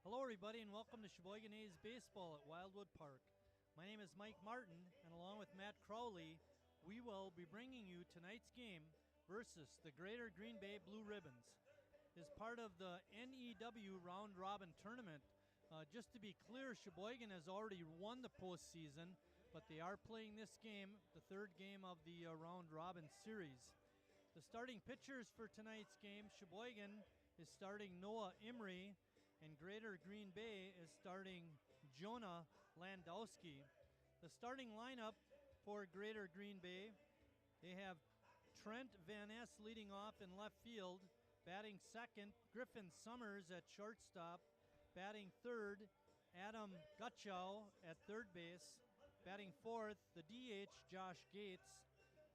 Hello everybody and welcome to Sheboygan A's Baseball at Wildwood Park. My name is Mike Martin and along with Matt Crowley, we will be bringing you tonight's game versus the Greater Green Bay Blue Ribbons. As part of the NEW Round Robin Tournament, just to be clear, Sheboygan has already won the postseason, but they are playing this game, the third game of the Round Robin series. The starting pitchers for tonight's game, Sheboygan is starting Noah Imrie, and Greater Green Bay is starting Jonah Landowski. The starting lineup for Greater Green Bay, they have Trent Van Ness leading off in left field, batting second, Griffin Summers at shortstop, batting third, Adam Gutchow at third base, batting fourth, the DH Josh Gates,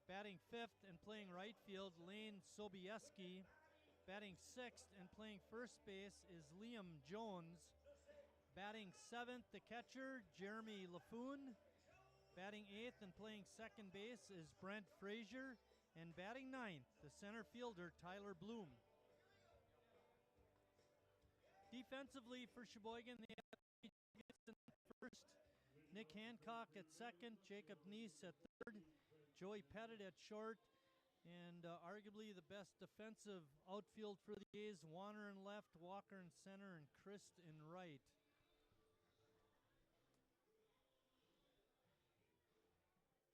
batting fifth and playing right field, Lane Sobieski. Batting sixth and playing first base is Liam Jones. Batting seventh, the catcher, Jeremy LaFoon. Batting eighth and playing second base is Brent Frazier. And batting ninth, the center fielder, Tyler Bloom. Defensively for Sheboygan, they have first, Nick Hancock at second, Jacob Neese at third, Joey Pettit at short, and arguably the best defensive outfield for the A's, Warner in left, Walker in center, and Christ in right.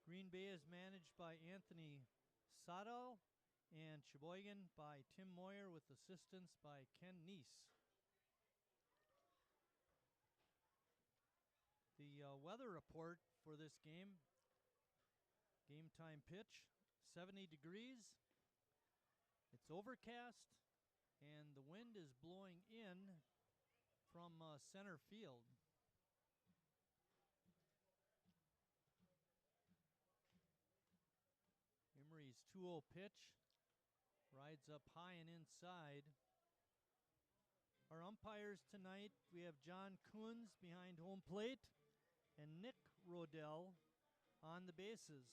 Green Bay is managed by Anthony Sadal, and Sheboygan by Tim Moyer with assistance by Ken Neese. The weather report for this game time pitch, 70 degrees. It's overcast, and the wind is blowing in from center field. Imrie's 2-0 pitch rides up high and inside. Our umpires tonight, we have John Coons behind home plate and Nick Rodell on the bases.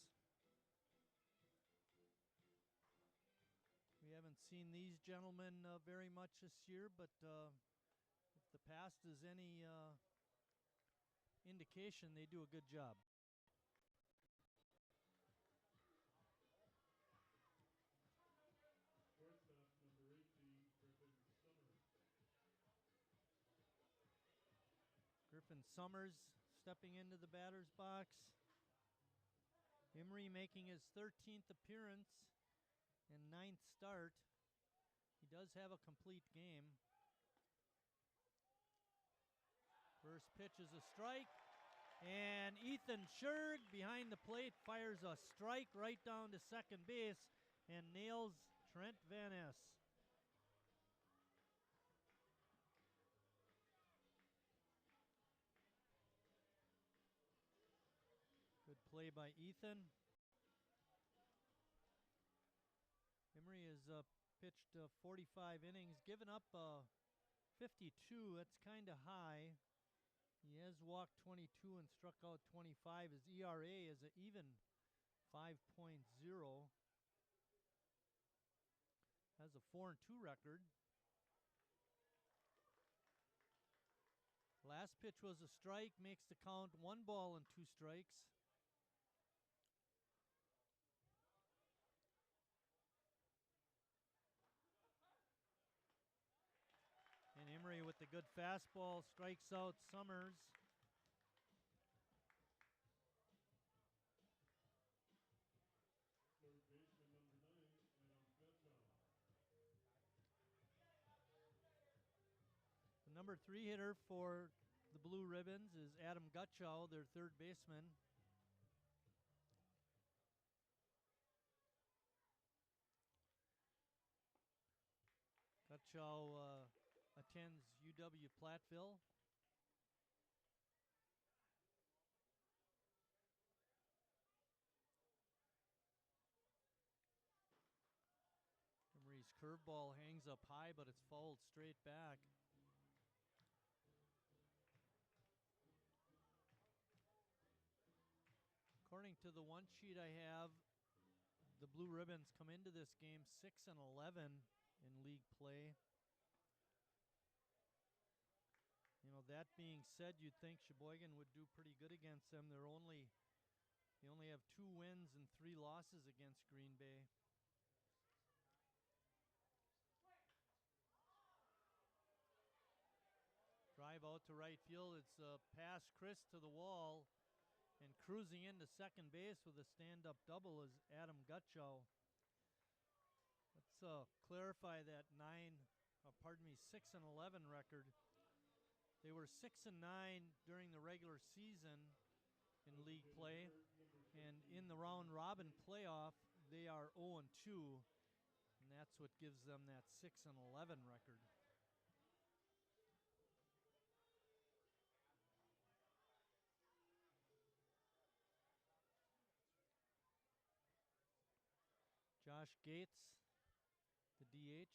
We haven't seen these gentlemen very much this year, but if the past is any indication, they do a good job. Griffin Summers stepping into the batter's box. Imrie making his 13th appearance and 9th start. He does have a complete game. First pitch is a strike, and Ethan Scherg behind the plate fires a strike right down to second base and nails Trent Van Ness. Good play by Ethan. Imrie has pitched 45 innings, given up 52. That's kind of high. He has walked 22 and struck out 25. His ERA is an even 5.0. Has a 4-2 record. Last pitch was a strike, makes the count 1 ball and 2 strikes. And Imrie with the good fastball strikes out Summers. The number 3 hitter for the Blue Ribbons is Adam Gutchow, their third baseman. Gutchow attends UW Platteville. Imrie's curveball hangs up high, but it's fouled straight back. According to the one sheet I have, the Blue Ribbons come into this game 6-11 in league play. that being said, you'd think Sheboygan would do pretty good against them. They only have 2 wins and 3 losses against Green Bay. Drive out to right field. It's a pass Chris to the wall, and cruising into second base with a stand-up double is Adam Gutchow. Let's clarify that 6 and 11 record. They were 6 and 9 during the regular season in league play, and in the round robin playoff, they are 0 and 2, and that's what gives them that 6 and 11 record. Josh Gates, the DH.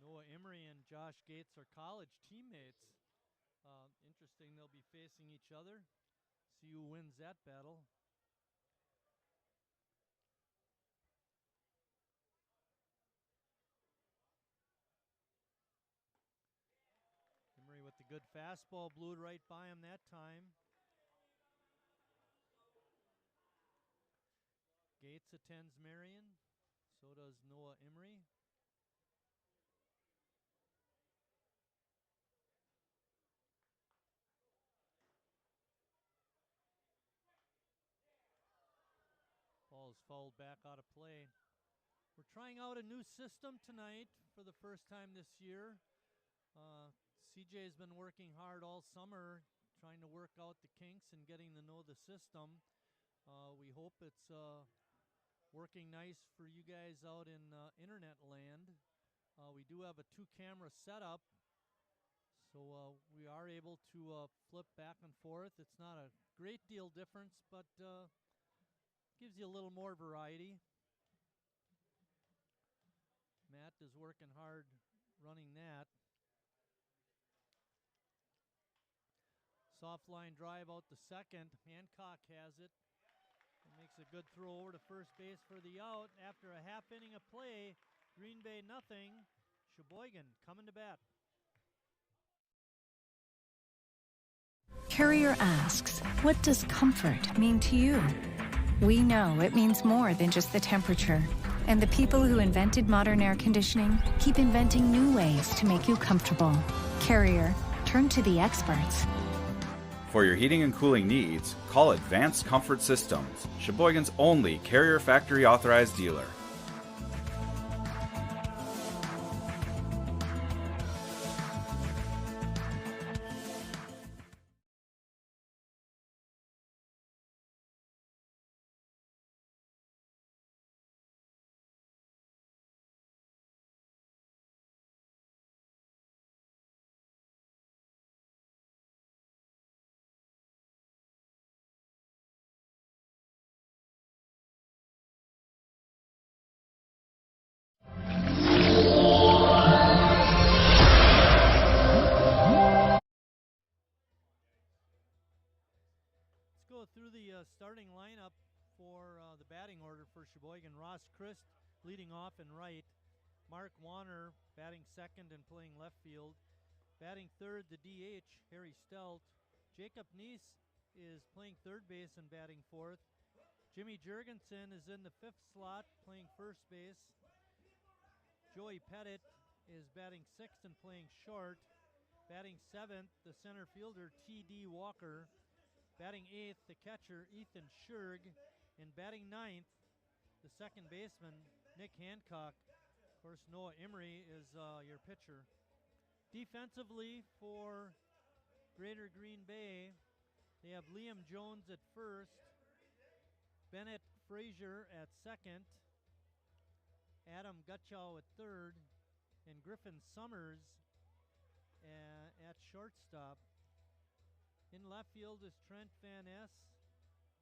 Noah Emery and Josh Gates are college teammates. Interesting, they'll be facing each other. See who wins that battle. Emery with the good fastball, blew it right by him that time. Gates attends Marion. So does Noah Emery. Ball is fouled back out of play. We're trying out a new system tonight for the first time this year. CJ's been working hard all summer trying to work out the kinks and getting to know the system. We hope it's working nice for you guys out in internet land. We do have a 2-camera setup, so we are able to flip back and forth. It's not a great deal difference, but gives you a little more variety. Matt is working hard running that. Soft line drive out to second. Hancock has it. Makes a good throw over to first base for the out. After a half inning of play, Green Bay nothing. Sheboygan coming to bat. Carrier asks, what does comfort mean to you? We know it means more than just the temperature. And the people who invented modern air conditioning keep inventing new ways to make you comfortable. Carrier, turn to the experts. For your heating and cooling needs, call Advanced Comfort Systems, Sheboygan's only Carrier factory authorized dealer. Through the starting lineup for the batting order for Sheboygan. Ross Christ leading off in right. Mark Warner batting second and playing left field. Batting third, the DH, Harry Stelt. Jacob Neese is playing third base and batting fourth. Jimmy Jurgensen is in the fifth slot playing first base. Joey Pettit is batting sixth and playing short. Batting seventh, the center fielder, T.D. Walker. Batting eighth, the catcher, Ethan Scherg. And batting ninth, the second baseman, Nick Hancock. Of course, Noah Emery is your pitcher. Defensively for Greater Green Bay, they have Liam Jones at first, Bennett Frazier at second, Adam Gutchow at third, and Griffin Summers at shortstop. In left field is Trent Van Ness,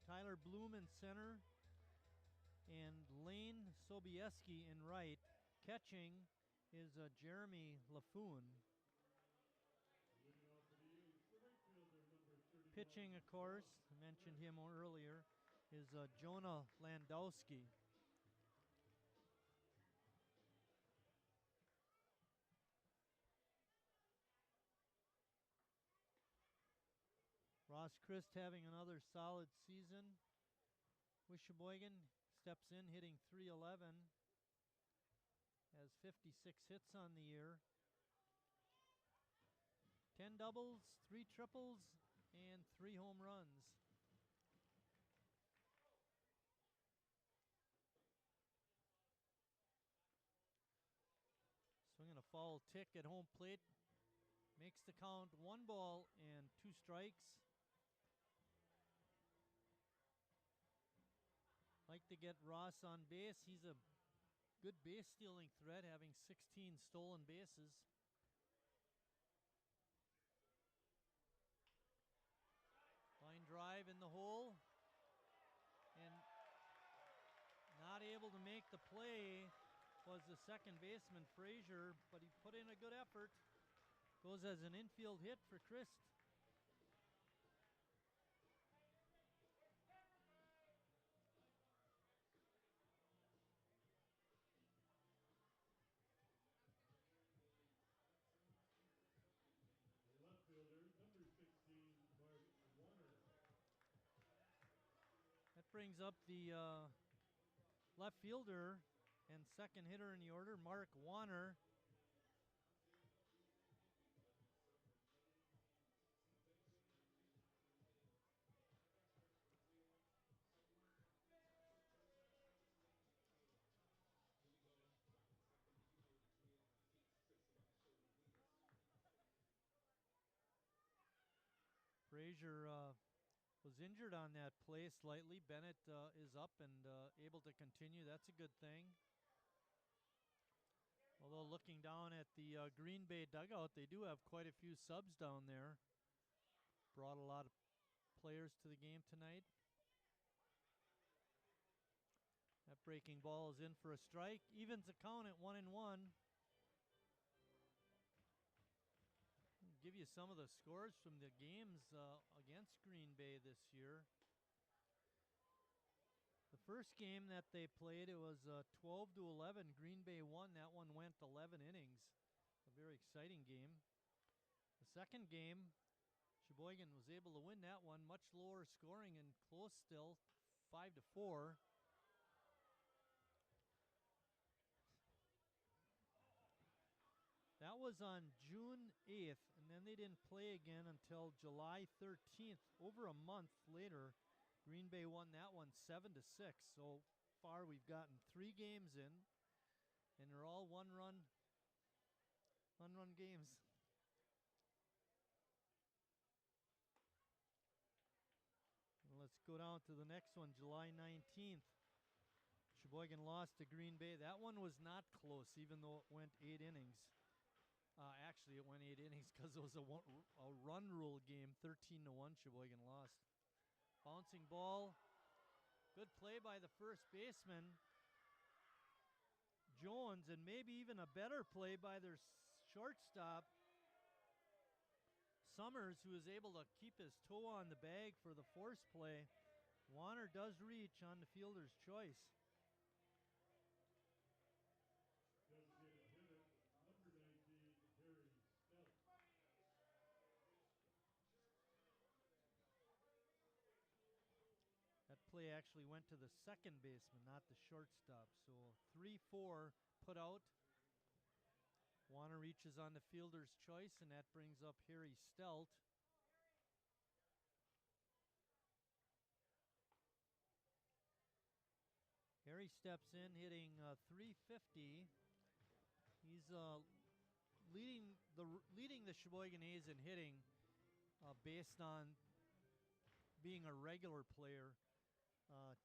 Tyler Bloom in center, and Lane Sobieski in right. Catching is Jeremy LaFoon. Pitching, of course, I mentioned him earlier, is Jonah Landowski. Let's go through the starting lineup for the batting order for Sheboygan. Ross Christ leading off in right. Mark Warner batting second and playing left field. Batting fourth, the DH, Harry Stelt. Jacob Neese is in the fifth slot playing first base. Joey Pettit is batting sixth and playing short. Batting seventh, the center fielder, T.D. Walker. Batting ninth, the second baseman, Nick Hancock. Of course, Noah Emery is your pitcher. Defensively for Greater Green Bay, they have Liam Jones at first, Bennett Frazier at second, Adam Gutchow at third, and Griffin Summers at Ross Christ having another solid season with Sheboygan. Steps in hitting .311. Has 56 hits on the year. 10 doubles, 3 triples, and 3 home runs. Swinging a foul tick at home plate. Makes the count 1 ball and 2 strikes. Like to get Ross on base. He's a good base stealing threat, having 16 stolen bases. Line drive in the hole. And not able to make the play was the second baseman, Frazier, but he put in a good effort. Goes as an infield hit for Christ. Left fielder, number 16, Mark Warner. That brings up the left fielder and second hitter in the order, Mark Warner. Frazier was injured on that play slightly. Bennett is up and able to continue. That's a good thing. Although looking down at the Green Bay dugout, they do have quite a few subs down there. Brought a lot of players to the game tonight. That breaking ball is in for a strike. Evens the count at 1-1. Give you some of the scores from the games against Green Bay this year. The first game that they played, it was 12-11. Green Bay won. That one went 11 innings. A very exciting game. The second game, Sheboygan was able to win that one. Much lower scoring and close still, 5-4. That was on June 8th, and then they didn't play again until July 13th. Over a month later, Green Bay won that one 7-6. So far, we've gotten 3 games in, and they're all one-run games. And let's go down to the next one, July 19th. Sheboygan lost to Green Bay. That one was not close, even though it went 8 innings. Actually, it went 8 innings because it was a run rule game. 13-1, Sheboygan lost. Bouncing ball. Good play by the first baseman, Jones, and maybe even a better play by their shortstop, Summers, who is able to keep his toe on the bag for the force play. Warner does reach on the fielder's choice. Designated hitter, number 19, Harry Stout. That play actually went to the second baseman, not the shortstop. So 3-4 put out. Warner reaches on the fielder's choice, and that brings up Harry Stout. Harry steps in, hitting .350. He's leading the Sheboygan A's in hitting based on being a regular player.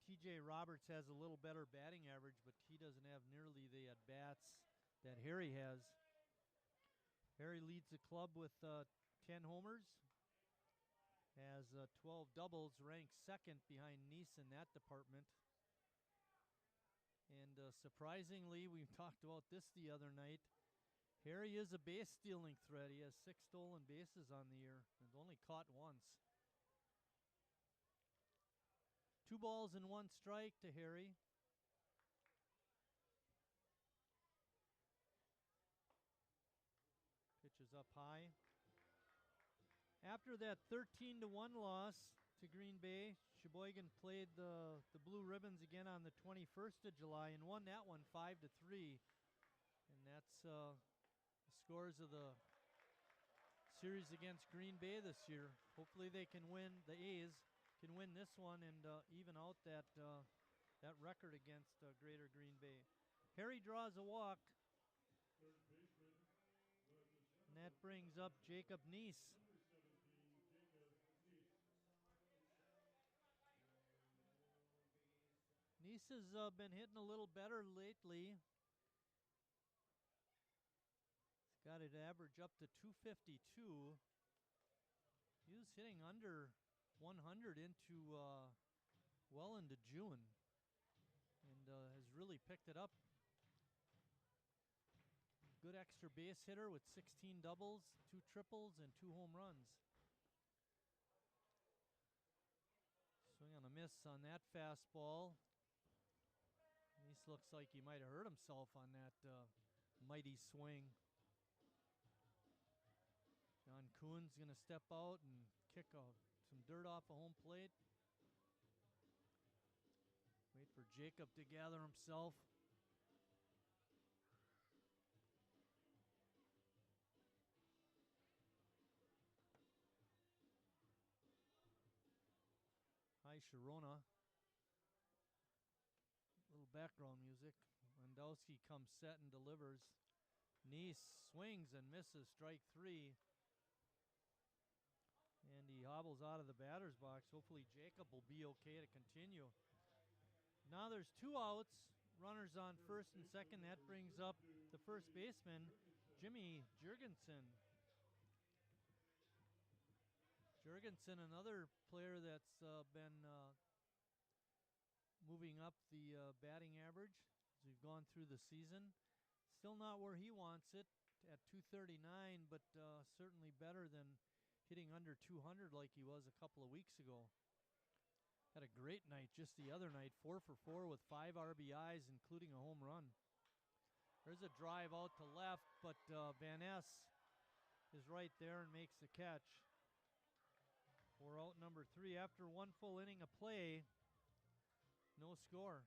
TJ Roberts has a little better batting average, but he doesn't have nearly the at-bats that Harry has. Harry leads the club with 10 homers, has 12 doubles, ranks second behind Neese in that department. And surprisingly, we talked about this the other night, Harry is a base stealing threat. He has 6 stolen bases on the year and only caught once. 2 balls and 1 strike to Harry. Pitches up high. After that 13-1 loss to Green Bay, Sheboygan played the Blue Ribbons again on the 21st of July and won that one 5-3. And that's the scores of the series against Green Bay this year. Hopefully they can win, the A's can win this one and even out that record against Greater Green Bay. Harry draws a walk. Third baseman, Marcus And that brings up Jacob Neese. number 17, Jacob Neese. Neese has been hitting a little better lately. He's got it average up to 252. He was hitting under 100 into well into June and has really picked it up. Good extra base hitter with 16 doubles, 2 triples, and 2 home runs. Swing on a miss on that fastball. Neese looks like he might have hurt himself on that mighty swing. John Kuhn's going to step out and kick some dirt off of home plate. Wait for Jacob to gather himself. Hi, Sharona. Little background music. Landowski comes set and delivers. Neese swings and misses, strike 3. And he hobbles out of the batter's box. Hopefully Jacob will be okay to continue. Now there's 2 outs. Runners on first and second. That brings up the first baseman, Jimmy Jurgensen. Jurgensen, another player that's been moving up the batting average as we've gone through the season. Still not where he wants it at 239, but certainly better than hitting under 200 like he was a couple of weeks ago. Had a great night just the other night, 4 for 4 with 5 RBIs, including a home run. There's a drive out to left, but Van Ness is right there and makes the catch. We're out number 3 after 1 full inning of play. No score.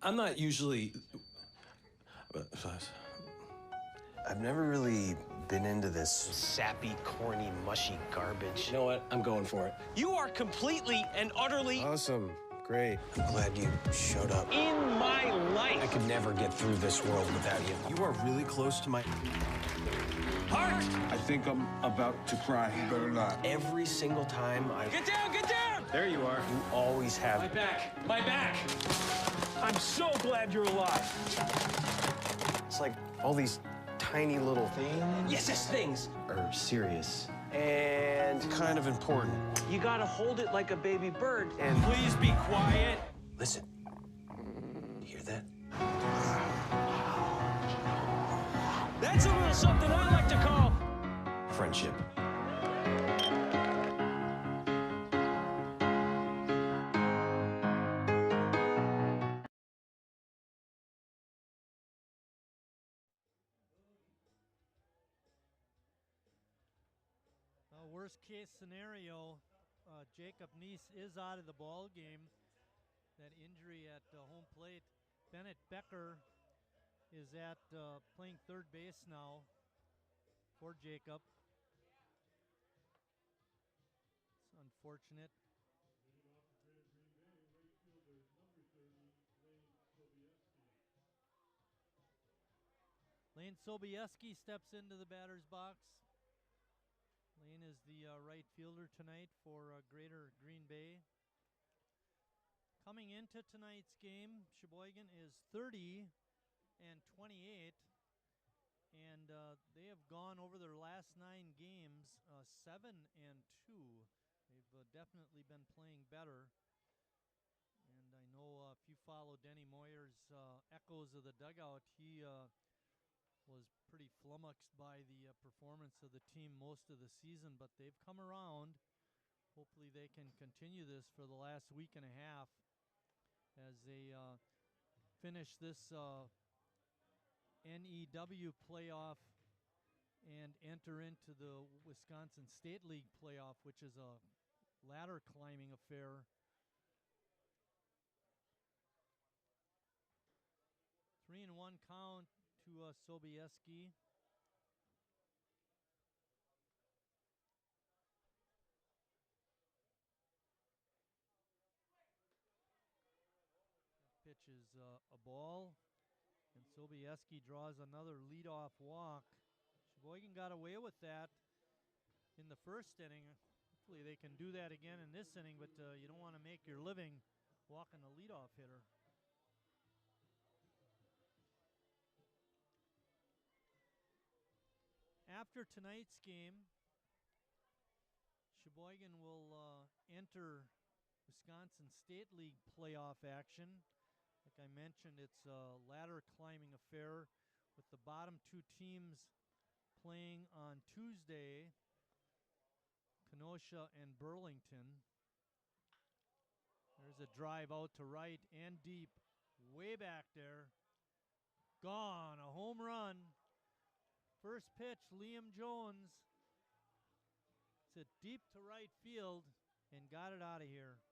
I'm not usually. I've never really been into this. Sappy, corny, mushy garbage. You know what? I'm going for it. You are completely and utterly Awesome. Great. I'm glad you showed up. in my life. I could never get through this world without you. You are really close to my... Heart! I think I'm about to cry. You better not. Every single time I... Get down, get down! There you are. You always have... My back. My back. I'm so glad you're alive. It's like all these tiny little things Yes, yes, things. are serious and kind of important. You gotta hold it like a baby bird. And Please be quiet. listen, you hear that? That's a little something I like to call Friendship. Worst case scenario, Jacob Neese is out of the ball game. That injury at home plate. Bennett Becker is at playing third base now for Jacob. It's unfortunate. Leading off for Greater Green Bay, right fielder, number 30, Lane Sobieski. Lane Sobieski steps into the batter's box. Lane is the right fielder tonight for Greater Green Bay. Coming into tonight's game, Sheboygan is 30-28, and they have gone over their last 9 games teams 7-2. They've definitely been playing better. And I know if you follow Denny Moyer's echoes of the dugout, he was pretty flummoxed by the performance of the team most of the season, but they've come around. Hopefully they can continue this for the last week and a half as they finish this NEW playoff and enter into the Wisconsin State League playoff, which is a ladder climbing affair. 3-1 count to Sobieski. Pitch is a ball, and Sobieski draws another leadoff walk. Sheboygan got away with that in the first inning. Hopefully they can do that again in this inning, but you don't want to make your living walking a leadoff hitter. After tonight's game, Sheboygan will enter Wisconsin State League playoff action. Like I mentioned, it's a ladder climbing affair with the bottom two teams playing on Tuesday, Kenosha and Burlington. There's a drive out to right and deep, way back there. Gone, a home run. First pitch, Liam Jones. It's a deep to right field and got it out of here.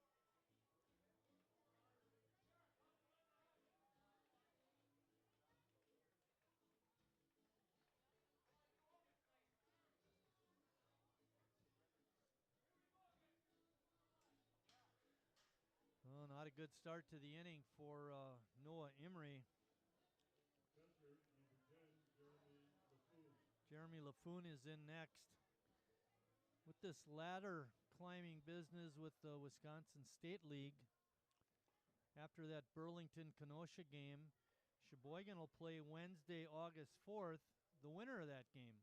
Well, not a good start to the inning for Noah Emery. Center, number 10, Jeremy LaFoon. Jeremy LaFoon is in next. With this ladder climbing business with the Wisconsin State League, after that Burlington-Kenosha game, Sheboygan will play Wednesday, August 4th, the winner of that game.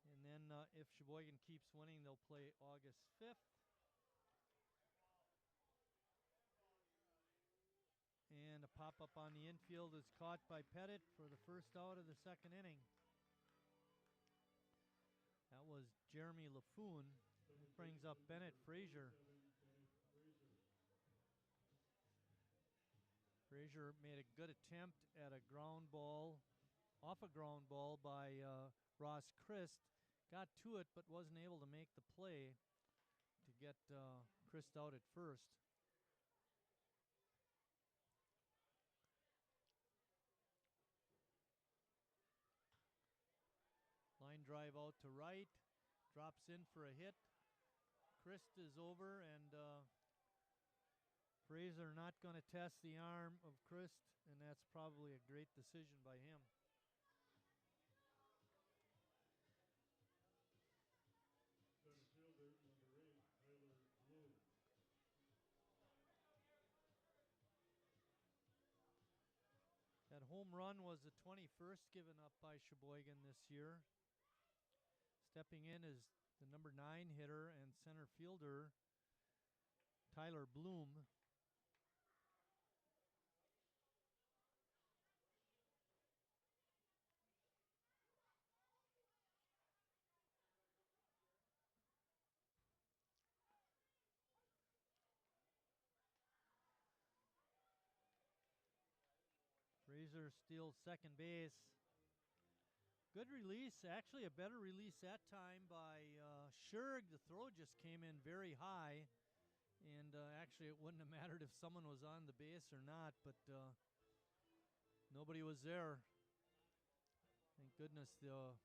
And then if Sheboygan keeps winning, they'll play August 5th. And a pop-up on the infield is caught by Pettit for the first out of the second inning. That was Jeremy LaFoon. That brings up Bennett Frazier. Frazier made a good attempt at a ground ball, off a ground ball by Ross Christ. Got to it, but wasn't able to make the play to get Christ out at first. Line drive out to right, drops in for a hit. Christ is over, and Fraser not going to test the arm of Christ, and that's probably a great decision by him. Center fielder, number 8, Tyler Bloom. That home run was the 21st given up by Sheboygan this year. Stepping in is the number 9 hitter and center fielder, Tyler Bloom. Fraser steals second base. Good release, actually a better release that time by Scherg. The throw just came in very high, and actually it wouldn't have mattered if someone was on the base or not, but nobody was there. Thank goodness the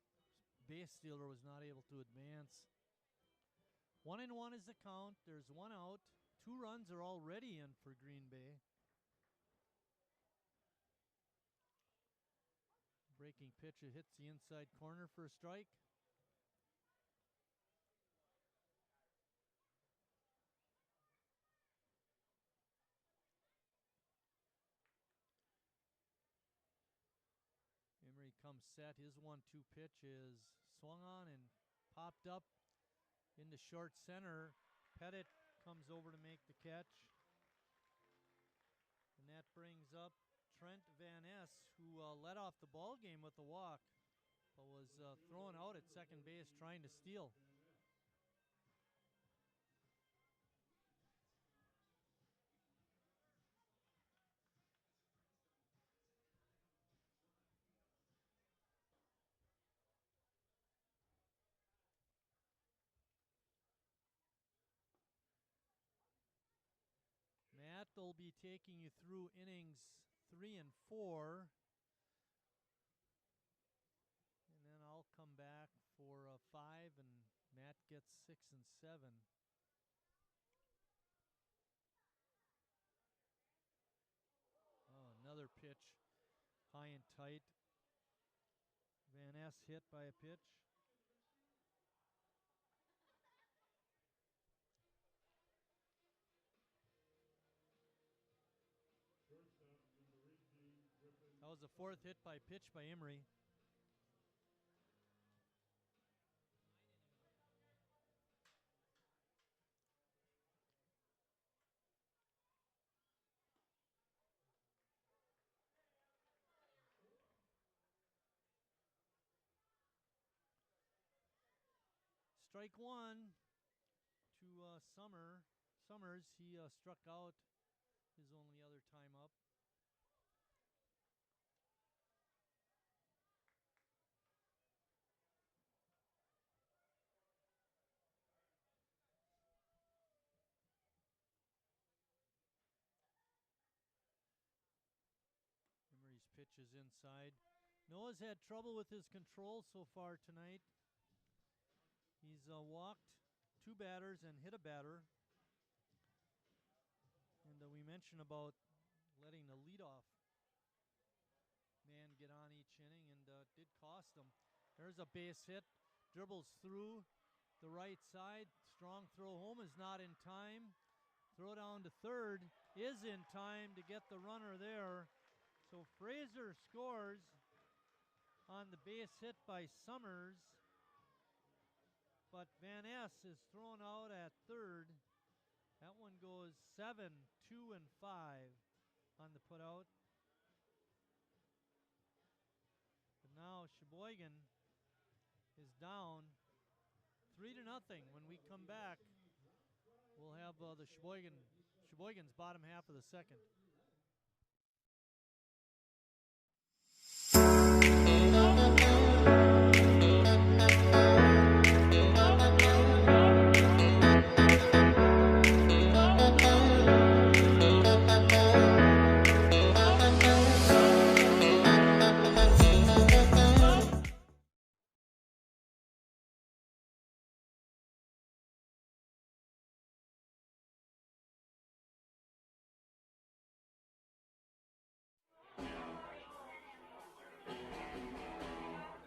base stealer was not able to advance. 1-1 is the count. There's one out. 2 runs are already in for Green Bay. Breaking pitch, it hits the inside corner for a strike. Emery comes set. His 1-2 pitch is swung on and popped popped up into short center. Pettit comes over to make the catch. And that brings up Trent Van Ness, who led off the ball game with a walk, but was thrown out at second base trying to steal. Matt will be taking you through innings 3 and 4. And then I'll come back for 5, and Matt gets 6 and 7. Oh, another pitch, high and tight. Van Ness hit by a pitch. That was the fourth hit by pitch by Emery. Strike one to Summers. He struck out his only other time up. Emery's pitch is inside. Noah's had trouble with his control so far tonight. He's walked 2 batters and hit a batter. And we mentioned about letting the leadoff man get on each inning, and it did cost him. There's a base hit. Dribbles through the right side. Strong throw home is not in time. Throw down to third is in time to get the runner there. So Fraser scores on the base hit by Summers. But Van Ness is thrown out at third. That one goes 7, 2, and 5 on the putout. But now Sheboygan is down 3-0. When we come back, we'll have the Sheboygan's bottom half of the second.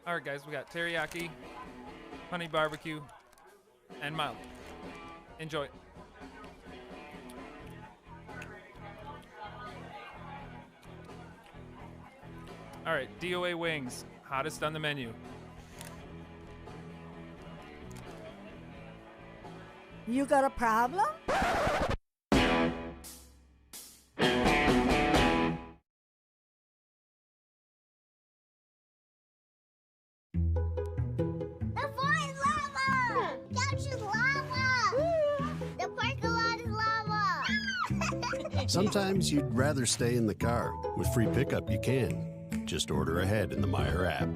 All right, guys, we got teriyaki, honey barbecue, and mild. Enjoy. All right, DOA wings, hottest on the menu. You got a problem? Sometimes you'd rather stay in the car. With free pickup, you can. Just order ahead in the Meijer app.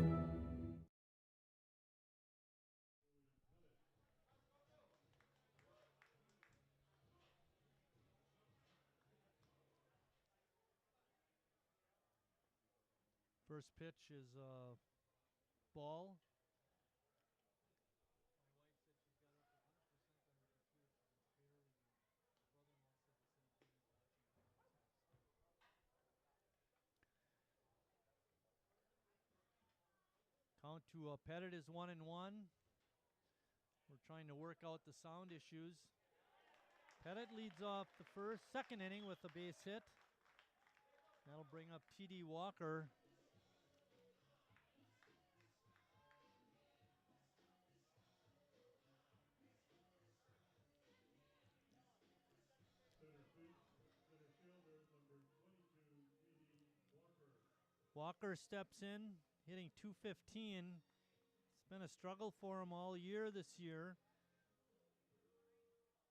First pitch is ball. Count to Pettit is 1-1. We're trying to work out the sound issues. Pettit leads off the second inning with a base hit. That'll bring up T.D. Walker. Walker steps in, hitting .215. It's been a struggle for him all year this year.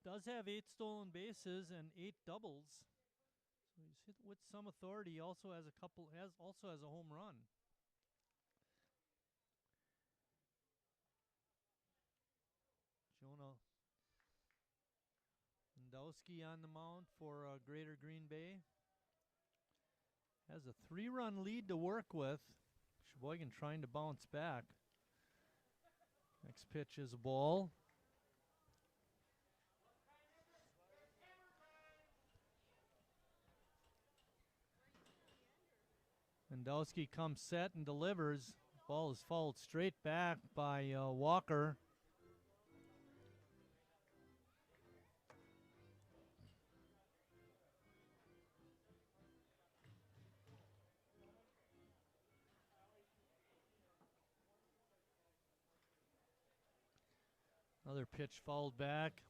Does have 8 stolen bases and 8 doubles. So he's hit with some authority. He also has a home run. Jonah Landowski on the mound for Greater Green Bay. Has a 3-run lead to work with. Sheboygan trying to bounce back. Next pitch is a ball. Landowski comes set and delivers. Ball is fouled straight back by Walker. Another pitch fouled back.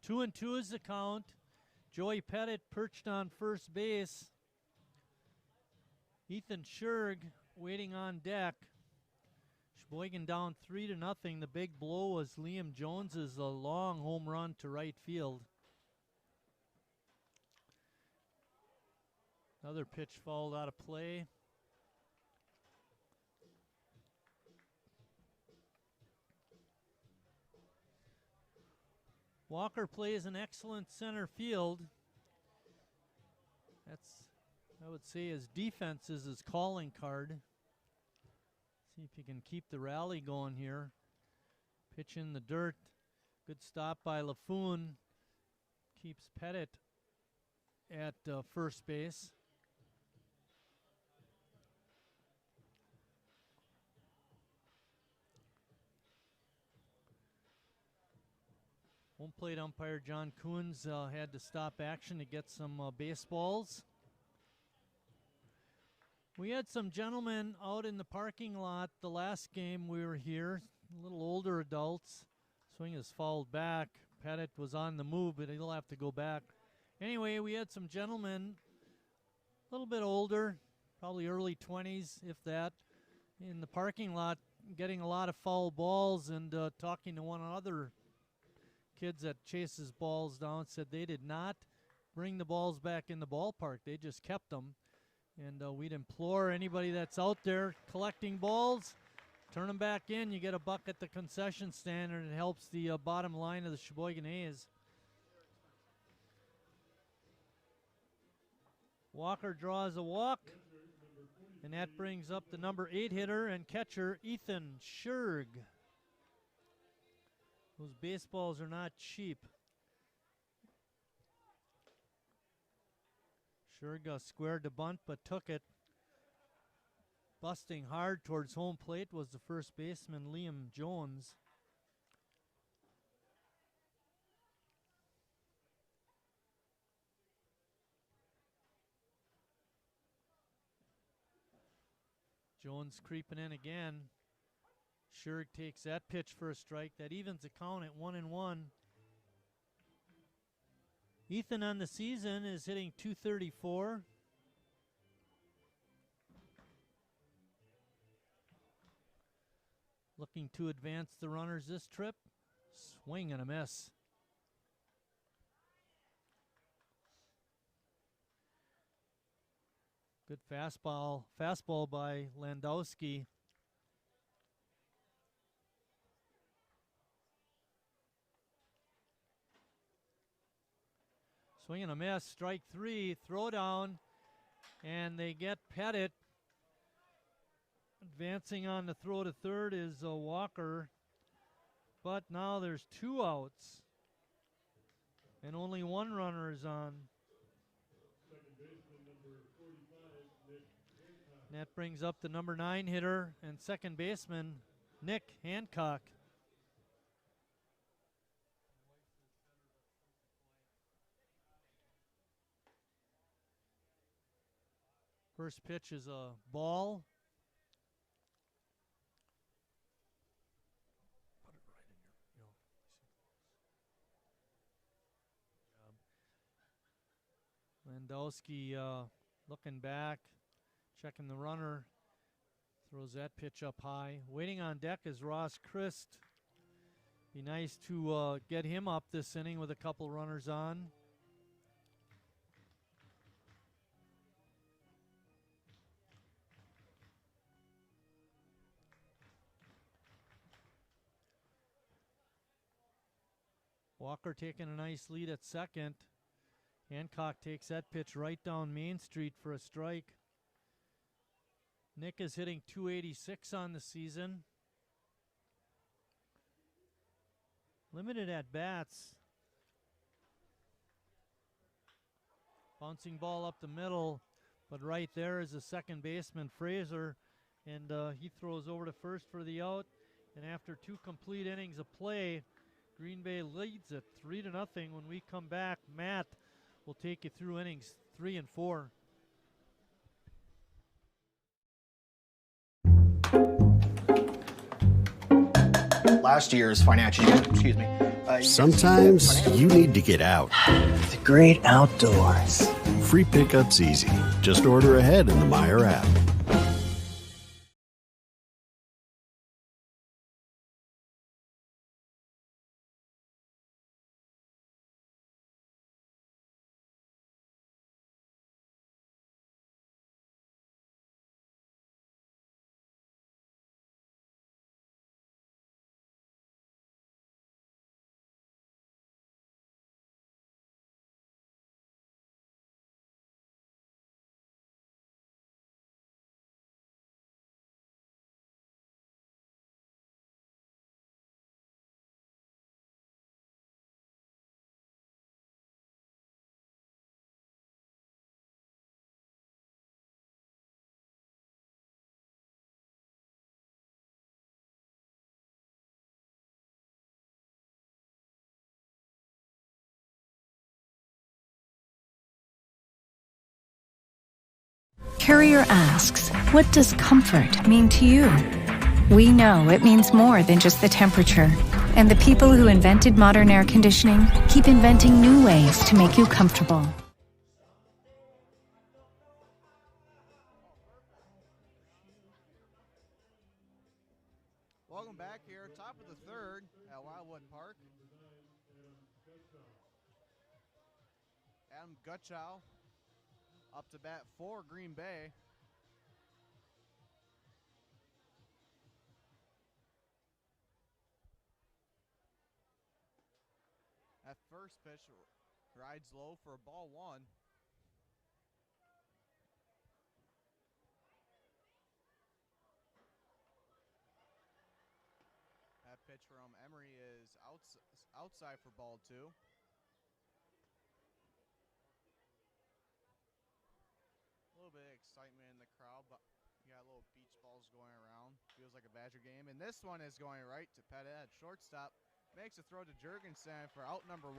2-2 is the count. Joey Pettit perched on first base. Ethan Scherg waiting on deck. Sheboygan down 3-0. The big blow was Liam Jones's long home run to right field. Another pitch fouled out of play. Walker plays an excellent center field. That's, I would say, his defense is his calling card. See if he can keep the rally going here. Pitch in the dirt. Good stop by LaFoon. Keeps Pettit at first base. Home plate umpire John Coons had to stop action to get some baseballs. We had some gentlemen out in the parking lot the last game we were here, a little older adults. Swing is fouled back. Pettit was on the move, but he'll have to go back. Anyway, we had some gentlemen, a little bit older, probably early 20s, if that, in the parking lot getting a lot of foul balls and talking to one another. Kids that chases balls down said they did not bring the balls back in the ballpark. They just kept them. And we'd implore anybody that's out there collecting balls, turn them back in. You get a buck at the concession stand, and it helps the bottom line of the Sheboygan A's. Walker draws a walk, and that brings up the number 8 hitter and catcher, Ethan Scherg. Those baseballs are not cheap. Scherg squared the bunt, but took it. Busting hard towards home plate was the first baseman, Liam Jones. Jones creeping in again. Scherg takes that pitch for a strike. That evens the count at 1-1. Ethan on the season is hitting .234. Looking to advance the runners this trip. Swing and a miss. Good fastball by Landowski. Swing and a miss, strike 3, throw down, and they get Pettit. Advancing on the throw to third is Walker, but now there's 2 outs, and only 1 runner is on. Second baseman, number 45, Nick Hancock. And that brings up the number 9 hitter and second baseman, Nick Hancock. First pitch is a ball. Put it right in your, Landowski looking back. Checking the runner. Throws that pitch up high. Waiting on deck is Ross Christ. Be nice to get him up this inning with a couple runners on. Walker taking a nice lead at second. Hancock takes that pitch right down Main Street for a strike. Nick is hitting .286 on the season. Limited at bats. Bouncing ball up the middle, but right there is the second baseman, Fraser, and he throws over to first for the out. And after 2 complete innings of play, Green Bay leads it 3-0. When we come back, Matt will take you through innings 3 and 4. Last year's financial year, excuse me. Sometimes you need to get out. The great outdoors. Free pickup's easy. Just order ahead in the Meyer app. Carrier asks, what does comfort mean to you? We know it means more than just the temperature. And the people who invented modern air conditioning keep inventing new ways to make you comfortable. Welcome back here, top of the third at Wildwood Park. Adam Gutchow up to bat for Green Bay. That first pitch rides low for ball 1. That pitch from Emery is outside for ball 2. A little bit of excitement in the crowd, but you got little beach balls going around. Feels like a Badger game. And this one is going right to Pettit, shortstop. Makes a throw to Jurgensen for out number 1.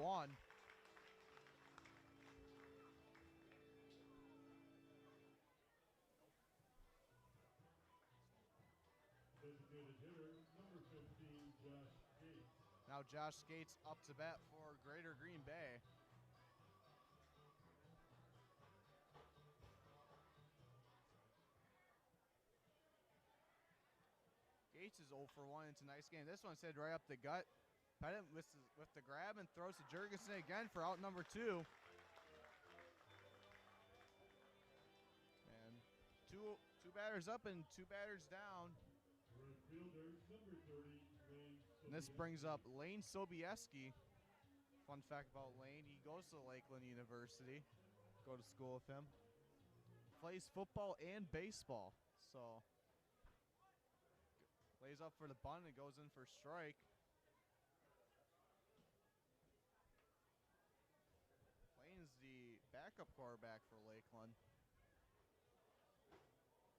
Designated hitter, number 15, Josh Gates. Now Josh Gates up to bat for Greater Green Bay. Gates is 0 for 1 in tonight's game. This one's hit right up the gut. Pettit with the grab and throws to Jurgensen again for out number 2. And two batters up and 2 batters down. Right fielder, number 30, Lane Sobieski. And this brings up Lane Sobieski. Fun fact about Lane, he goes to Lakeland University. Go to school with him. Plays football and baseball. So lays up for the bunt and goes in for strike. Lane's the backup quarterback for Lakeland.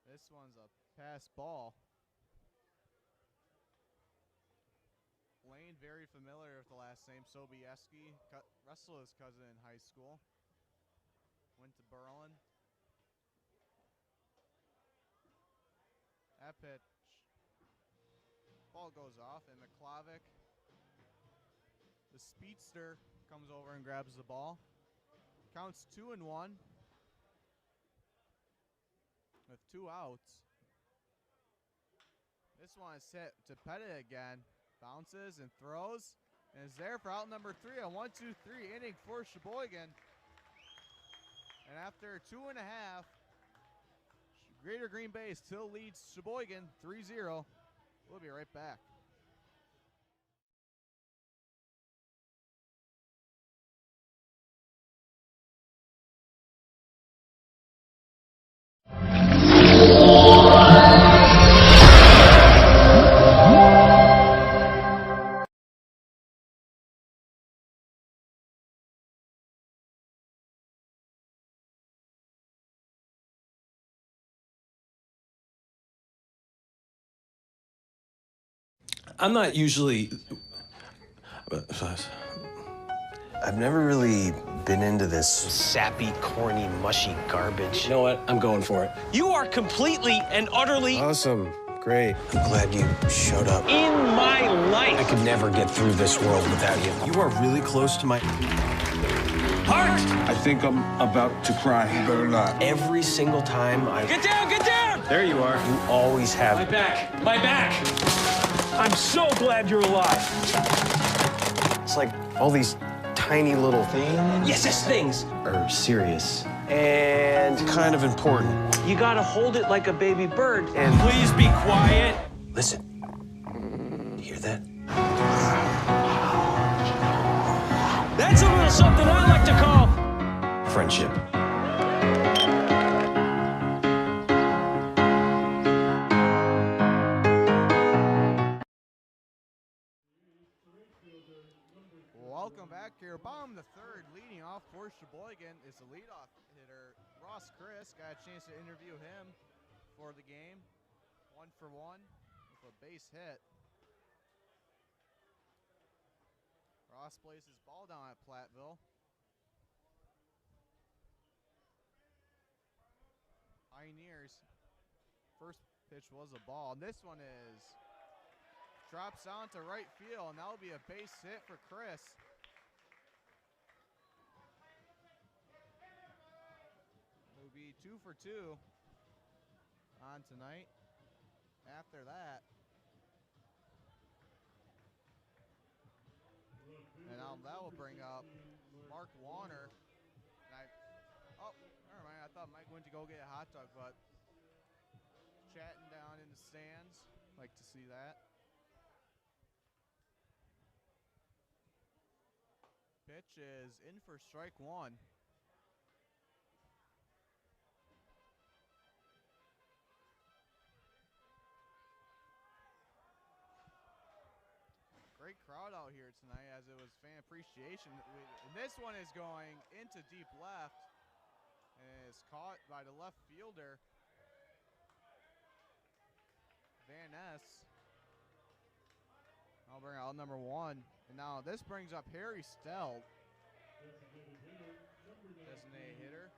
This one's a pass ball. Lane very familiar with the last name, Sobieski. Wrestled his cousin in high school. Went to Berlin. That pitch. Ball goes off, and McClavick, the speedster, comes over and grabs the ball. Counts 2-1. with 2 outs. This one is hit to Pettit again. Bounces and throws. And is there for out number 3, a 1-2-3 inning for Sheboygan. And after 2.5, Greater Green Bay still leads Sheboygan 3-0. We'll be right back. I'm not usually... I've never really been into this sappy, corny, mushy garbage. You know what? I'm going for it. You are completely and utterly Awesome. Great. I'm glad you showed up. in my life. I could never get through this world without you. You are really close to my... Heart! I think I'm about to cry. Better not. Every single time I... Get down, get down! There you are. You always have... My back, my back. I'm so glad you're alive. It's like all these tiny little things... Yes, things. ...are serious and kind of important. You gotta hold it like a baby bird. And... Please be quiet. Listen. You hear that? That's a little something I like to call Friendship. Welcome back here. Bottom of the third, leading off for Sheboygan is the leadoff hitter, Ross Chris. Got a chance to interview him for the game. 1 for 1 with a base hit. Ross plays his ball down at Platteville. Pioneers. First pitch was a ball. And this one is drops down to right field, and that'll be a base hit for Chris. It'll be 2 for 2 on tonight. After that, and now that will bring up Mark Warner. Oh, never mind. I thought Mike went to go get a hot dog, but chatting down in the stands. Like to see that. Pitch is in for strike 1. Great crowd out here tonight as it was fan appreciation. And this one is going into deep left and is caught by the left fielder, Van Ness. I'll bring out number 1. And now this brings up Harry Stell. Designated hitter.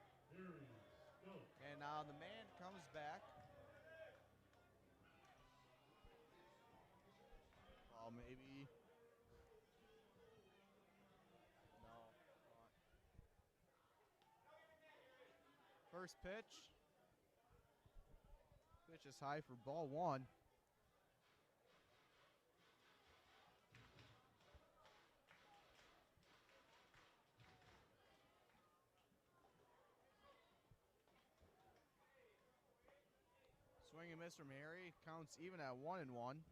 And now the man comes back. Well, maybe. No. First pitch. Pitch is high for ball 1. Swing and miss from Harry. Counts even at 1-1.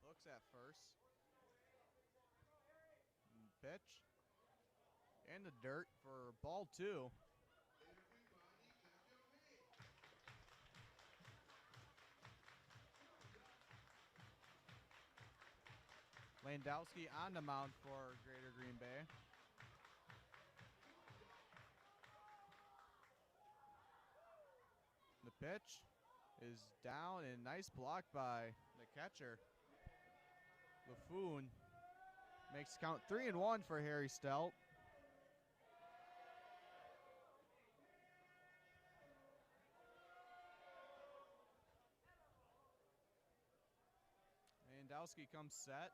Looks at first. Pitch. And the dirt for ball 2. Landowski on the mound for Greater Green Bay. The pitch is down and nice block by the catcher. LaFoon makes count 3-1 for Harry Stelt. Landowski comes set.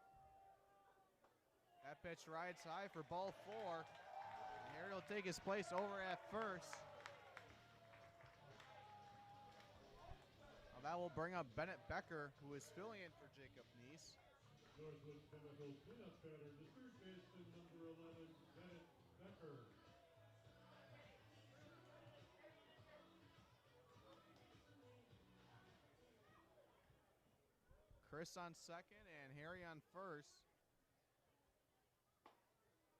At pitch rides high for ball 4. And Harry will take his place over at first. Now that will bring up Bennett Becker, who is filling in for Jacob Neese. Northwood Chemical cleanup batter, the third baseman, number 11, Bennett Becker. Chris on second and Harry on first.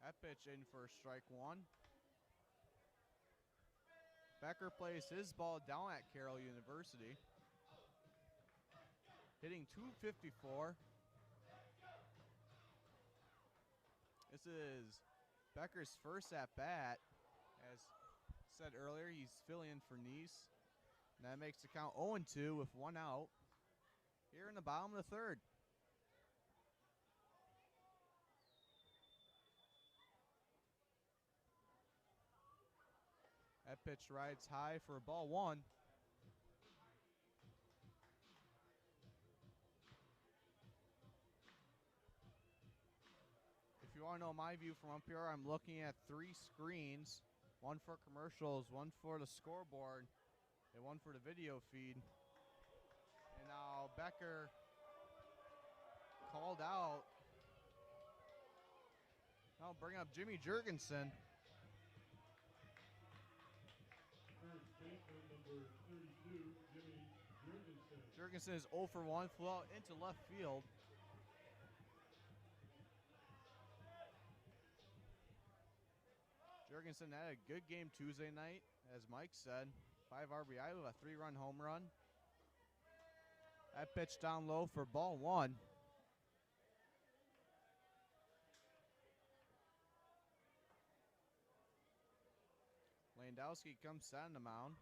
That pitch in for strike 1. Becker plays his ball down at Carroll University. Hitting .254. This is Becker's first at bat. As said earlier, he's filling in for Neese. And that makes the count 0-2 with 1 out. Here in the bottom of the third. That pitch rides high for ball 1. If you want to know my view from up here, I'm looking at 3 screens. One for commercials, one for the scoreboard, and one for the video feed. And now Becker called out. Now bring up Jimmy Jurgensen. First baseman, number 32, Jimmy Jurgensen. Jurgensen is 0 for 1, flew out into left field. Jurgensen had a good game Tuesday night, as Mike said. 5 RBI with a 3-run home run. That pitch down low for ball 1. Landowski comes set on the mound.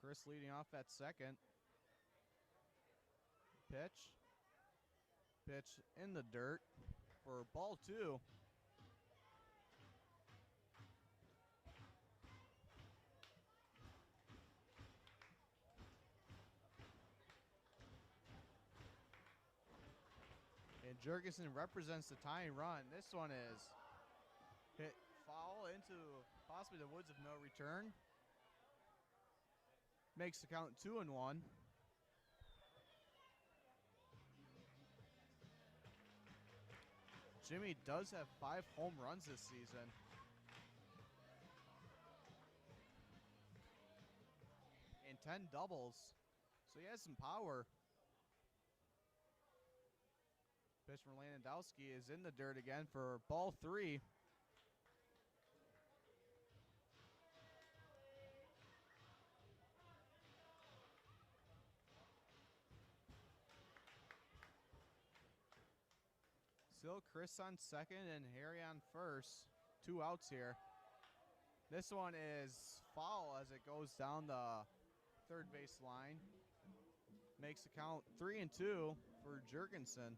Chris leading off at second. Pitch. Pitch in the dirt for ball 2. And Jurgensen represents the tying run. This one is hit foul into possibly the woods of no return. Makes the count 2-1. Jimmy does have 5 home runs this season. And 10 doubles. So he has some power. Pitch from Landowski is in the dirt again for ball 3. Still Chris on second and Harry on first. 2 outs here. This one is foul as it goes down the third base line. Makes the count 3-2 for Jurgensen.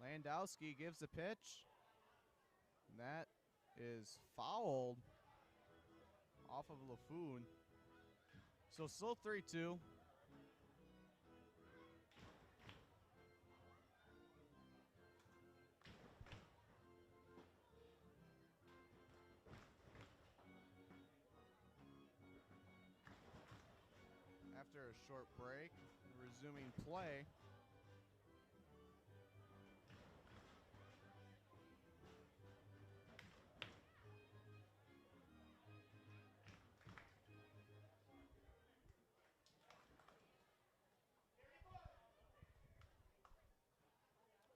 Landowski gives the pitch. And that is fouled off of LaFoon. So still 3-2. After a short break, resuming play.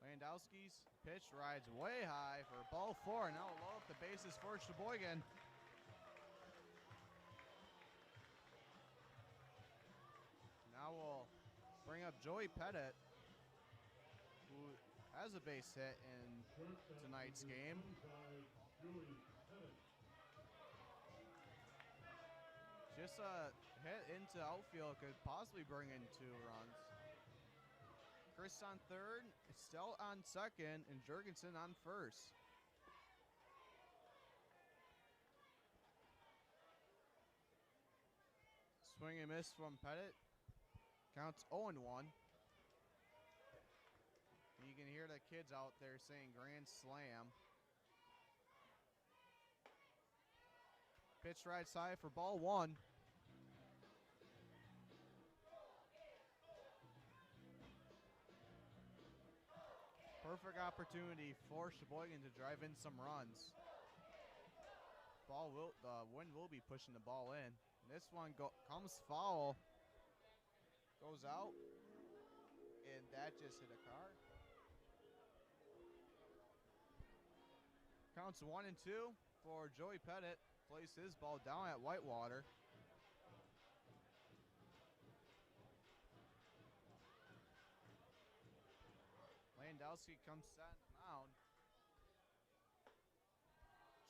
Landowski's pitch rides way high for ball 4. Now low up the bases for Sheboygan. Now we'll bring up Joey Pettit, who has a base hit in tonight's game. Just hit into outfield could possibly bring in 2 runs. Chris on third, Estelle on second, and Jurgensen on first. Swing and miss from Pettit. Counts 0-1. You can hear the kids out there saying grand slam. Pitch right side for ball 1. Perfect opportunity for Sheboygan to drive in some runs. The wind will be pushing the ball in. This one comes foul. Goes out. And that just hit a car. Counts 1-2 for Joey Pettit. Plays his ball down at Whitewater. Landowski comes set on the mound.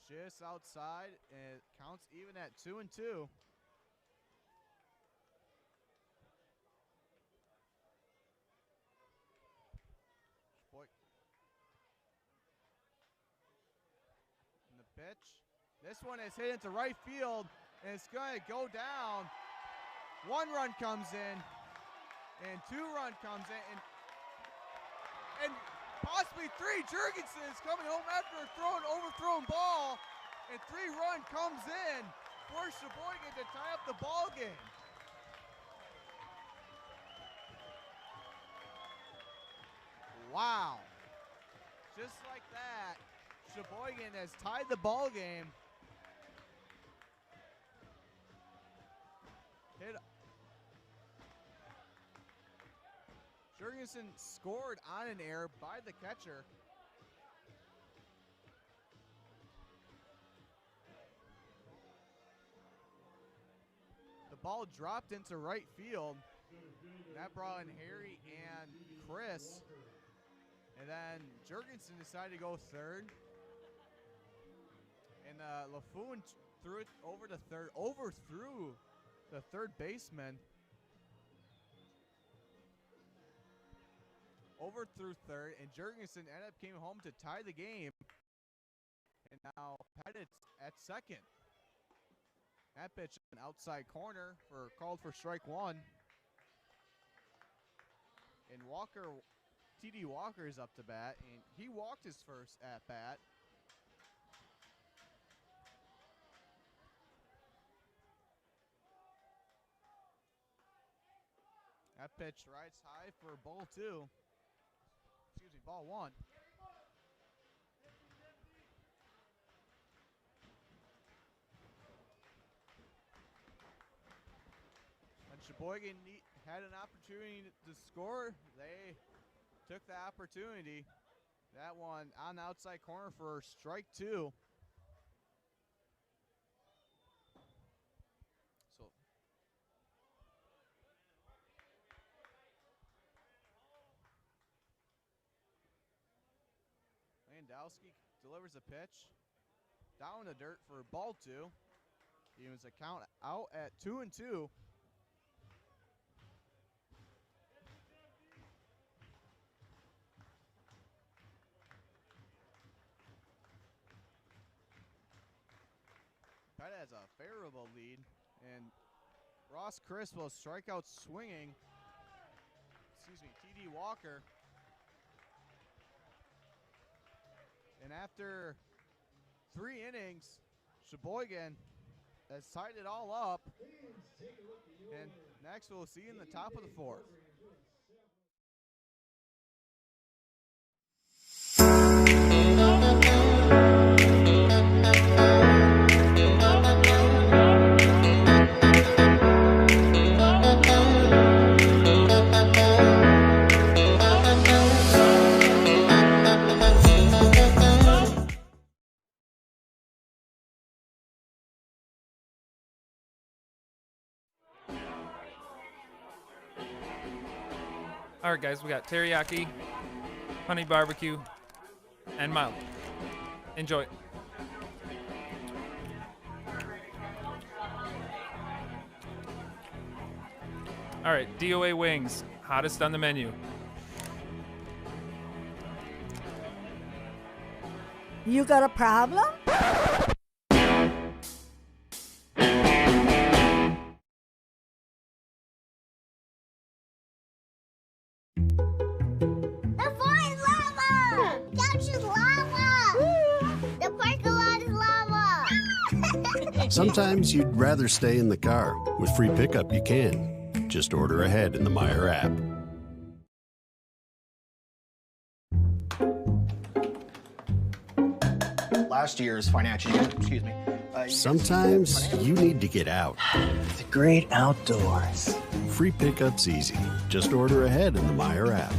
Just outside, and it counts even at 2-2. And the pitch. This one is hit into right field, and it's going to go down. 1 run comes in, and 2 run comes in, and possibly 3. Jurgensen is coming home after a overthrown ball, and 3 run comes in for Sheboygan to tie up the ball game. Wow. Just like that, Sheboygan has tied the ball game. Jurgensen scored on an error by the catcher. The ball dropped into right field. That brought in Harry and Chris. And then Jurgensen decided to go third. And LaFoon threw it over to third, overthrew the third baseman. Overthrew third, and Jurgensen came home to tie the game. And now Pettit's at second. That pitch an outside corner called for strike 1. And TD Walker is up to bat, and he walked his first at bat. That pitch rides high for ball 2. Excuse me, ball 1. And Sheboygan had an opportunity to score. They took the opportunity. That one on the outside corner for strike 2. So Landowski delivers a pitch down the dirt for ball 2. He was a count out at 2-2. Pettit has a favorable lead, and Ross Chris will strike out swinging. TD Walker. And after 3 innings, Sheboygan has tied it all up. And next we'll see in the top of the 4th. All right, guys, we got teriyaki, honey barbecue, and mild. Enjoy. All right, DOA wings, hottest on the menu. You got a problem? The floor is lava! The couch is lava! The parking lot is lava! Sometimes you'd rather stay in the car. With free pickup, you can. Just order ahead in the Meyer app. Last year's financial year, excuse me. Sometimes you need to get out. The great outdoors. Free pickup's easy. Just order ahead in the Meyer app.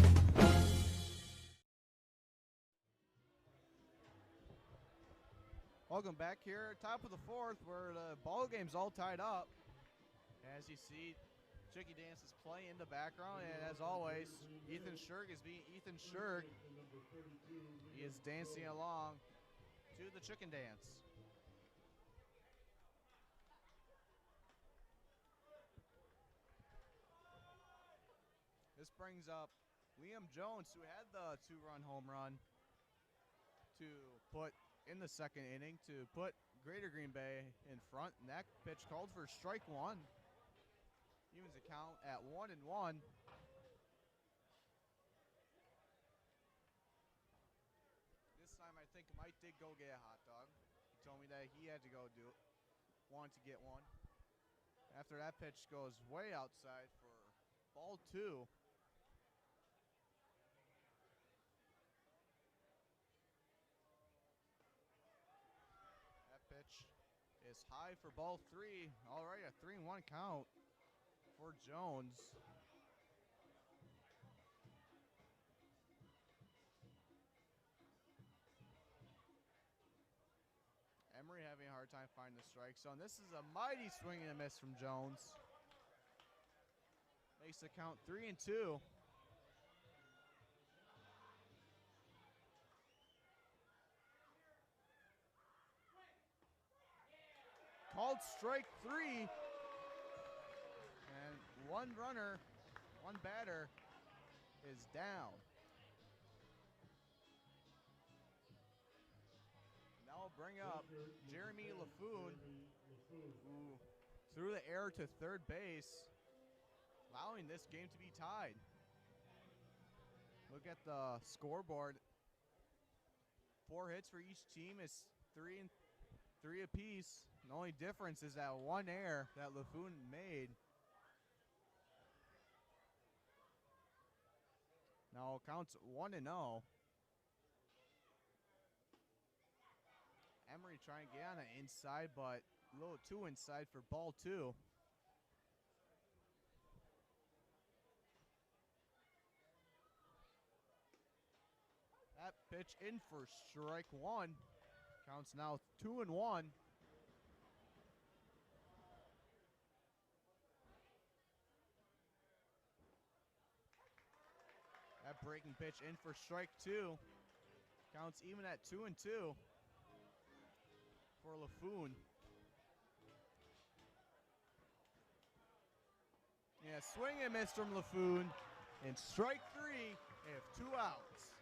Welcome back here, top of the fourth, where the ball game's all tied up. As you see, Chicky Dance is playing in the background, and as always, Ethan Shirk is being Ethan Shirk. He is dancing along to the chicken dance. This brings up Liam Jones, who had the two-run home run to put in the second inning to put Greater Green Bay in front. And that pitch called for strike one. Evens the count at 1-1. This time I think Mike did go get a hot dog. He told me that he had to go do it. Wanted to get one. After that pitch goes way outside for ball two. Pitch is high for ball three. All right, a 3-1 count for Jones. Emery having a hard time finding the strike zone. This is a mighty swing and a miss from Jones. Makes the count 3-2. Called strike three. And one runner, one batter is down. Now we'll bring up Jeremy LaFoon, who threw the error to third base, allowing this game to be tied. Look at the scoreboard. 4 hits for each team is 3 apiece. The only difference is that one error that LaFoon made. Now it counts 1-0. Emery trying to get on the inside, but a little too inside for ball two. That pitch in for strike one. Counts now 2-1. That breaking pitch in for strike two. Counts even at 2-2 for LaFoon. Yeah, swing and miss from LaFoon. And strike three, they have 2 outs.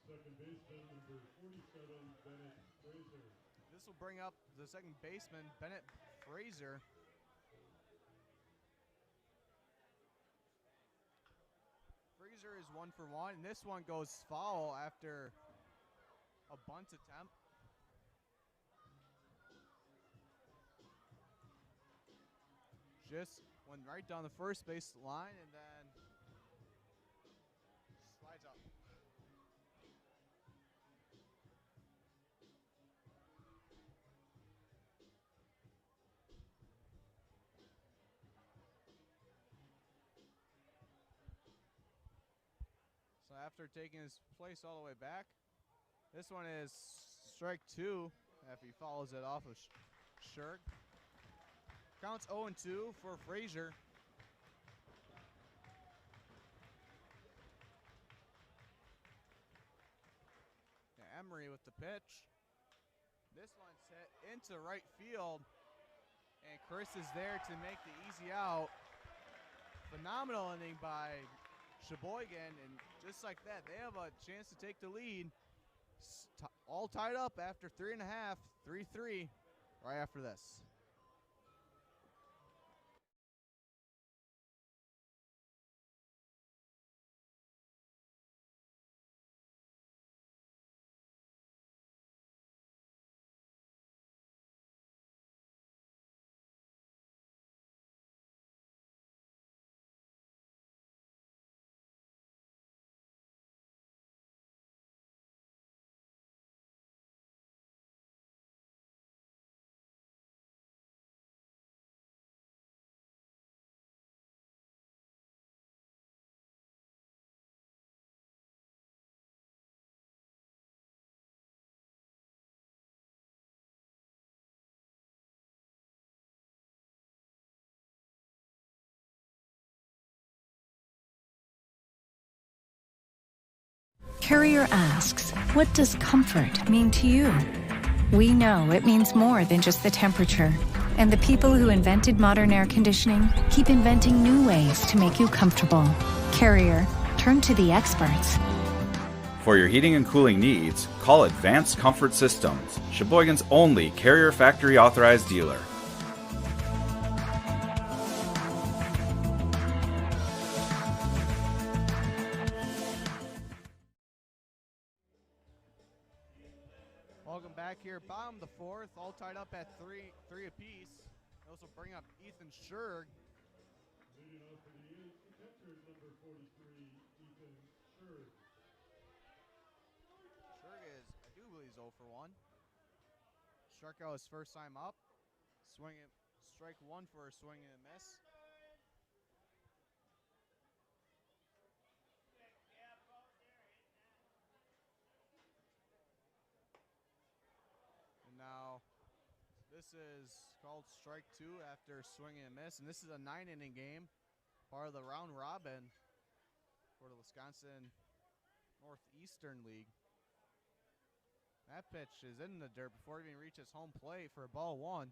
Second baseman, number 47, Bennett Fraser. This will bring up the second baseman, Bennett Fraser. Fraser is 1 for 1, and this one goes foul after a bunt attempt. Just went right down the first base line and then slides up. So after taking his place all the way back, this one is strike two after he follows it off of Shirk. Counts 0-2 for Frazier. Yeah, Emery with the pitch. This one's hit into right field, and Chris is there to make the easy out. Phenomenal inning by Sheboygan, and just like that, they have a chance to take the lead. All tied up after 3.5, 3-3, right after this. Carrier asks, what does comfort mean to you? We know it means more than just the temperature. And the people who invented modern air conditioning keep inventing new ways to make you comfortable. Carrier, turn to the experts. For your heating and cooling needs, call Advanced Comfort Systems, Sheboygan's only Carrier factory authorized dealer. Welcome back here, bottom of the fourth, all tied up at three apiece. Those will bring up Ethan Scherg. Leading off for the catcher is number 43, Ethan Scherg. Scherg is, I do believe, he's 0 for 1. Struck out his first time up. Strike one for a swing and a miss. And now this is called strike two after swing and a miss. And this is a 9-inning game, part of the round robin for the Wisconsin Northeastern League. That pitch is in the dirt before it even reaches home plate for a ball one.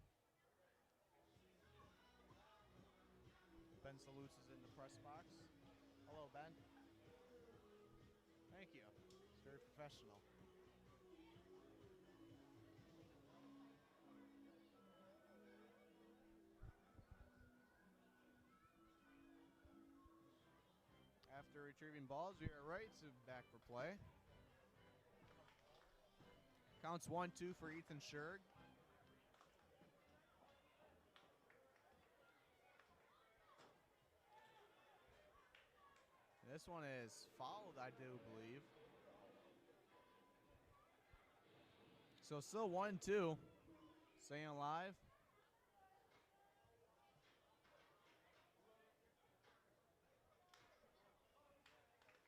Ben Salutes is in the press box. Hello, Ben. Thank you. It's very professional. After retrieving balls, we are right to back for play. Counts 1-2 for Ethan Scherg. This one is fouled, I do believe. So still 1-2. Staying alive.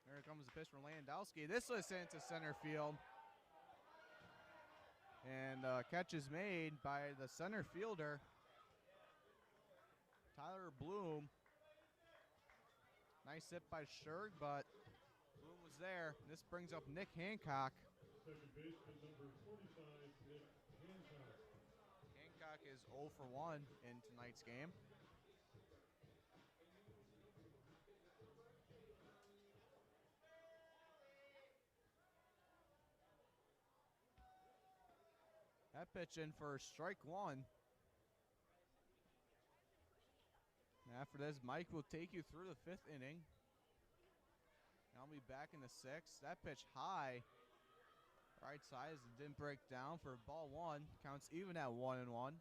Here comes the pitch from Landowski. This was sent to center field. And catch is made by the center fielder, Tyler Bloom. Nice hit by Scherg, but Bloom was there. This brings up Nick Hancock. Second baseman number 45, Nick Hancock. Hancock is 0 for 1 in tonight's game. That pitch in for strike one. And after this, Mike will take you through the 5th inning. I'll be back in the 6th. That pitch high. Right side as it didn't break down for ball one. Counts even at 1-1.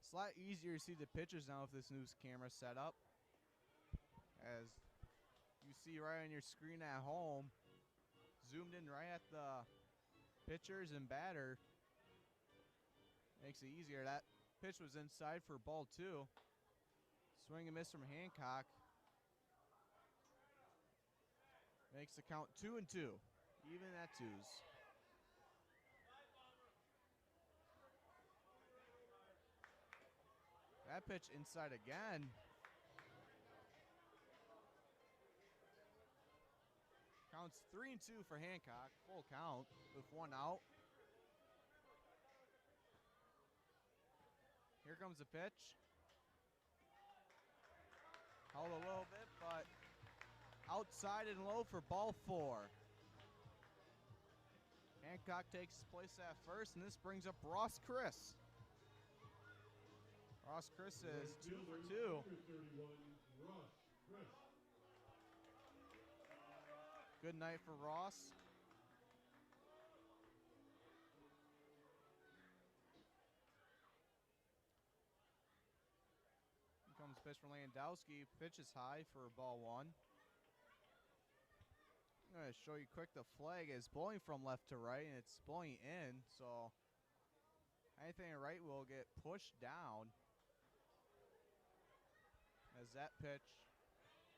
It's a lot easier to see the pitchers now with this new camera setup. As you see right on your screen at home, zoomed in right at the pitchers and batter. Makes it easier. That pitch was inside for ball two. Swing and miss from Hancock. Makes the count 2-2. Even at 2s. That pitch inside again. Counts 3-2 for Hancock. Full count with 1 out. Here comes the pitch. Held a little bit, but outside and low for ball 4. Hancock takes his place at first, and this brings up Ross Chris. Ross Chris is 2 for 2. Good night for Ross. Here comes pitch from Landowski. Pitch is high for ball 1. I'm going to show you quick the flag is blowing from left to right, and it's blowing in, so anything right will get pushed down. As that pitch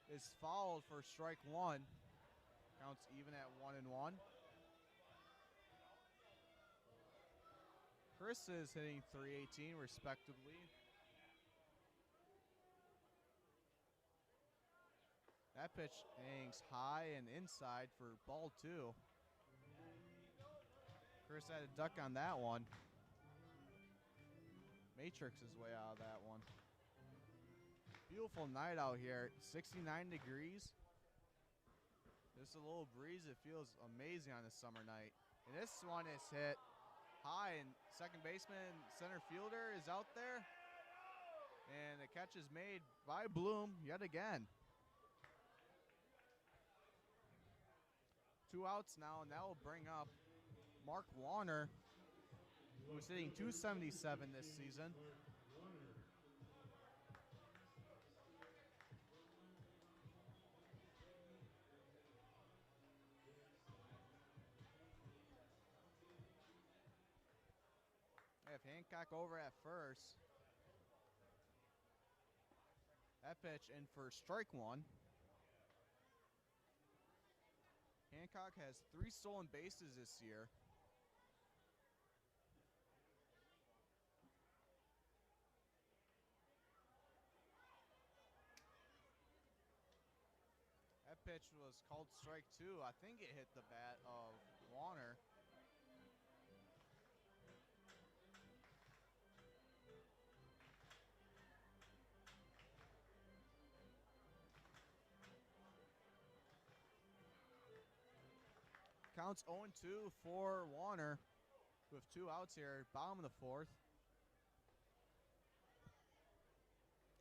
is fouled for strike 1. Counts even at 1-1. Chris is hitting .318 respectively. That pitch hangs high and inside for ball 2. Chris had a duck on that one. Matrix his way out of that one. Beautiful night out here, 69 degrees. Just a little breeze, it feels amazing on a summer night. And this one is hit high, and second baseman, center fielder is out there. And the catch is made by Bloom yet again. 2 outs now, and that will bring up Mark Warner, who's hitting .277 this season. They have Hancock over at first. That pitch in for strike 1. Hancock has 3 stolen bases this year. That pitch was called strike 2. I think it hit the bat of Warner. Counts 0-2 for Warner with 2 outs here, bottom of the 4th.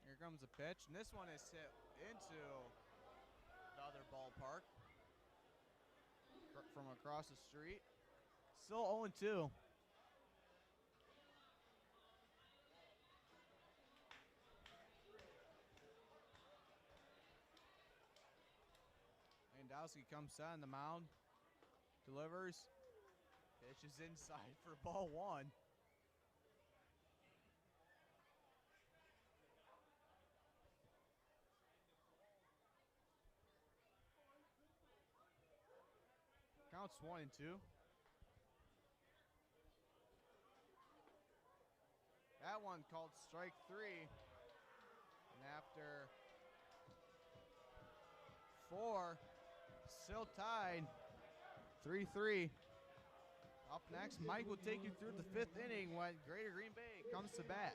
Here comes the pitch, and this one is hit into the other ballpark from across the street. Still 0-2. Landowski comes down on the mound. Delivers. Pitch is inside for ball 1. Counts 1-2. That one called strike 3. And after 4, still tied. 3-3. Up next, Mike will take you through the 5th inning when Greater Green Bay comes to bat.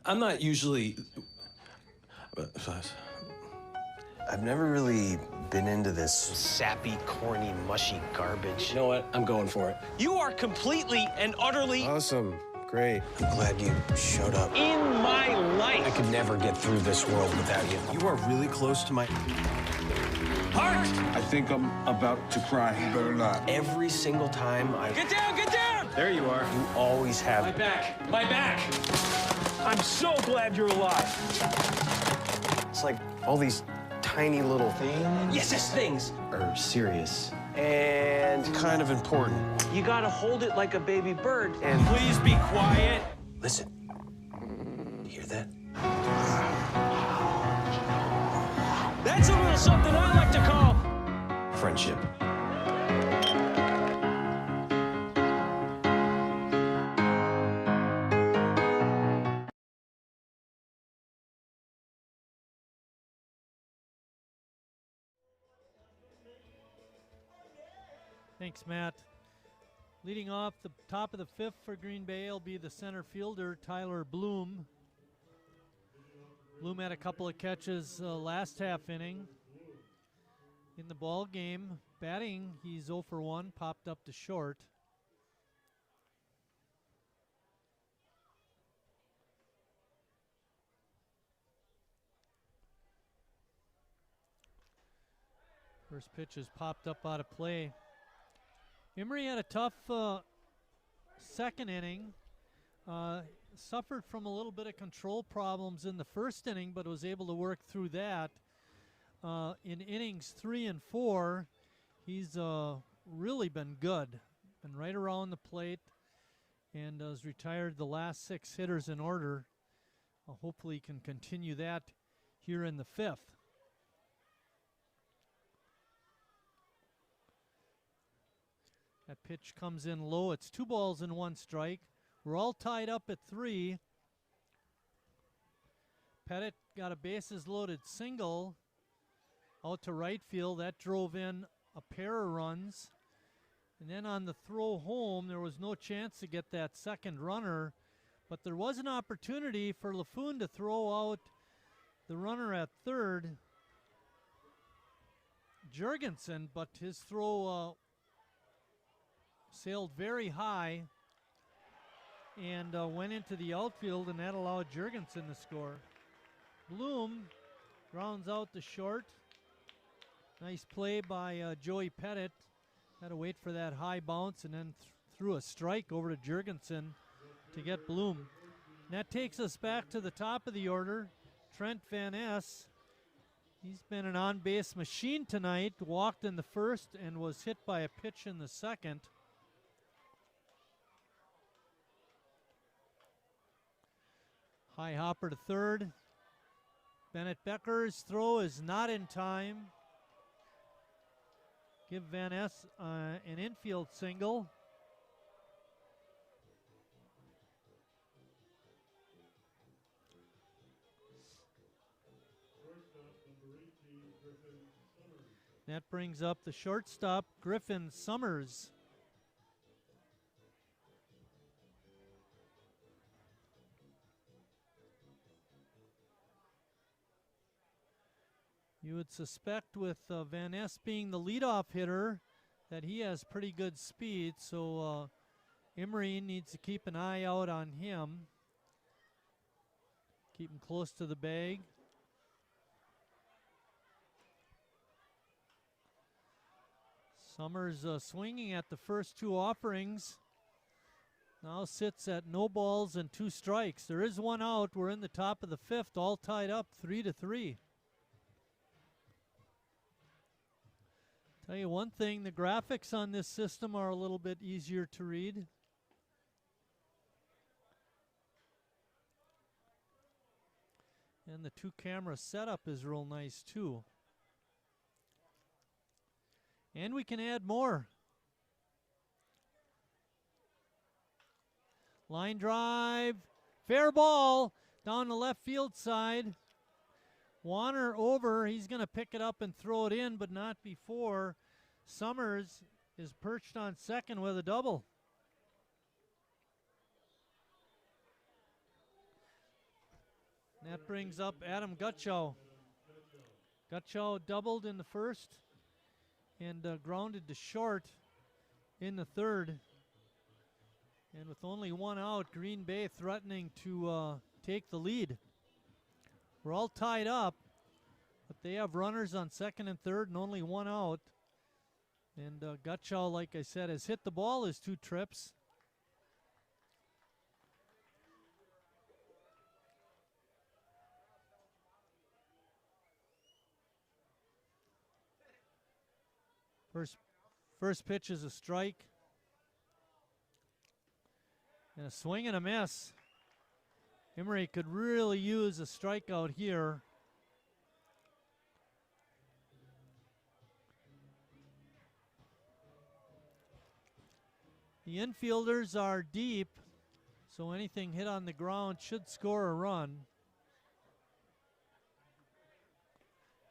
I'm not usually... I've never really been into this sappy, corny, mushy garbage. You know what? I'm going for it. You are completely and utterly Awesome. Great. I'm glad you showed up. in my life. I could never get through this world without you. You are really close to my... Heart! I think I'm about to cry. You better not. Every single time I... Get down, get down! There you are. You always have... My back, my back! I'm so glad you're alive. It's like all these tiny little things... Yes, things! ...are serious. and kind of important. You gotta hold it like a baby bird. And please be quiet. listen, you hear that? That's a little something I like to call Friendship. Thanks, Matt. Leading off the top of the fifth for Green Bay will be the center fielder, Tyler Bloom. Bloom had a couple of catches last half inning in the ball game. Batting, he's 0 for 1, popped up to short. First pitch is popped up out of play. Emery had a tough second inning. Suffered from a little bit of control problems in the first inning, but was able to work through that. In innings 3 and 4, he's really been good. Been right around the plate and has retired the last 6 hitters in order. Hopefully he can continue that here in the fifth. That pitch comes in low. It's 2 balls and 1 strike. We're all tied up at 3. Pettit got a bases loaded single out to right field. That drove in a pair of runs. And then on the throw home, there was no chance to get that second runner. But there was an opportunity for LaFoon to throw out the runner at third, Jurgensen, but his throw sailed very high and went into the outfield, and that allowed Jurgensen to score. Bloom grounds out to short. Nice play by Joey Pettit. Had to wait for that high bounce and then threw a strike over to Jurgensen to get Bloom. And that takes us back to the top of the order. Trent Van Ness. He's been an on-base machine tonight. Walked in the first and was hit by a pitch in the second. High hopper to third. Bennett Becker's throw is not in time. Give Van Ness an infield single. That brings up the shortstop, Griffin Summers. You would suspect with Van Ness being the leadoff hitter that he has pretty good speed, so Emery needs to keep an eye out on him. Keep him close to the bag. Summers swinging at the first 2 offerings. Now sits at no balls and 2 strikes. There is 1 out. We're in the top of the fifth, all tied up 3-3. Tell you one thing, the graphics on this system are a little bit easier to read. And the 2-camera setup is real nice too. And we can add more. Line drive, fair ball down the left field side. Warner over, he's going to pick it up and throw it in, but not before. Summers is perched on second with a double. And that brings up Adam Gutchow. Gutchow doubled in the first and grounded to short in the third. And with only 1 out, Green Bay threatening to take the lead. We're all tied up, but they have runners on second and third and only 1 out. And Gutchow, like I said, has hit the ball his 2 trips. First pitch is a strike. And a swing and a miss. Emery could really use a strikeout here. The infielders are deep, so anything hit on the ground should score a run.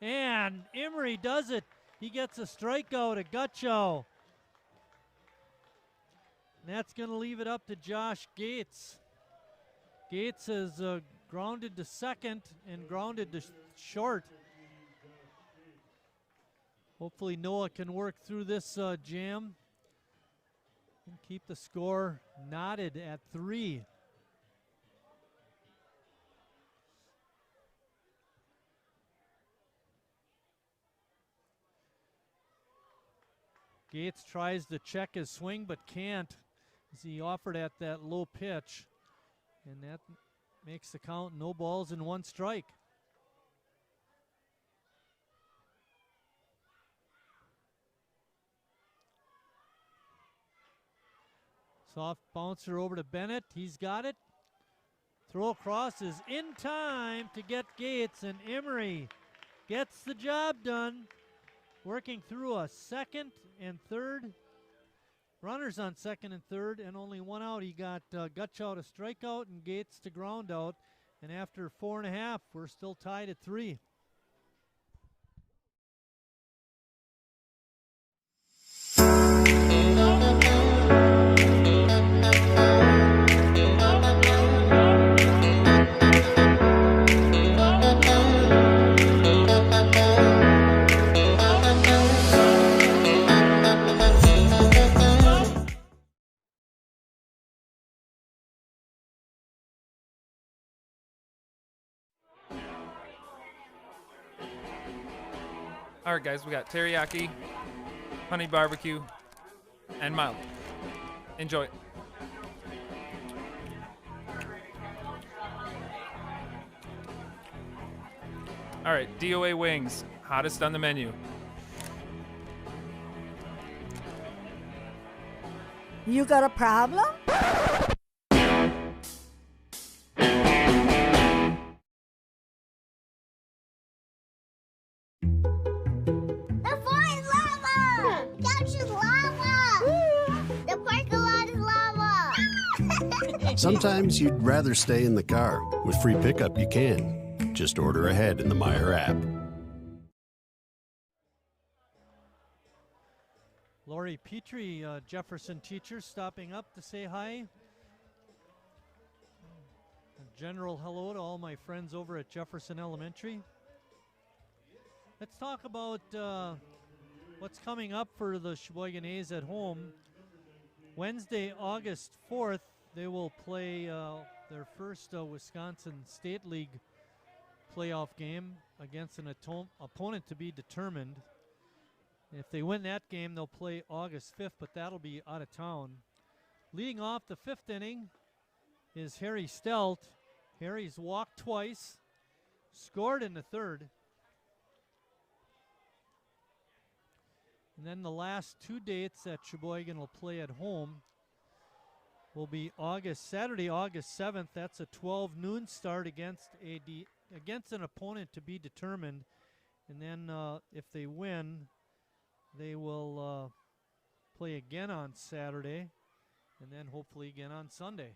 And Emery does it. He gets a strikeout at Gutchow. And that's going to leave it up to Josh Gates. Gates is grounded to second and grounded to short. Hopefully Noah can work through this jam and keep the score knotted at 3. Gates tries to check his swing but can't, as he offered at that low pitch. And that makes the count no balls and 1 strike. Soft bouncer over to Bennett. He's got it. Throw across is in time to get Gates, and Emery gets the job done. Working through a second and third. Runners on second and third, and only 1 out. He got Gutchow to strikeout and Gates to ground out. And after 4.5, we're still tied at 3. All right, guys, we got teriyaki, honey barbecue, and mild. Enjoy. All right, DOA wings, hottest on the menu. You got a problem? Sometimes you'd rather stay in the car. With free pickup, you can. Just order ahead in the Meijer app. Lori Petrie, Jefferson teacher, stopping up to say hi. A general hello to all my friends over at Jefferson Elementary. Let's talk about what's coming up for the Sheboygan A's at home. Wednesday, August 4th, they will play their first Wisconsin State League playoff game against an opponent to be determined. If they win that game, they'll play August 5th, but that'll be out of town. Leading off the 5th inning is Harry Stelt. Harry's walked twice, scored in the 3rd. And then the last 2 dates that Sheboygan will play at home will be Saturday, August 7th. That's a 12 noon start against an opponent to be determined. And then if they win, they will play again on Saturday, and then hopefully again on Sunday.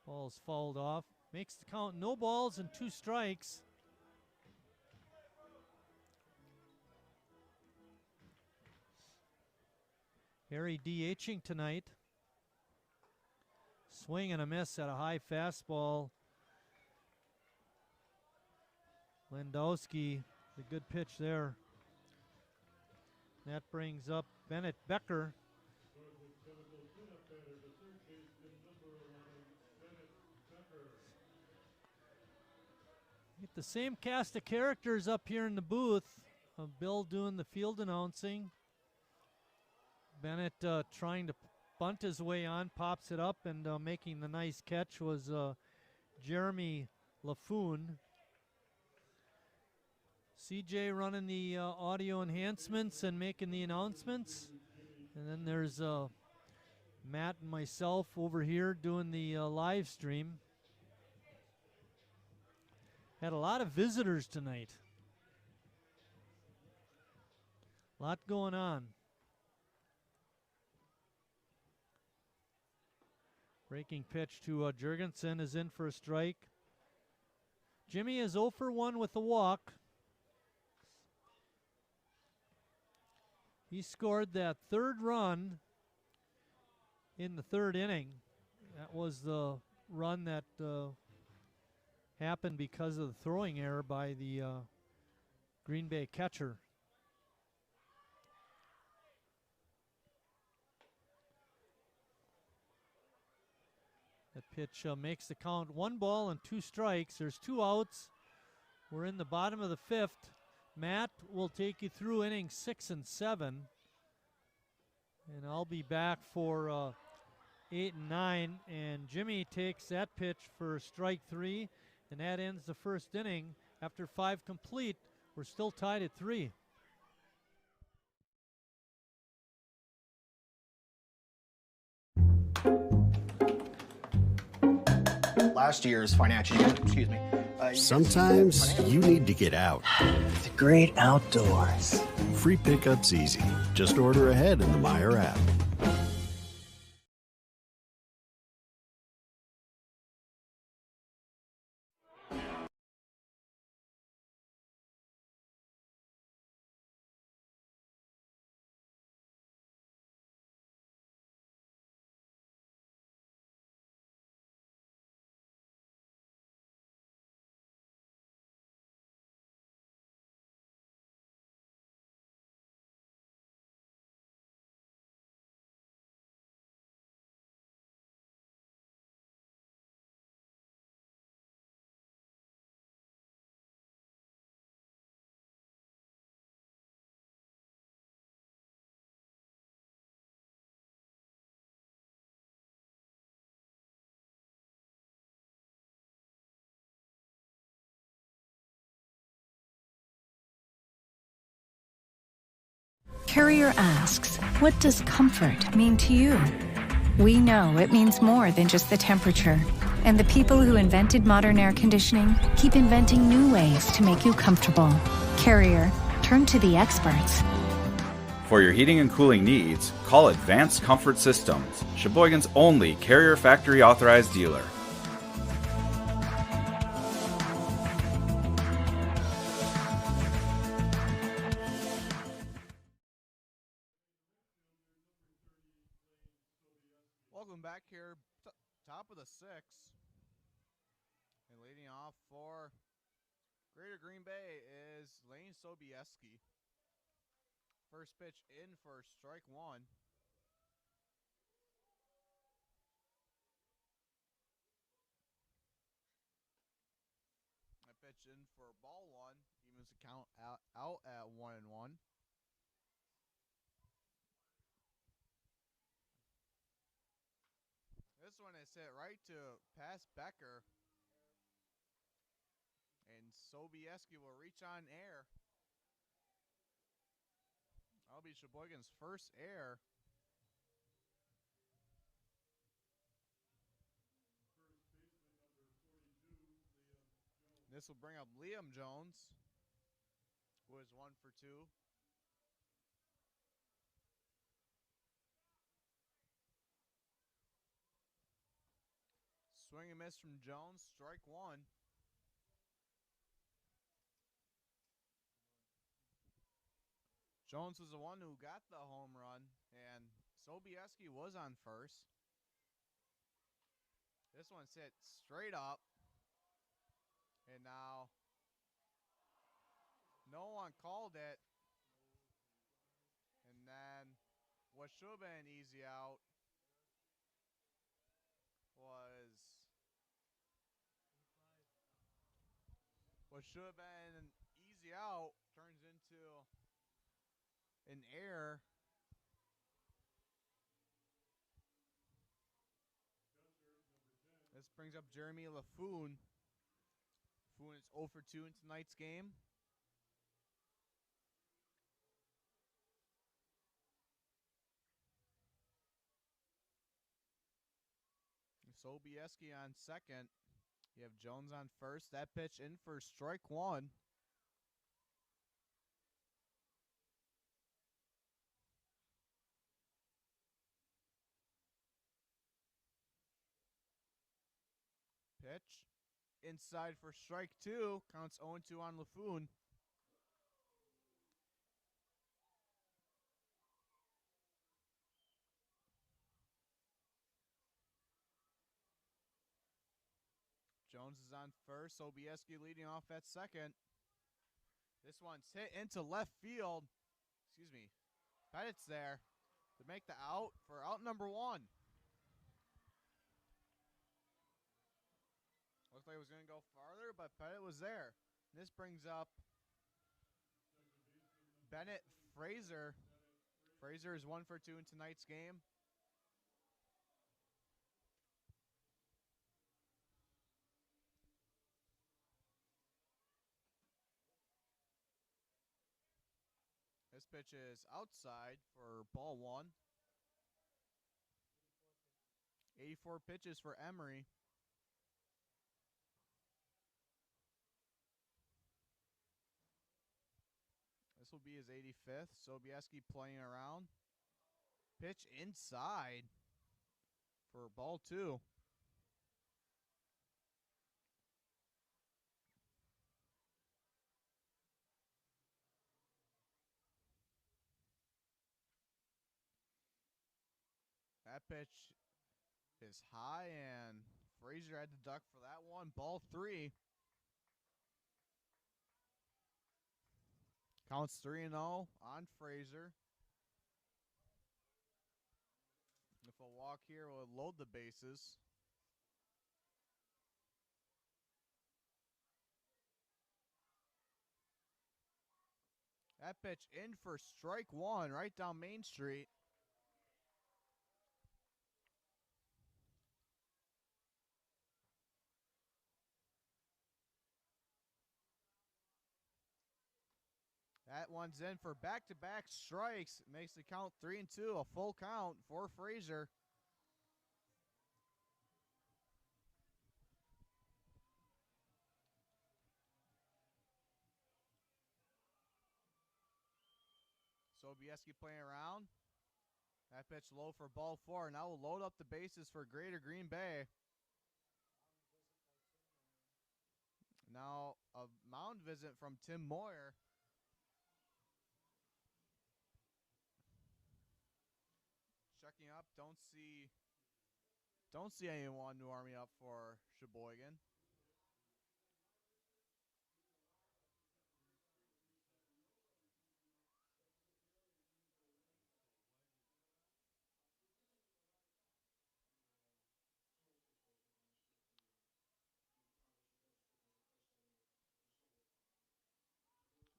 Ball's fouled off. Makes the count no balls and 2 strikes. Harry DHing tonight. Swing and a miss at a high fastball. Lendowski, the good pitch there. That brings up Bennett Becker. Get the same cast of characters up here in the booth. Bill doing the field announcing. Bennett trying to bunt his way on, pops it up, and making the nice catch was Jeremy LaFoon. CJ running the audio enhancements and making the announcements. And then there's Matt and myself over here doing the live stream. Had a lot of visitors tonight. A lot going on. Breaking pitch to Jurgensen is in for a strike. Jimmy is 0 for 1 with a walk. He scored that third run in the third inning. That was the run that happened because of the throwing error by the Green Bay catcher. That pitch makes the count 1 ball and 2 strikes. There's 2 outs. We're in the bottom of the 5th. Matt will take you through innings 6 and 7. And I'll be back for 8 and 9. And Jimmy takes that pitch for strike 3. And that ends the first inning. After 5 complete, we're still tied at 3. Last year's financial year, excuse me. Sometimes you need to get out. The great outdoors. Free pickup's easy. Just order ahead in the Meijer app. Carrier asks, what does comfort mean to you? We know it means more than just the temperature. And the people who invented modern air conditioning keep inventing new ways to make you comfortable. Carrier, turn to the experts. For your heating and cooling needs, call Advanced Comfort Systems, Sheboygan's only Carrier factory authorized dealer. Welcome back here, top of the 6th. And leading off for Greater Green Bay is Lane Sobieski. First pitch in for strike 1. That pitch in for ball 1. Evens the count out at 1-1. This one is hit right to past Becker. And Sobieski will reach on air. That'll be Sheboygan's first error. This will bring up Liam Jones, who is 1 for 2. Swing and miss from Jones, strike 1. Jones was the one who got the home run, and Sobieski was on first. This one's hit straight up. And now, no one called it. And then, what should have been an easy out was... What should have been an easy out turns into an error. This brings up Jeremy LaFoon. LaFoon is 0 for 2 in tonight's game. Sobieski on second. You have Jones on first. That pitch in for strike one. Pitch inside for strike two. Counts 0-2 on LaFoon. Jones is on first. Sobieski leading off at second. This one's hit into left field. Excuse me. Pettit's there to make the out for out number one. Looked like it was going to go farther, but Pettit was there. This brings up Bennett Fraser. Fraser is 1 for 2 in tonight's game. This pitch is outside for ball one. 84 pitches for Emery. This will be his 85th. Sobieski playing around. Pitch inside for ball two. That pitch is high, and Frazier had to duck for that one. Ball three. Counts 3-0 on Frazier. If a walk here will load the bases. That pitch in for strike one right down Main Street. That one's in for back-to-back strikes. Makes the count 3-2, a full count for Frazier. Sobieski playing around. That pitch low for ball four. Now we'll load up the bases for Greater Green Bay. Now a mound visit from Tim Moyer. Checking up, don't see anyone warming up for Sheboygan.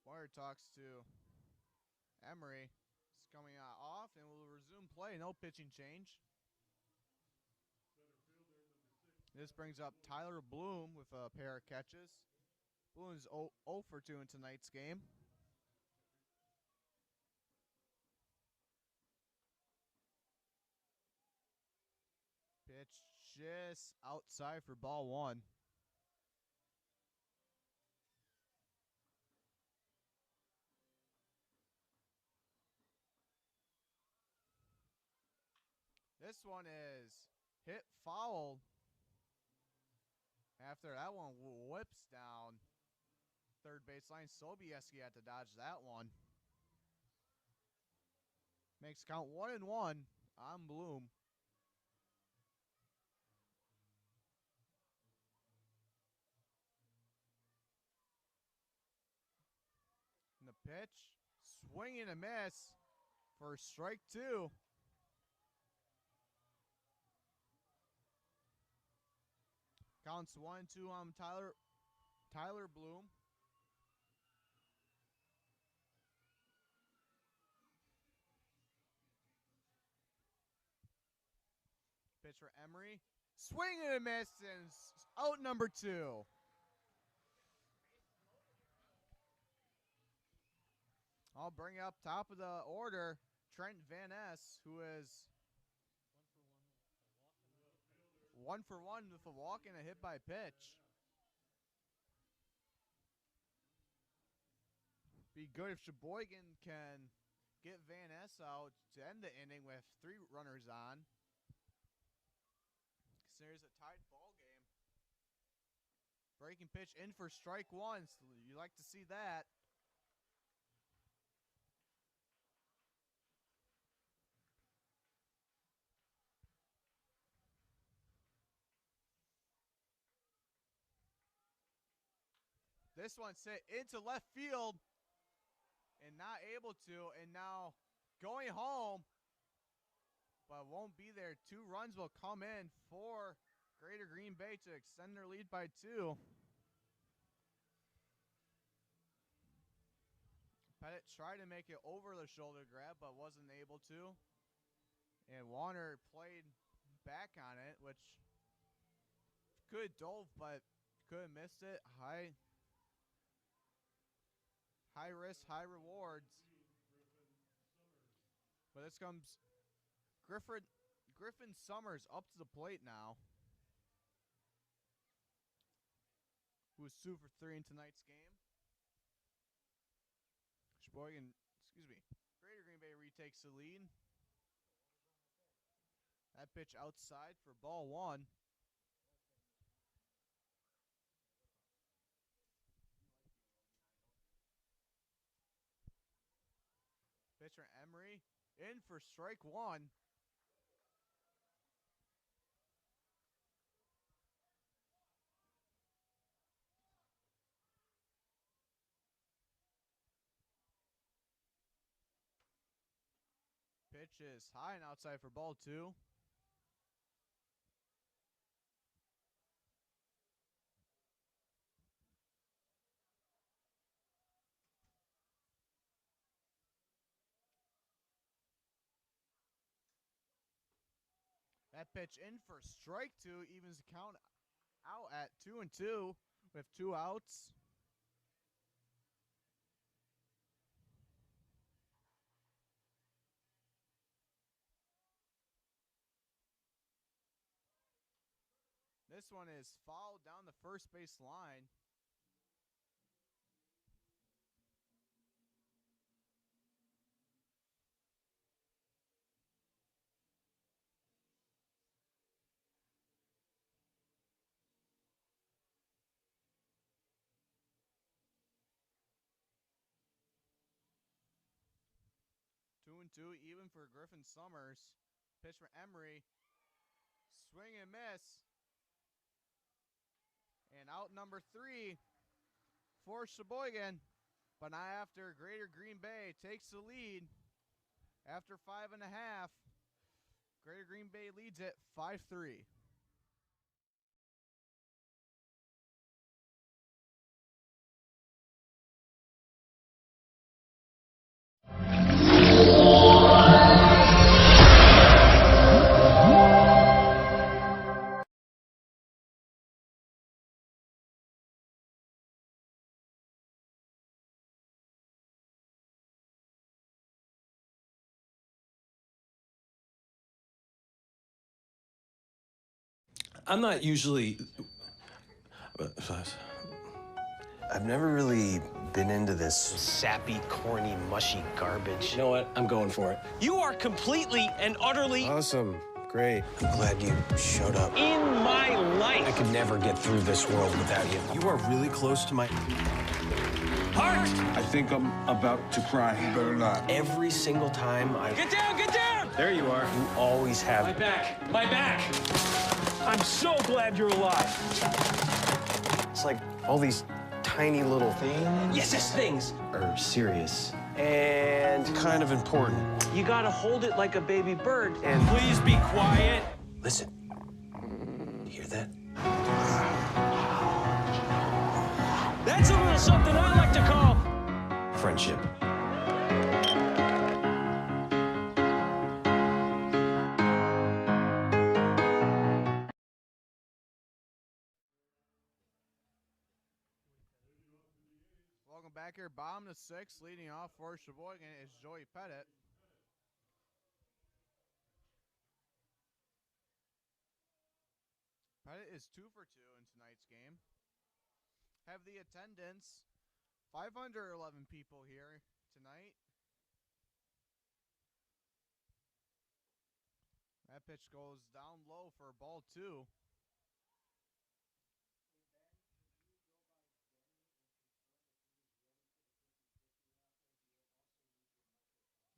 Moyer talks to Emery. It's coming off, and we'll resume play. No pitching change. This brings up Tyler Bloom with a pair of catches. Bloom is 0 for 2 in tonight's game. Pitch just outside for ball one. This one is hit foul. After that one whips down third baseline. Sobieski had to dodge that one. Makes count 1-1 on Bloom. And the pitch, swing and a miss for strike two. Counts 1-2 on Tyler Bloom. Pitch for Emery. Swing and a miss, and out number two. I'll bring up top of the order Trent Van Ness, who is 1-for-1 with a walk and a hit by pitch. Be good if Sheboygan can get Van Ness out to end the inning with 3 runners on. There's a tied ball game. Breaking pitch in for strike 1. So you like to see that. This one's hit into left field and not able to, and now going home, but won't be there. 2 runs will come in for Greater Green Bay to extend their lead by 2. Pettit tried to make it over the shoulder grab, but wasn't able to. And Warner played back on it, which could dove, but could have missed it. High risk, high rewards. But this comes Griffin Summers up to the plate now, who is 2 for 3 in tonight's game. Greater Green Bay retakes the lead. That pitch outside for ball 1. Pitcher Emery in for strike 1. Pitch is high and outside for ball 2. That pitch in for strike 2 evens the count out at 2-2 with 2 outs. This one is fouled down the first base line. Two even for Griffin Summers. Pitch for Emery. Swing and miss. And out number 3 for Sheboygan. But not after Greater Green Bay takes the lead. After 5.5, Greater Green Bay leads it 5-3. I'm not usually... I've never really been into this sappy, corny, mushy garbage. You know what? I'm going for it. You are completely and utterly Awesome. Great. I'm glad you showed up. in my life. I could never get through this world without you. You are really close to my... Heart! I think I'm about to cry. You better not. Every single time I... Get down, get down! There you are. You always have... My back, my back! I'm so glad you're alive. It's like all these tiny little things... Yes, things. ...are serious and kind of important. You gotta hold it like a baby bird. And... Please be quiet. Listen. You hear that? That's a little something I like to call friendship. Welcome back here. Bottom of 6, leading off for Sheboygan is Joey Pettit. Pettit is 2 for 2 in tonight's game. Have the attendance, 511 people here tonight. That pitch goes down low for ball 2.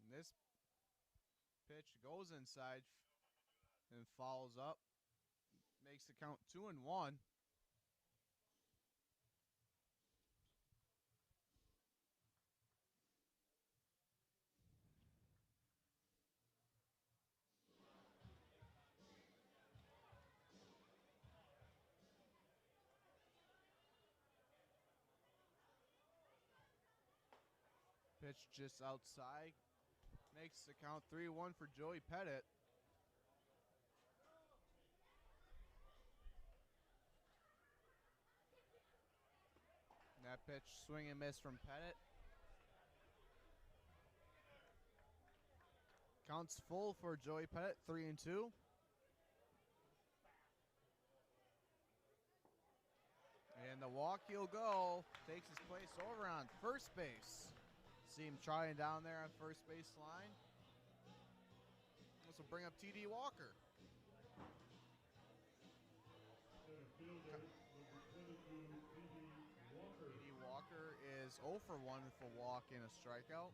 And this pitch goes inside and follows up. Makes the count 2-1. Pitch just outside. Makes the count 3-1 for Joey Pettit. That pitch, swing and miss from Pettit. Counts full for Joey Pettit, 3-2. And the walk he'll go. Takes his place over on first base. See him trying down there on first base line. This will bring up T.D. Walker. T.D. Walker is 0 for 1 with a walk and a strikeout.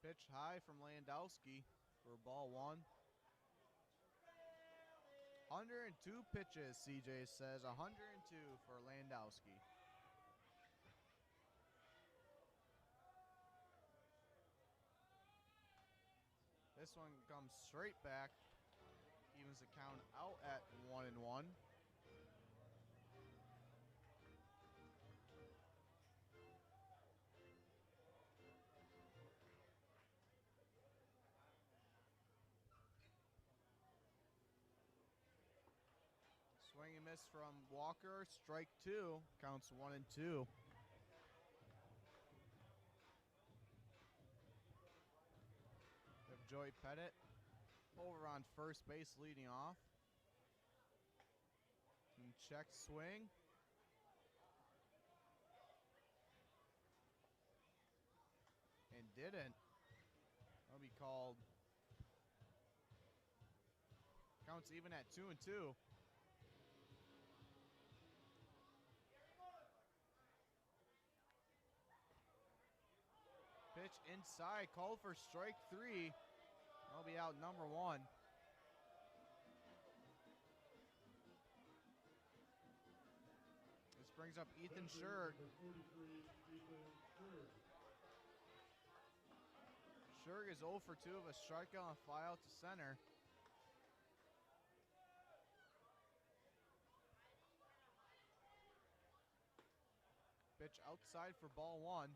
Pitch high from Landowski for ball 1. 102 pitches, CJ says. 102 for Landowski. This one comes straight back. Evens the count out at 1-1. Swing and miss from Walker. Strike 2. Counts 1-2. We have Joey Pettit over on first base leading off. And check swing. And didn't. That'll be called. Counts even at 2-2. Pitch inside, called for strike 3. That'll be out number 1. This brings up Ethan Scherg. Scherg is 0 for 2 of a strikeout and fly out to center. Pitch outside for ball 1.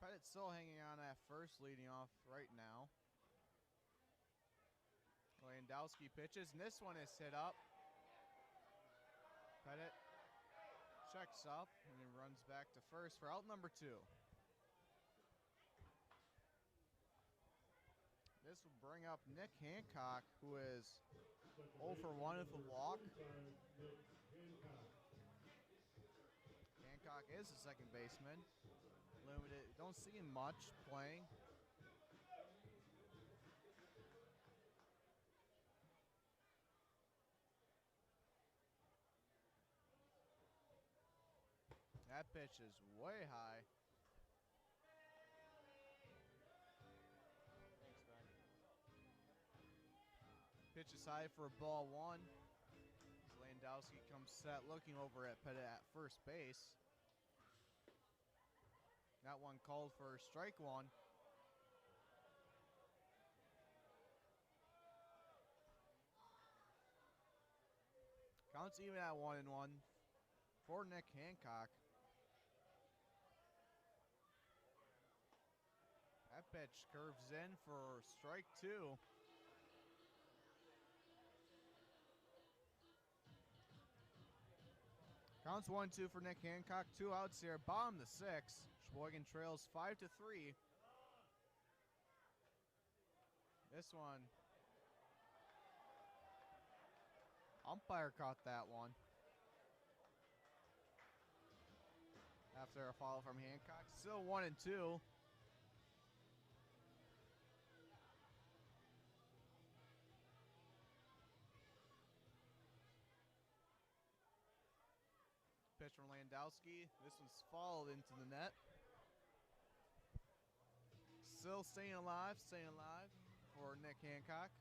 Pettit still hanging on at first, leading off right now. Landowski pitches, and this one is hit up. Pettit checks up and then runs back to first for out number 2. This will bring up Nick Hancock, who is 0 for 1 with a walk. Hancock is the second baseman. Limited, don't see him much playing. That pitch is way high. Thanks, Ben. Pitch is high for ball 1. Landowski comes set looking over at Pettit at first base. That one called for strike 1. Counts even at 1-1 for Nick Hancock. That pitch curves in for strike 2. Counts 1-2 for Nick Hancock. 2 outs here. Bottom of the 6th. Sheboygan trails 5-3. This one. Umpire caught that one. After a foul from Hancock. Still 1-2. Pitch from Landowski. This one's fouled into the net. Still staying alive for Nick Hancock.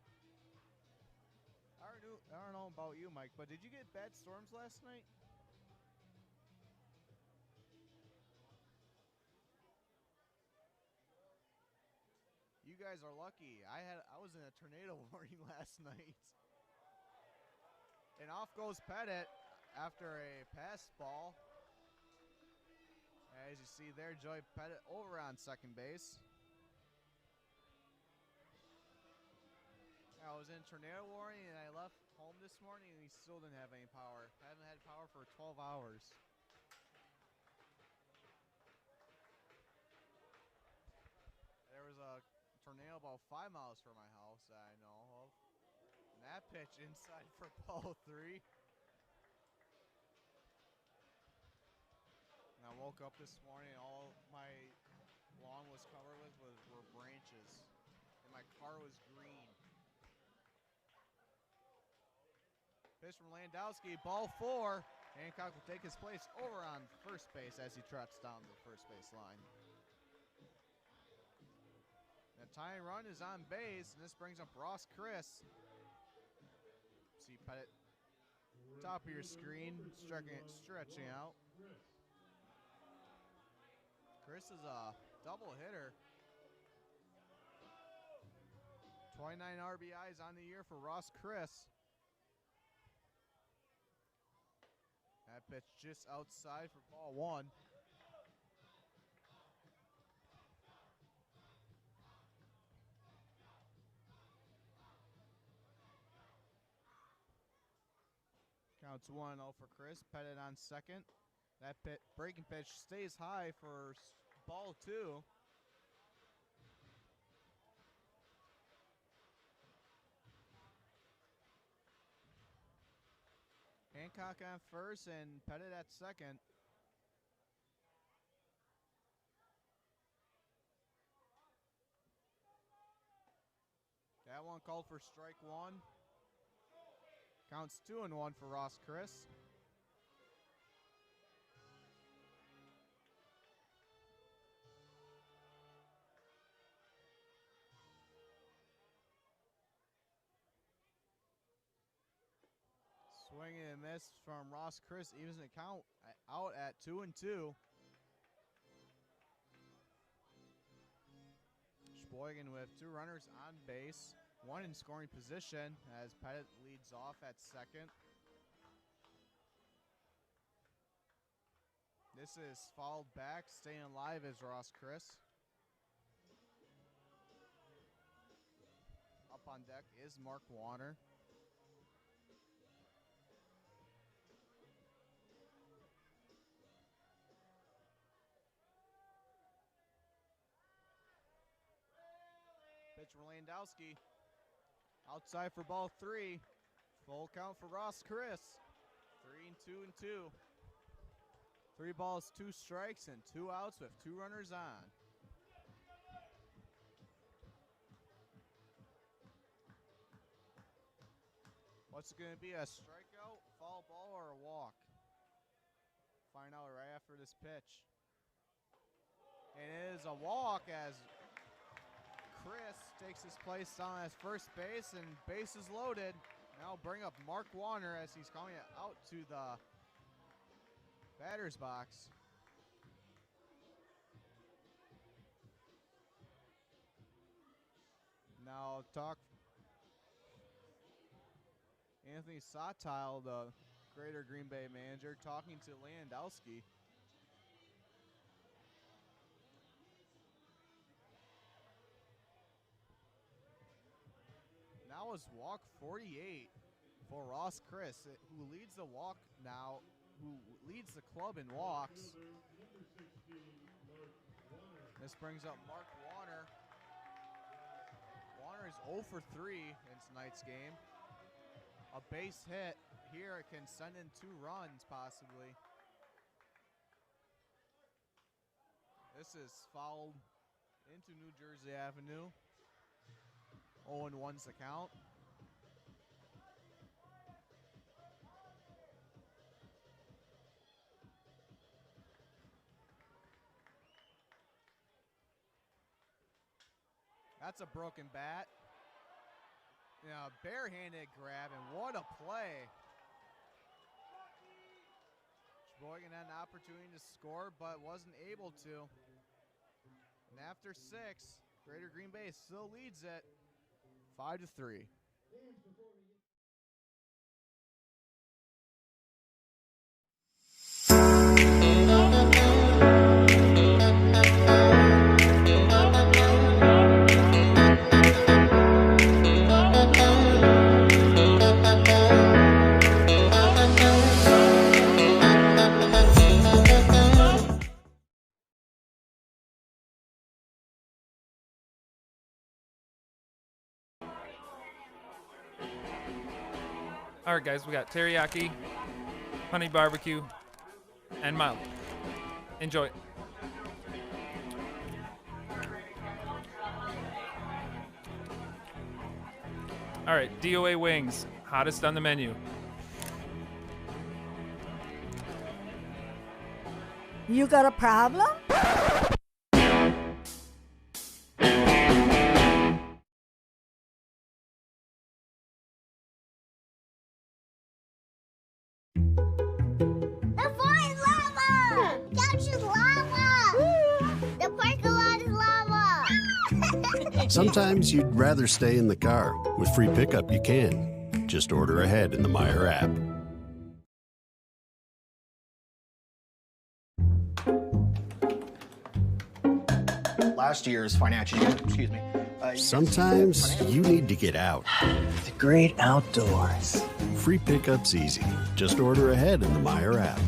I don't know about you, Mike, but did you get bad storms last night? You guys are lucky. I was in a tornado warning last night. And off goes Pettit after a pass ball. As you see there, Joey Pettit over on second base. I was in tornado warning and I left home this morning and we still didn't have any power. I haven't had power for 12 hours. There was a tornado about 5 miles from my house that I know of. And that pitch inside for ball 3. And I woke up this morning and all my lawn was covered with were branches. And my car was green. Pitch from Landowski, ball 4. Hancock will take his place over on first base as he trots down the first base line. The tying run is on base, and this brings up Ross Chris. See Pettit, top of your screen, stretching out. Chris is a double hitter. 29 RBIs on the year for Ross Chris. That pitch just outside for ball 1. Counts 1-0 for Chris. Pettit on second. That breaking pitch stays high for ball 2. Hancock on first and Pettit at second. That one called for strike 1. Counts 2-1 for Ross Chris. Swing and a miss from Ross Chris, evens the count out at 2-2. Sheboygan with 2 runners on base, 1 in scoring position as Pettit leads off at second. This is fouled back, staying alive is Ross Chris. Up on deck is Mark Warner. Pitch for Landowski. Outside for ball 3. Full count for Ross Chris. 3-2-2. 3 balls, 2 strikes, and 2 outs with 2 runners on. What's it going to be, a strikeout, foul ball, or a walk? Find out right after this pitch. It is a walk as Chris takes his place down as first base and bases loaded. Now bring up Mark Warner as he's coming out to the batter's box. Now talk Anthony Sotile, the Greater Green Bay manager, talking to Landowski. Now is walk 48 for Ross Chris, who leads the leads the club in walks. This brings up Mark Warner. Warner is 0 for 3 in tonight's game. A base hit here can send in 2 runs possibly. This is fouled into New Jersey Avenue. 0-1's the count. That's a broken bat. Yeah, barehanded grab, and what a play. Sheboygan had an opportunity to score, but wasn't able to. And after 6, Greater Green Bay still leads it 5-3. All right, guys, we got teriyaki, honey barbecue, and mild. Enjoy. All right, DOA wings, hottest on the menu. You got a problem? The floor is lava! Couch is lava! The parking lot is lava! Sometimes you'd rather stay in the car. With free pickup, you can. Just order ahead in the Meyer app. Last year's financial year, excuse me. Sometimes you need to get out. The great outdoors. Free pickup's easy. Just order ahead in the Meyer app.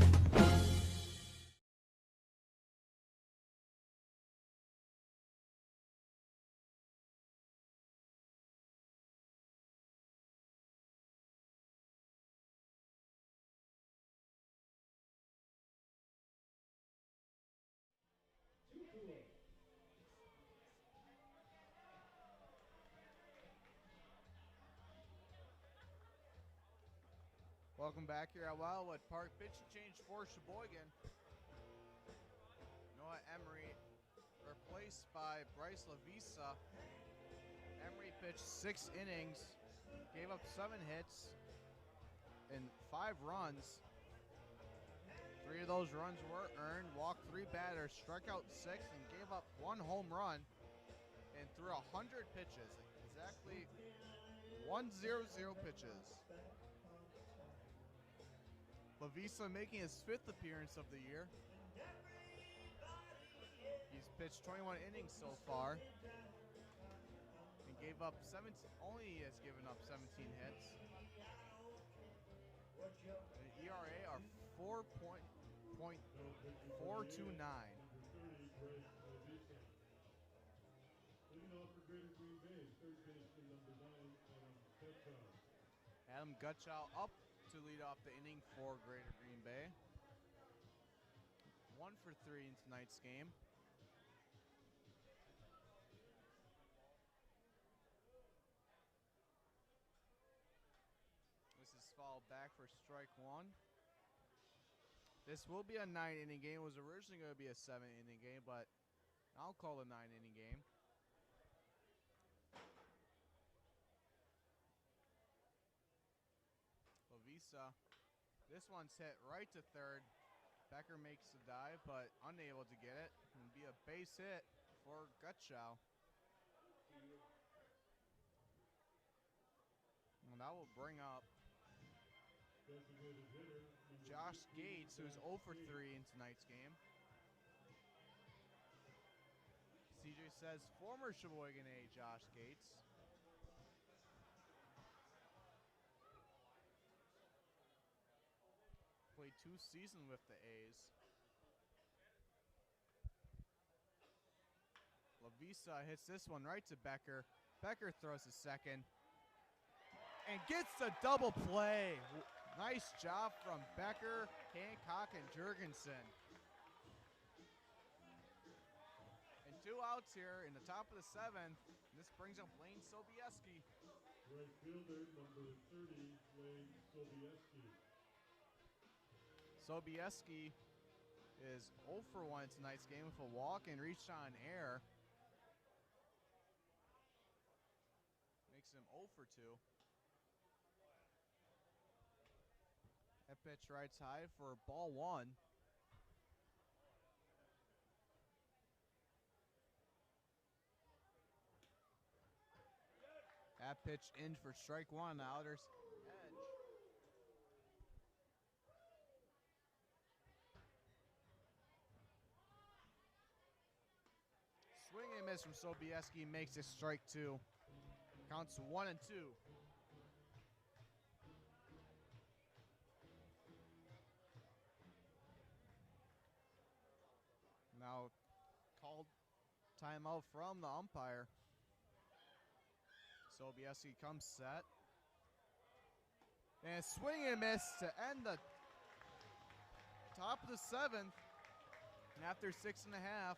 Welcome back here at Wildwood Park. Pitch change for Sheboygan. Noah Emery replaced by Bryce Lavisa. Emery pitched 6 innings, gave up 7 hits and 5 runs. 3 of those runs were earned, walked 3 batters, struck out 6, and gave up 1 home run and threw 100 pitches. Exactly 100 pitches. Lavisa making his 5th appearance of the year. He's pitched 21 innings so far and gave up 17. Only he has given up 17 hits. The ERA are 4.429. Leading off for Greater Green Bay is third baseman number 9, Adam Gutchow. Adam Gutchow up to lead off the inning for Greater Green Bay. 1 for 3 in tonight's game. This is fouled back for strike 1. This will be a 9-inning game. It was originally going to be a 7-inning game, but I'll call it a 9-inning game. Lavisa. This one's hit right to third. Becker makes the dive, but unable to get it. It'll be a base hit for Gutchow. And that will bring up Josh Gates, who's 0 for 3 in tonight's game. CJ says former Sheboygan A Josh Gates. Played 2 seasons with the A's. Lavisa hits this one right to Becker. Becker throws a second and gets the double play. Nice job from Becker, Hancock, and Jurgensen. And 2 outs here in the top of the 7th. This brings up Lane Sobieski. Right fielder, number 30, Lane Sobieski. Sobieski is 0 for 1 in tonight's game with a walk and reached on air. Makes him 0 for 2. That pitch rights high for ball 1. That pitch in for strike 1. The outer's edge. Swing and miss from Sobieski makes it strike 2. Counts 1 and 2. Now called timeout from the umpire. Sobieski comes set. And swing and miss to end the top of the 7th. And after 6.5,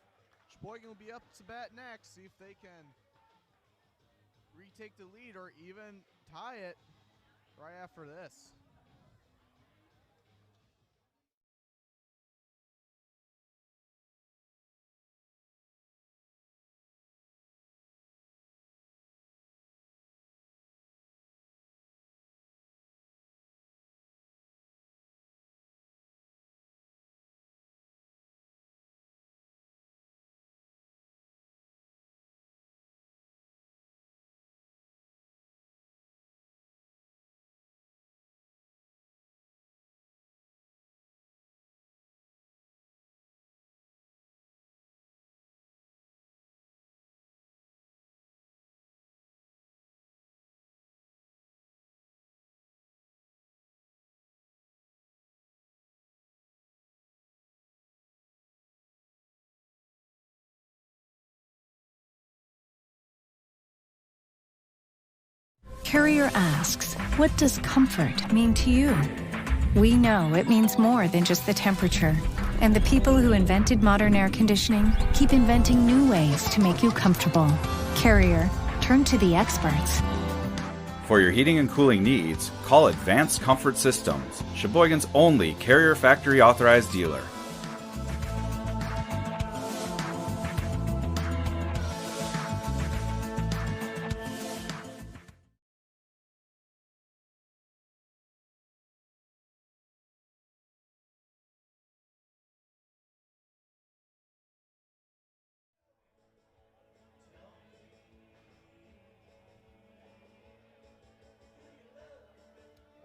Sheboygan will be up to bat next. See if they can retake the lead or even tie it right after this. Carrier asks, what does comfort mean to you? We know it means more than just the temperature. And the people who invented modern air conditioning keep inventing new ways to make you comfortable. Carrier, turn to the experts. For your heating and cooling needs, call Advanced Comfort Systems, Sheboygan's only Carrier factory authorized dealer.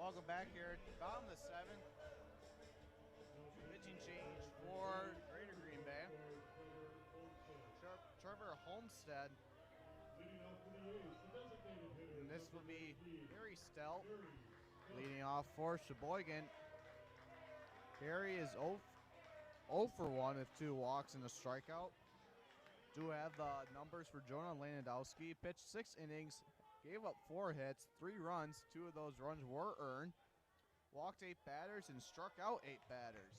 Welcome back here at the bottom of the 7th. Pitching change for Greater Green Bay. Trevor Homestead. And this will be Harry Stout leading off for Sheboygan. Harry is 0 for 1 with 2 walks and a strikeout. Do have the numbers for Jonah Landowski. Pitched 6 innings. Gave up 4 hits, 3 runs. 2 of those runs were earned. Walked 8 batters and struck out 8 batters.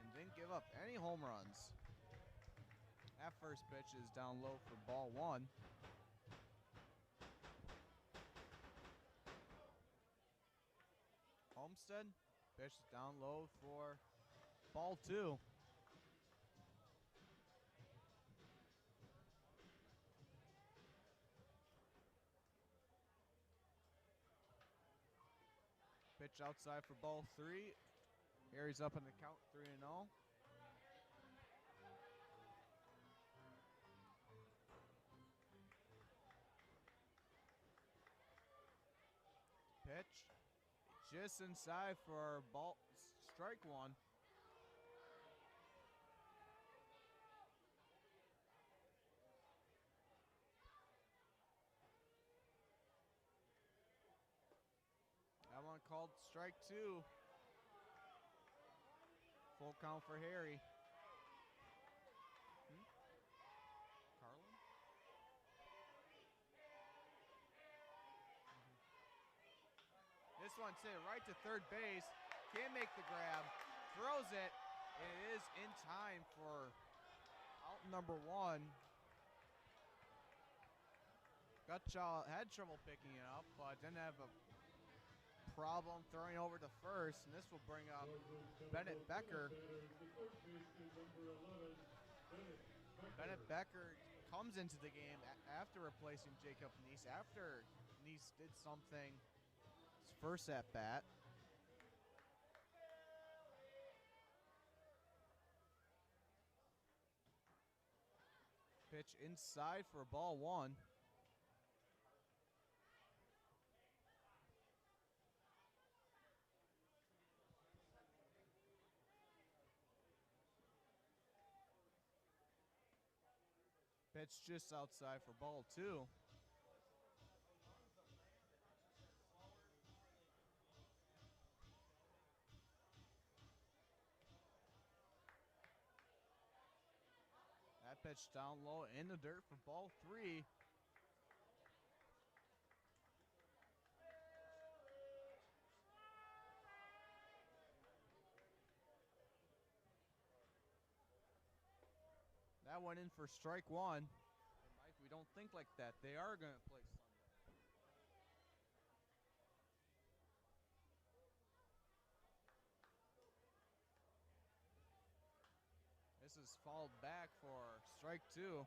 And didn't give up any home runs. That first pitch is down low for ball 1. Homestead, pitch down low for ball 2. Pitch outside for ball 3. Harry's up in the count 3-0. Pitch just inside for ball strike 1. That one called strike 2. Full count for Harry. Carlin? This one's hit right to third base. Can't make the grab. Throws it. And it is in time for out number one. Gutschall had trouble picking it up, but didn't have a problem throwing over to first. And this will bring up Bennett Becker. Bennett Becker comes into the game after replacing Jacob Neese. After Neese did something his first at bat. Pitch inside for ball one. Pitch just outside for ball two. That pitch down low in the dirt for ball three. That went in for strike one. Mike, we don't think like that. They are going to play Sunday. This is fouled back for strike two.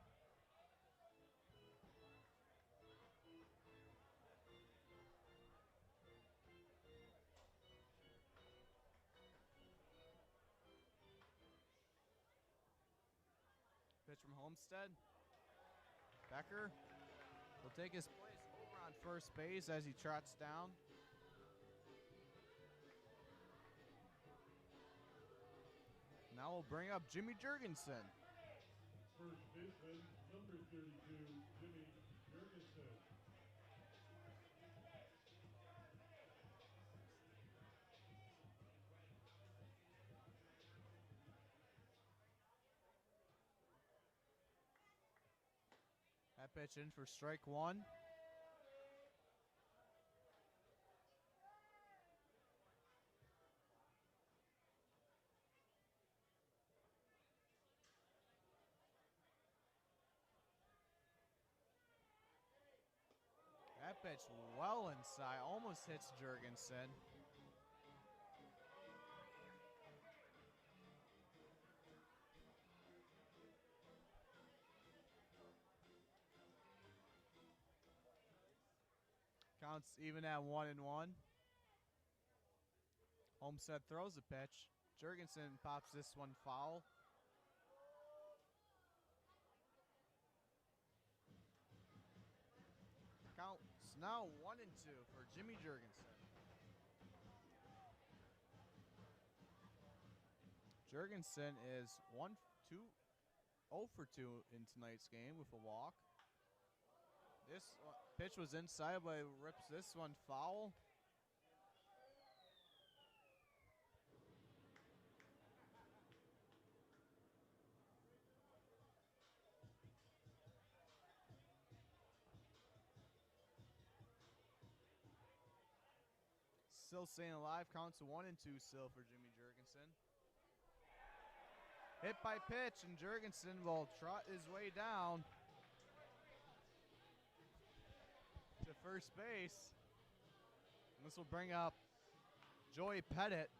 Pitch from Homestead. Becker will take his place over on first base as he trots down. Now we'll bring up Jimmy Jurgensen. First baseman, number 32, Jimmy Jurgensen. That pitch in for strike one. That pitch well inside, almost hits Jurgensen. Counts even at 1-1. Homestead throws the pitch. Jurgensen pops this one foul. Counts now 1-2 for Jimmy Jurgensen. Jurgensen is 0 for 2 in tonight's game with a walk. This pitch was inside, but rips this one foul. Still staying alive, counts 1-2 still for Jimmy Jurgensen. Hit by pitch, and Jurgensen will trot his way down to first base. And this will bring up Joey Pettit.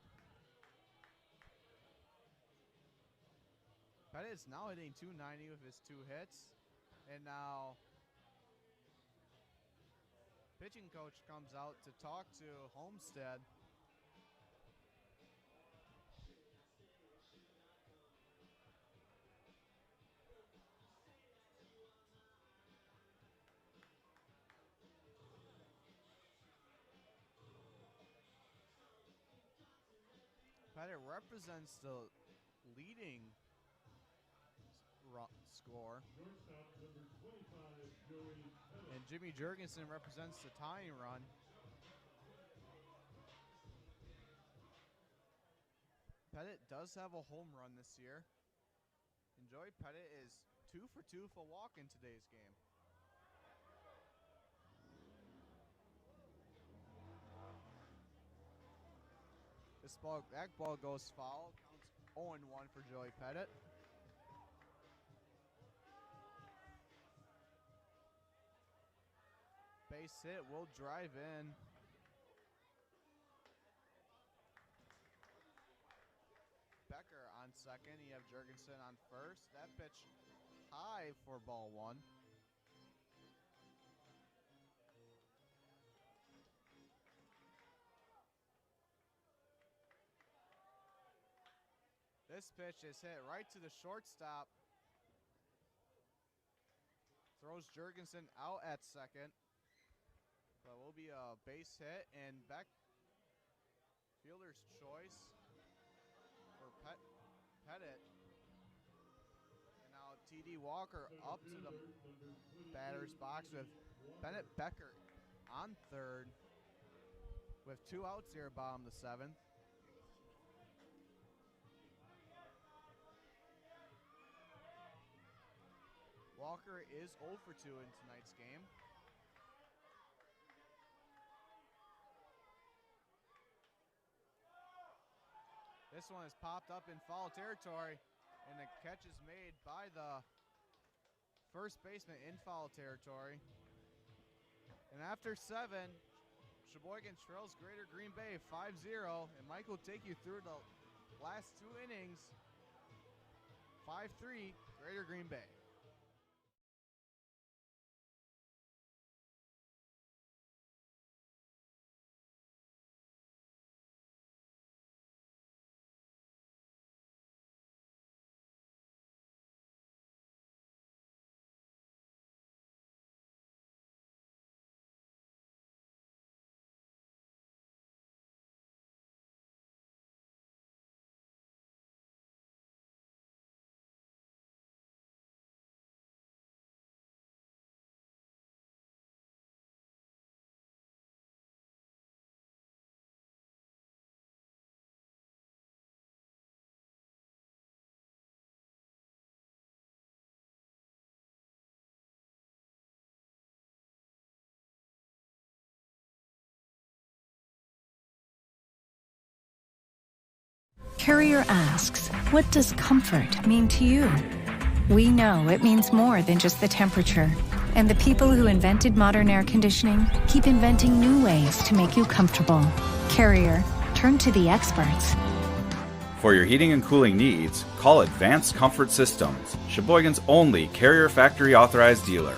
Pettit is now hitting .290 with his 2 hits. And now pitching coach comes out to talk to Homestead. Pettit represents the leading score. Shortstop, number 25, Joey Pettit. And Jimmy Jurgensen represents the tying run. Pettit does have a home run this year. And Joey Pettit is 2 for 2 for a walk in today's game. That ball goes foul. Counts 0-1 for Joey Pettit. Base hit will drive in. Becker on second. You have Jurgensen on first. That pitch high for ball one. This pitch is hit right to the shortstop. Throws Jurgensen out at second. But will be a base hit and back fielder's choice for Pettit. And now TD Walker up to the batter's box with Bennett Becker on third with 2 outs here bottom of the 7th. Walker is 0 for 2 in tonight's game. This one is popped up in foul territory, and the catch is made by the first baseman in foul territory. And after 7, Sheboygan trails Greater Green Bay 5-0, and Mike will take you through the last 2 innings. 5-3, Greater Green Bay. Carrier asks, what does comfort mean to you? We know it means more than just the temperature. And the people who invented modern air conditioning keep inventing new ways to make you comfortable. Carrier, turn to the experts. For your heating and cooling needs, call Advanced Comfort Systems, Sheboygan's only Carrier factory authorized dealer.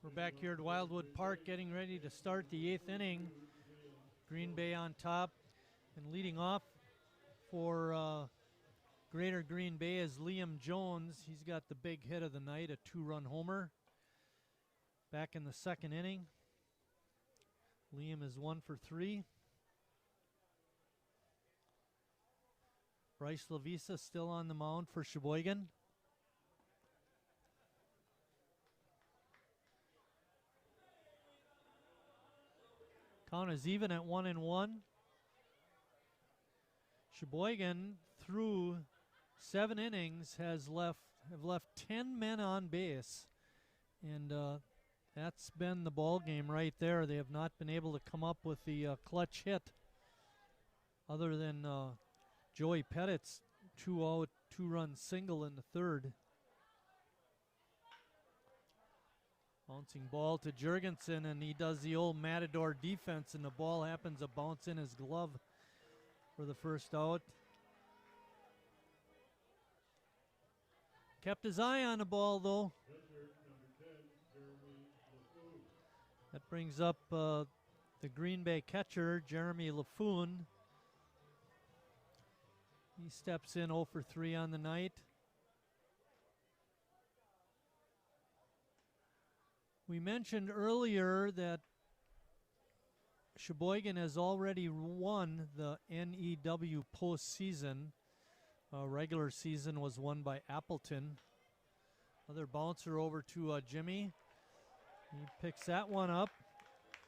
We're back here at Wildwood Park getting ready to start the 8th inning. Green Bay on top, and leading off for Greater Green Bay is Liam Jones. He's got the big hit of the night, a 2-run homer. Back in the 2nd inning, Liam is 1 for 3. Bryce Lavisa still on the mound for Sheboygan. Count is even at 1-1. Sheboygan, through 7 innings, have left 10 men on base, and that's been the ball game right there. They have not been able to come up with the clutch hit, other than Joey Pettit's 2-out, 2-run single in the 3rd. Bouncing ball to Jurgensen, and he does the old Matador defense, and the ball happens to bounce in his glove for the first out. Kept his eye on the ball, though. That brings up the Green Bay catcher, Jeremy LaFoon. He steps in 0 for 3 on the night. We mentioned earlier that Sheboygan has already won the NEW postseason. Regular season was won by Appleton. Another bouncer over to Jimmy. He picks that one up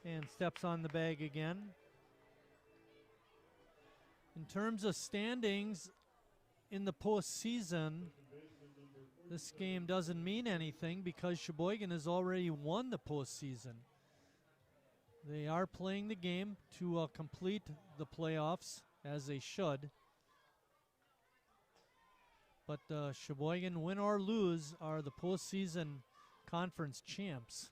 and steps on the bag again. In terms of standings in the postseason, this game doesn't mean anything because Sheboygan has already won the postseason. They are playing the game to complete the playoffs, as they should. But Sheboygan, win or lose, are the postseason conference champs.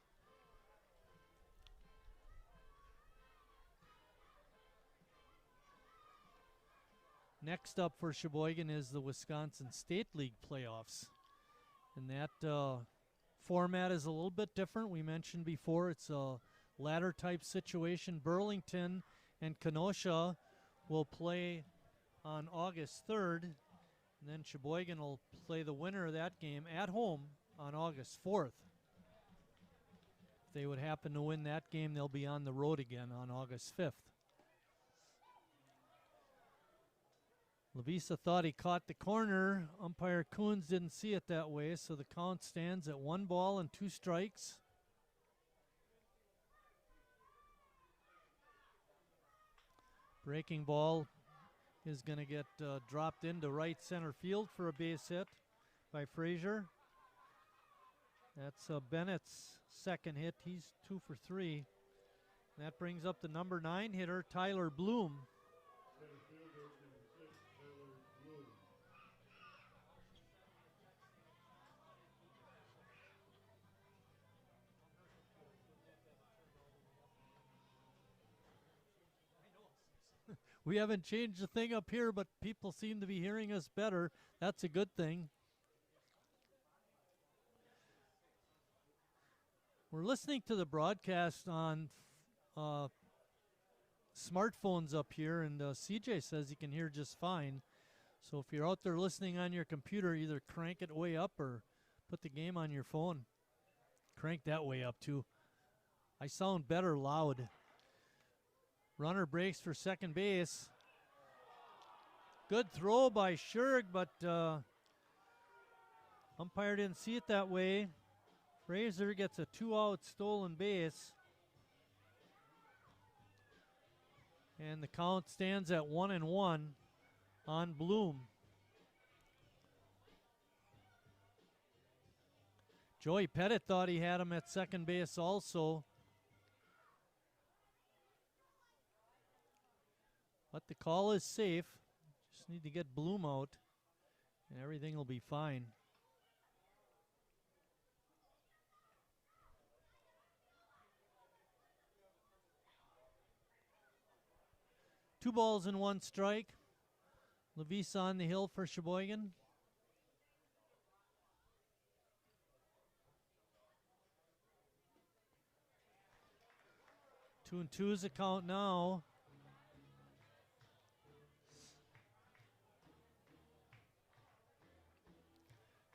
Next up for Sheboygan is the Wisconsin State League playoffs. And that format is a little bit different. We mentioned before it's a ladder type situation. Burlington and Kenosha will play on August 3rd. And then Sheboygan will play the winner of that game at home on August 4th. If they would happen to win that game, they'll be on the road again on August 5th. Lavisa thought he caught the corner. Umpire Coons didn't see it that way, so the count stands at 1 ball and 2 strikes. Breaking ball is going to get dropped into right center field for a base hit by Frazier. That's Bennett's second hit. He's 2 for 3. And that brings up the number 9 hitter, Tyler Bloom. We haven't changed a thing up here, but people seem to be hearing us better. That's a good thing. We're listening to the broadcast on smartphones up here, and CJ says he can hear just fine. So if you're out there listening on your computer, either crank it way up or put the game on your phone. Crank that way up, too. I sound better loud. Runner breaks for second base. Good throw by Scherg, but umpire didn't see it that way. Frazier gets a 2-out stolen base. And the count stands at 1-1 on Bloom. Joey Pettit thought he had him at second base also. But the call is safe. Just need to get Bloom out, and everything will be fine. Two balls and 1 strike. Lavisa on the hill for Sheboygan. Two and 2 is the count now.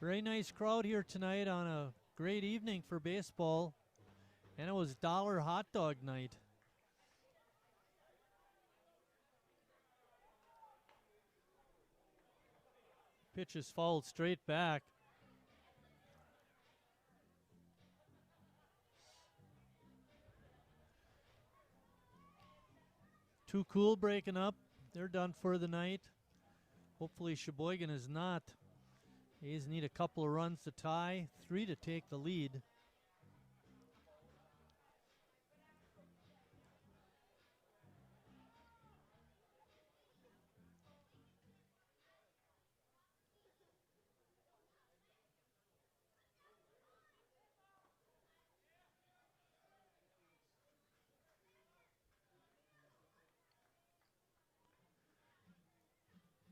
Very nice crowd here tonight on a great evening for baseball. And it was dollar hot dog night. Pitch is fouled straight back. Too Cool breaking up. They're done for the night. Hopefully Sheboygan is not. A's need a couple of runs to tie, 3 to take the lead.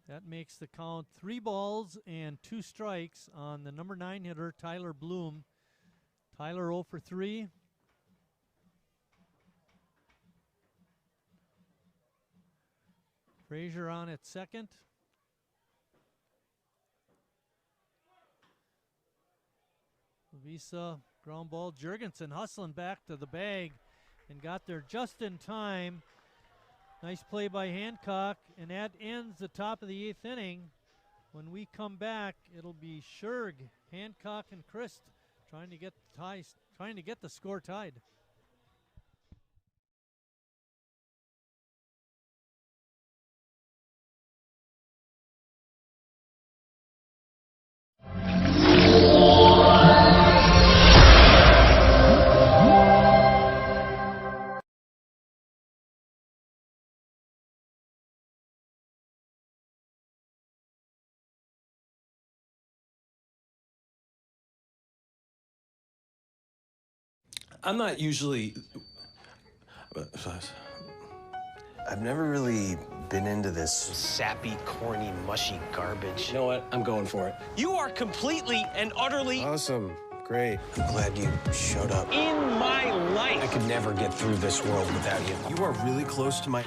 That makes the count 3 balls and 2 strikes on the number 9 hitter, Tyler Bloom. Tyler 0 for 3. Frazier on at second. Visa ground ball. Jurgensen hustling back to the bag and got there just in time. Nice play by Hancock, and that ends the top of the 8th inning. When we come back, it'll be Scherg, Hancock, and Christ trying to get the score tied. I'm not usually... I've never really been into this sappy, corny, mushy garbage. You know what? I'm going for it. You are completely and utterly... Awesome. Great. I'm glad you showed up. In my life! I could never get through this world without you. You are really close to my...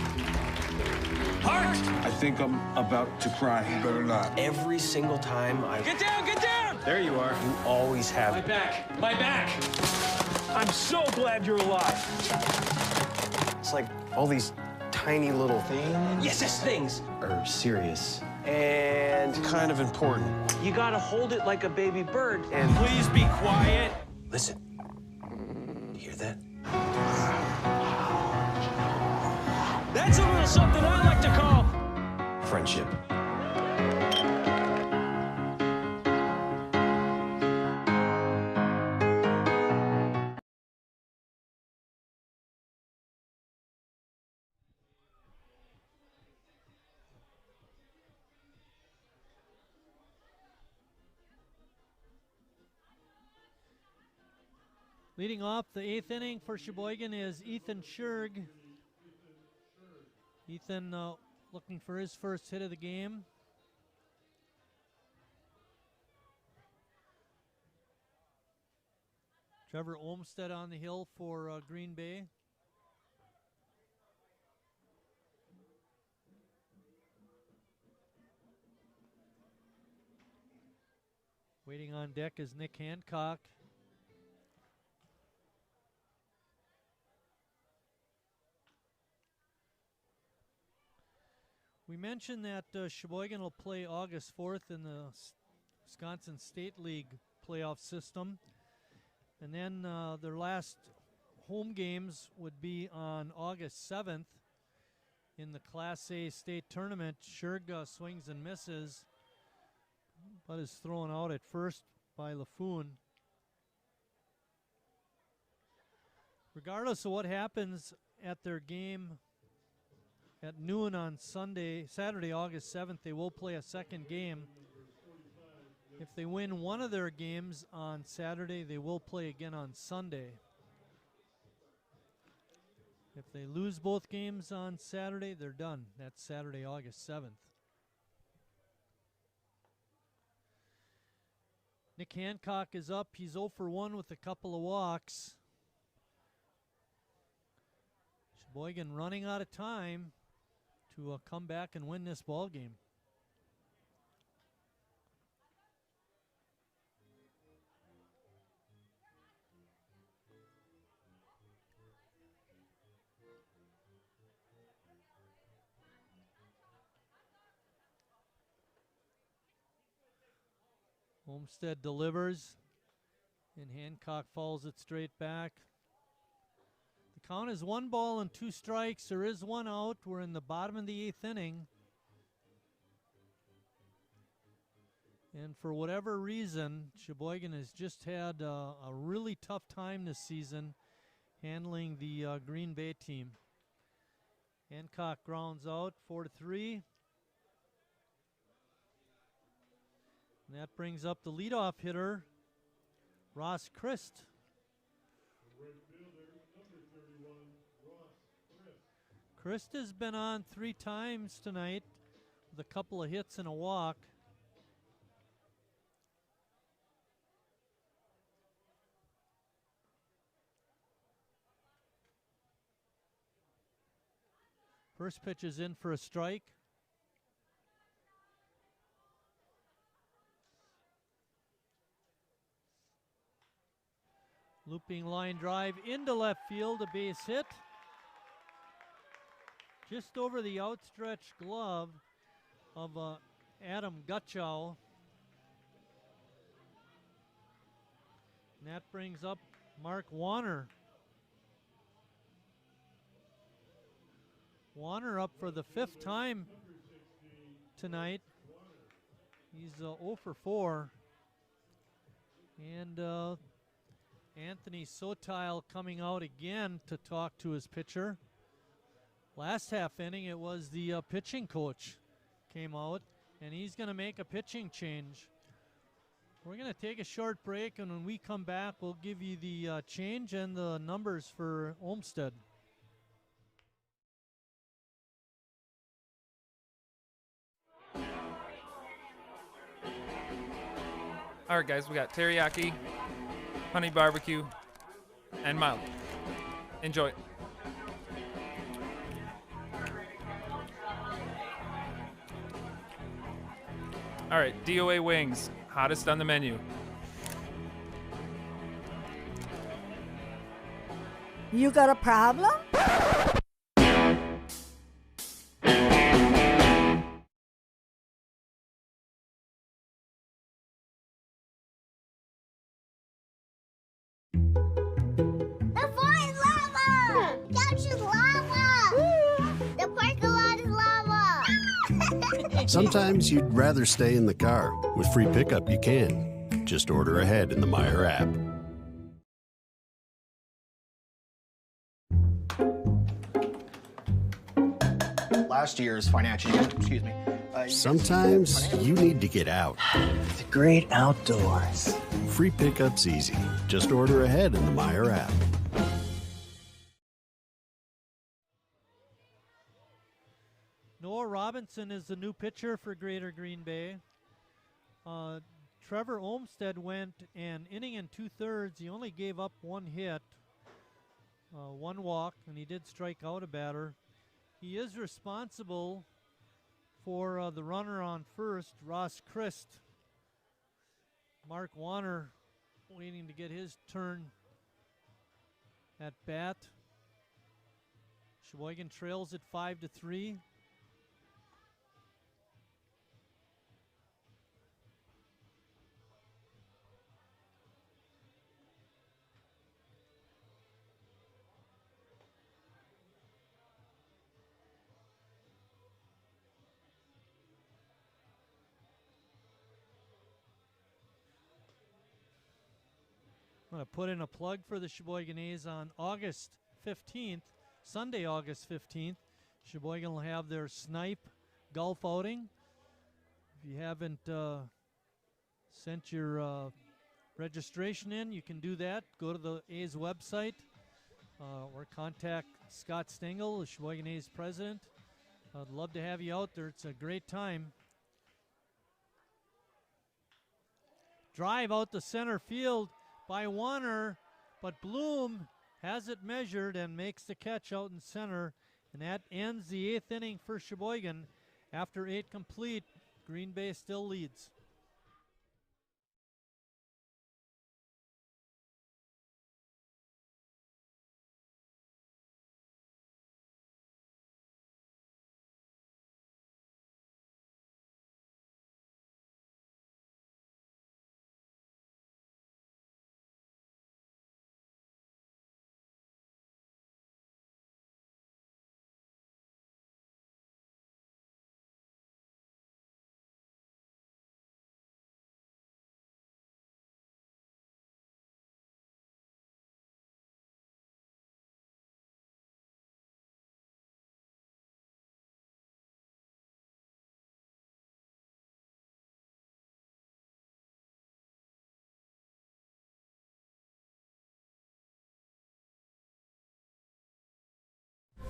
Heart! I think I'm about to cry. You better not. Every single time I... Get down, get down! There you are. You always have... My back, my back! I'm so glad you're alive. It's like all these tiny little things. Yes, things are serious and kind of important. You gotta hold it like a baby bird and please be quiet. Listen, you hear that? That's a little something I like to call friendship. Leading off the 8th inning for Sheboygan is Ethan Scherg. Ethan looking for his first hit of the game. Trevor Olmsted on the hill for Green Bay. Waiting on deck is Nick Hancock. We mentioned that Sheboygan will play August 4th in the Wisconsin State League playoff system. And then their last home games would be on August 7th in the Class A state tournament. Scherg swings and misses, but is thrown out at first by LaFoon. Regardless of what happens at their game at noon on Saturday, August 7th, they will play a second game. If they win one of their games on Saturday, they will play again on Sunday. If they lose both games on Saturday, they're done. That's Saturday, August 7th. Nick Hancock is up. He's 0 for 1 with a couple of walks. Sheboygan running out of time to come back and win this ball game. Olmsted delivers, and Hancock follows it straight back. The count is 1 ball and 2 strikes. There is 1 out. We're in the bottom of the 8th inning. And for whatever reason, Sheboygan has just had a really tough time this season handling the Green Bay team. Hancock grounds out 4-3. And that brings up the leadoff hitter, Ross Christ. Christ has been on 3 times tonight with a couple of hits and a walk. First pitch is in for a strike. Looping line drive into left field, a base hit. Just over the outstretched glove of Adam Gutchow. And that brings up Mark Warner. Warner up for the 5th time tonight. He's 0 for 4. And Anthony Sotile coming out again to talk to his pitcher. Last half inning, it was the pitching coach came out, and he's going to make a pitching change. We're going to take a short break, and when we come back, we'll give you the change and the numbers for Olmsted. All right, guys, we got teriyaki, honey barbecue, and mild. Enjoy. All right, DOA wings, hottest on the menu. You got a problem? Sometimes you'd rather stay in the car. With free pickup, you can. Just order ahead in the Meyer app. Last year's financial year, excuse me. Sometimes you need to get out. The great outdoors. Free pickup's easy. Just order ahead in the Meyer app. Noah Robinson is the new pitcher for Greater Green Bay. Trevor Olmsted went an inning and 2/3. He only gave up 1 hit, 1 walk, and he did strike out a batter. He is responsible for the runner on first, Ross Christ. Mark Warner waiting to get his turn at bat. Sheboygan trails at 5-3. I'm going to put in a plug for the Sheboyganese on August 15th, Sunday, August 15th. Sheboygan will have their snipe golf outing. If you haven't sent your registration in, you can do that. Go to the A's website or contact Scott Stengel, the Sheboygan A's president. I'd love to have you out there. It's a great time. Drive out to center field by Warner, but Bloom has it measured and makes the catch out in center, and that ends the 8th inning for Sheboygan. After 8 complete, Green Bay still leads.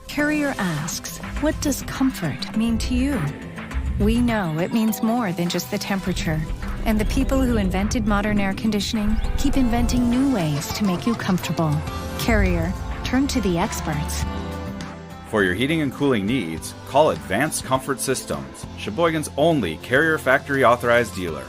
Carrier asks, what does comfort mean to you? We know it means more than just the temperature. And the people who invented modern air conditioning keep inventing new ways to make you comfortable. Carrier, turn to the experts. For your heating and cooling needs, call Advanced Comfort Systems, Sheboygan's only Carrier factory authorized dealer.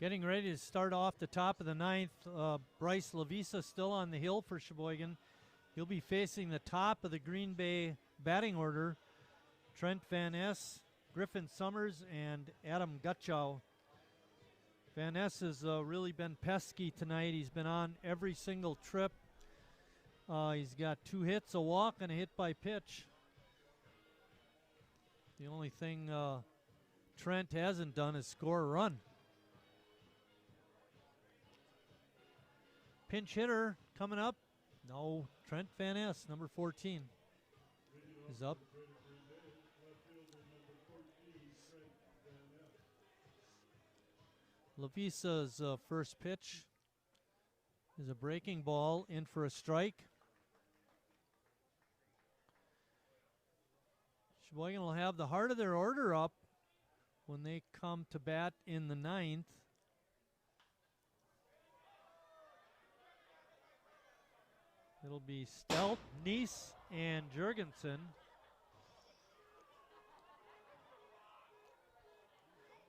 Getting ready to start off the top of the ninth. Bryce Lavisa still on the hill for Sheboygan. He'll be facing the top of the Green Bay batting order. Trent Van Ness, Griffin Summers, and Adam Gutchow. Van Ness has really been pesky tonight. He's been on every single trip. He's got 2 hits, a walk, and a hit by pitch. The only thing Trent hasn't done is score a run. Pinch hitter coming up. No, Trent Van Ness, number 14, is up. Lavisa's first pitch is a breaking ball in for a strike. Sheboygan will have the heart of their order up when they come to bat in the ninth. It'll be Stelp, Neese, and Jurgensen.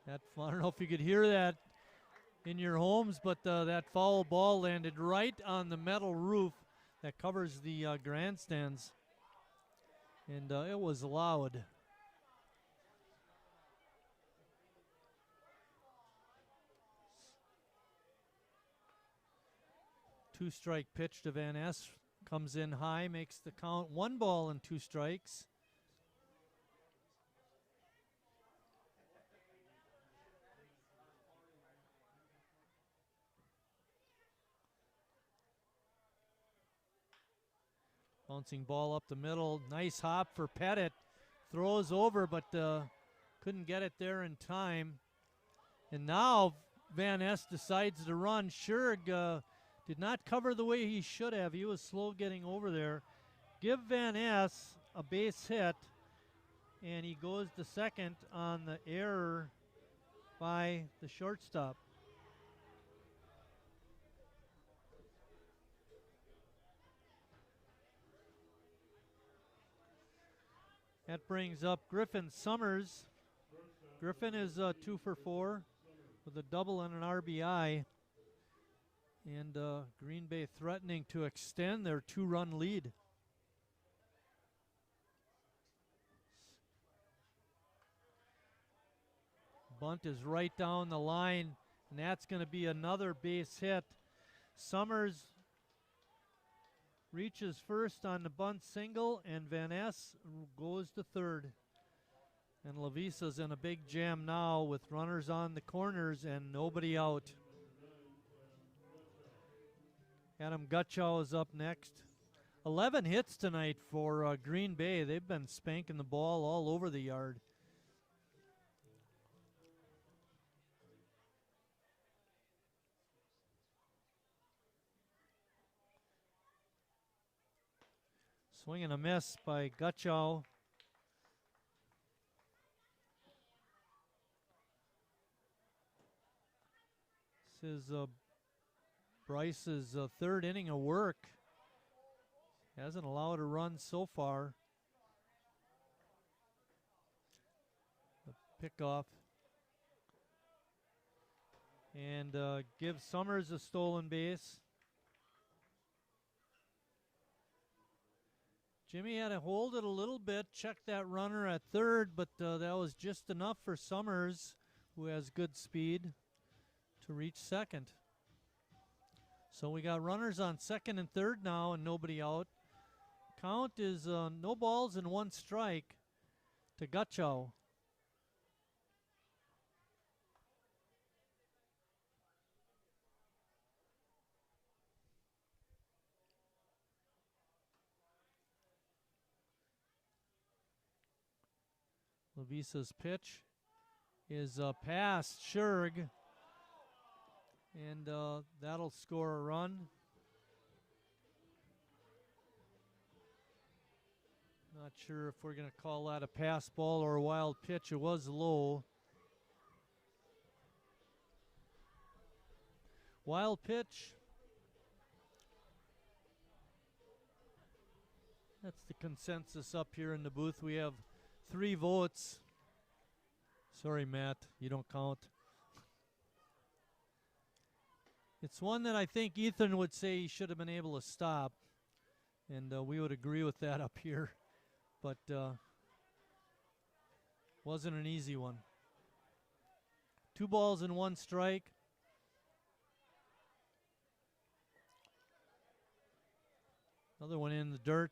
I don't know if you could hear that in your homes, but that foul ball landed right on the metal roof that covers the grandstands, and it was loud. Two-strike pitch to Van Ness. Comes in high, makes the count 1 ball and 2 strikes. Bouncing ball up the middle. Nice hop for Pettit. Throws over, but couldn't get it there in time. And now Van Ness decides to run. Schurig did not cover the way he should have. He was slow getting over there. Give Van Ness a base hit, and he goes to second on the error by the shortstop. That brings up Griffin Summers. Griffin is 2 for 4 with a double and an RBI. And Green Bay threatening to extend their 2-run lead. Bunt is right down the line, and that's going to be another base hit. Summers reaches first on the bunt single, and Van Ness goes to third. And Lavisa's in a big jam now with runners on the corners and nobody out. Adam Gutchow is up next. 11 hits tonight for Green Bay. They've been spanking the ball all over the yard. Swing and a miss by Gutchow. This is Bryce's third inning of work. Hasn't allowed a run so far. The pickoff. And gives Summers a stolen base. Jimmy had to hold it a little bit, check that runner at third, but that was just enough for Summers, who has good speed, to reach second. So we got runners on second and third now and nobody out. Count is no balls and 1 strike to Gutchow. Levisa's pitch is past Scherg, and that'll score a run. Not sure if we're going to call that a pass ball or a wild pitch. It was low. Wild pitch. That's the consensus up here in the booth. We have 3 votes. Sorry, Matt, you don't count. It's one that I think Ethan would say he should have been able to stop, and we would agree with that up here, but wasn't an easy one. 2 balls and 1 strike. Another one in the dirt.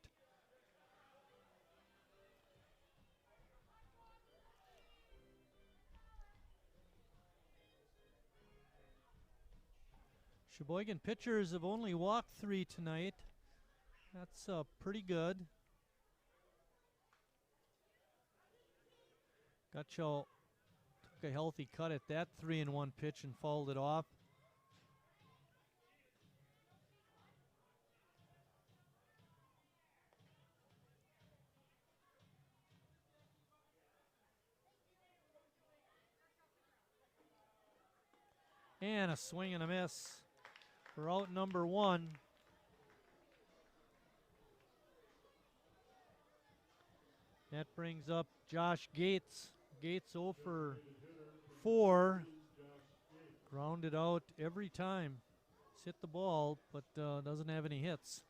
Sheboygan pitchers have only walked 3 tonight. That's pretty good. Gutschall took a healthy cut at that 3-1 pitch and fouled it off. And a swing and a miss for out number 1. That brings up Josh Gates. Gates 0 for 4. Grounded out every time. He's hit the ball, but doesn't have any hits.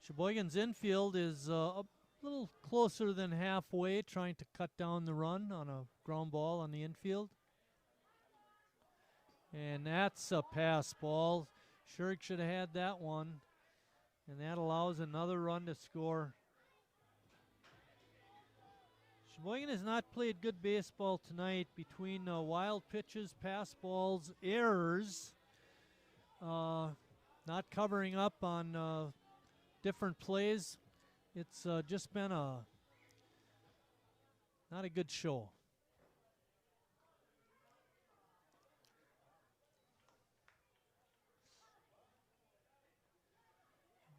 Sheboygan's infield is a little closer than halfway, trying to cut down the run on a ground ball on the infield. And that's a pass ball. Scherg should have had that one. And that allows another run to score. Sheboygan has not played good baseball tonight between wild pitches, pass balls, errors, not covering up on different plays. It's just been not a good show.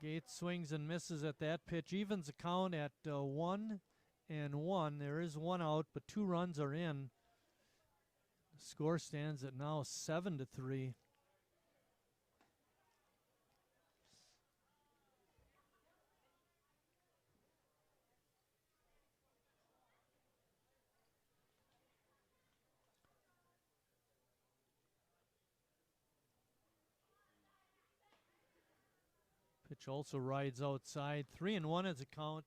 Gates swings and misses at that pitch. Evens the count at 1-1. There is 1 out, but 2 runs are in. The score stands at now 7-3. Pitch also rides outside. 3-1 is a count.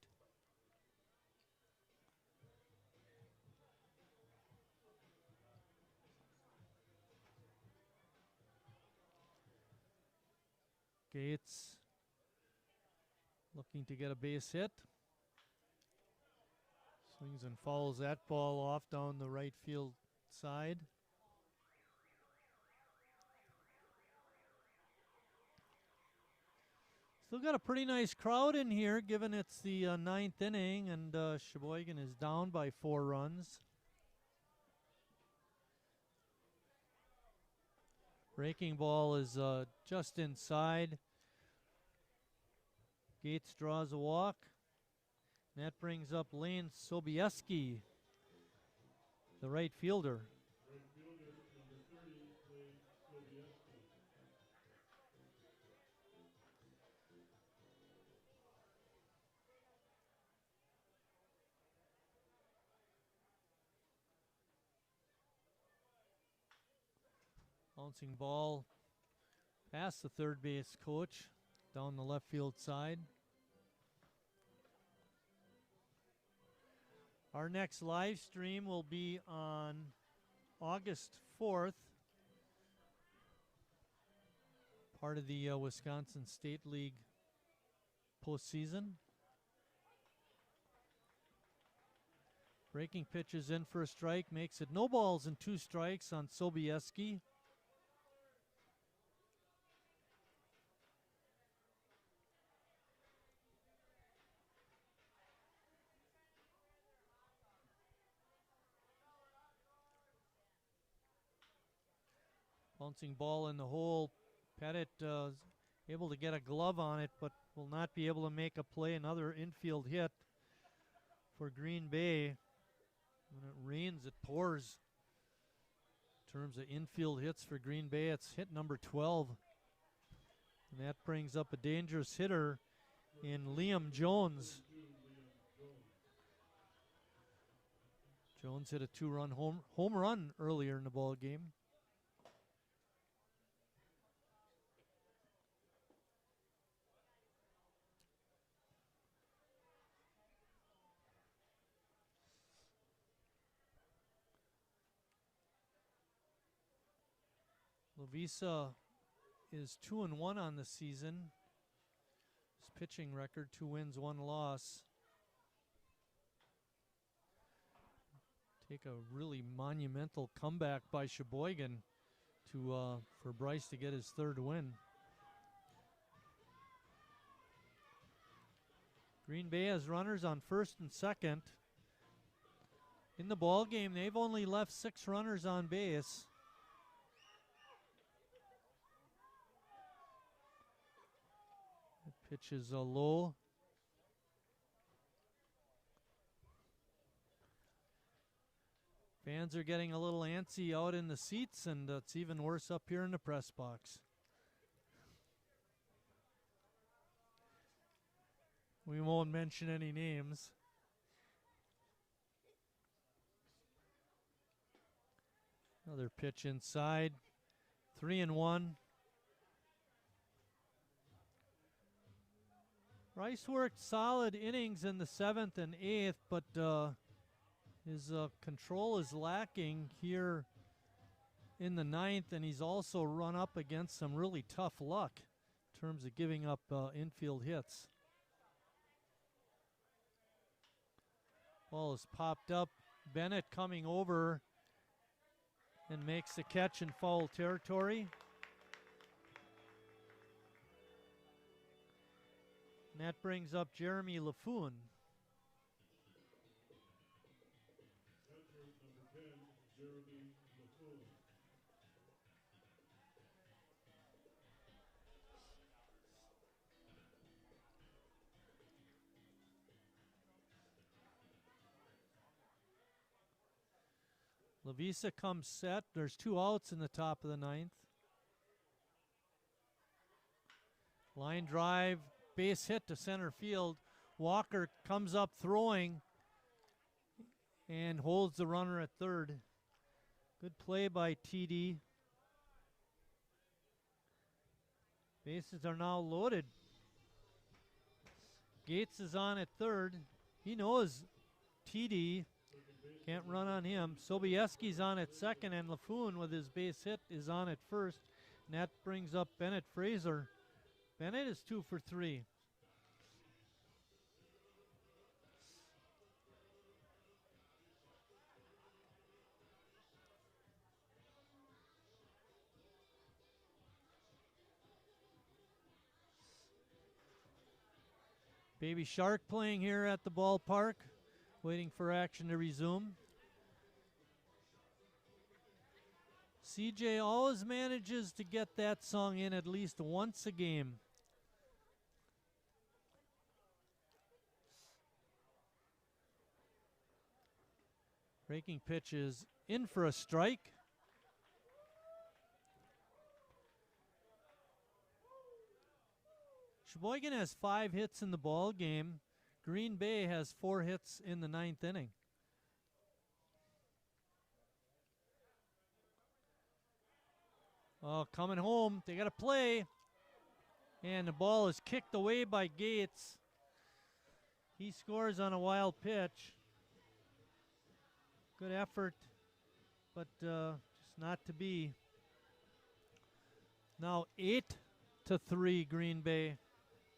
Gates looking to get a base hit. Swings and fouls that ball off down the right field side. Still got a pretty nice crowd in here, given it's the 9th inning, and Sheboygan is down by 4 runs. Breaking ball is just inside. Gates draws a walk. And that brings up Lane Sobieski, the right fielder. Right fielder, number 30, Lane Sobieski. Bouncing ball past the third base coach down the left field side. Our next live stream will be on August 4th, part of the Wisconsin State League postseason. Breaking pitches in for a strike, makes it no balls and 2 strikes on Sobieski. Bouncing ball in the hole. Pettit able to get a glove on it, but will not be able to make a play. Another infield hit for Green Bay. When it rains, it pours. In terms of infield hits for Green Bay, it's hit number 12. And that brings up a dangerous hitter in Liam Jones. Jones hit a 2-run home run earlier in the ball game. Lovisa is 2-1 on the season. His pitching record, 2 wins, 1 loss. Take a really monumental comeback by Sheboygan to for Bryce to get his 3rd win. Green Bay has runners on 1st and 2nd. In the ball game, they've only left 6 runners on base. The pitch is low. Fans are getting a little antsy out in the seats, and it's even worse up here in the press box. We won't mention any names. Another pitch inside. 3-1. Rice worked solid innings in the 7th and 8th, but his control is lacking here in the 9th, and he's also run up against some really tough luck in terms of giving up infield hits. Ball is popped up. Bennett coming over and makes the catch in foul territory. And that brings up Jeremy LaFoon. Catcher number 10, Jeremy LaFoon. Lavisa comes set. There's 2 outs in the top of the 9th. Line drive, base hit to center field. Walker comes up throwing and holds the runner at 3rd. Good play by TD. Bases are now loaded. Gates is on at 3rd. He knows TD can't run on him. Sobieski's on at 2nd, and LaFoon with his base hit is on at 1st. And that brings up Bennett Fraser. Bennett is 2 for 3. Baby Shark playing here at the ballpark, waiting for action to resume. CJ always manages to get that song in at least once a game. Breaking pitch is in for a strike. Sheboygan has 5 hits in the ball game. Green Bay has 4 hits in the 9th inning. Oh, coming home. They got to play. And the ball is kicked away by Gates. He scores on a wild pitch. Good effort, but just not to be. Now 8-3 Green Bay.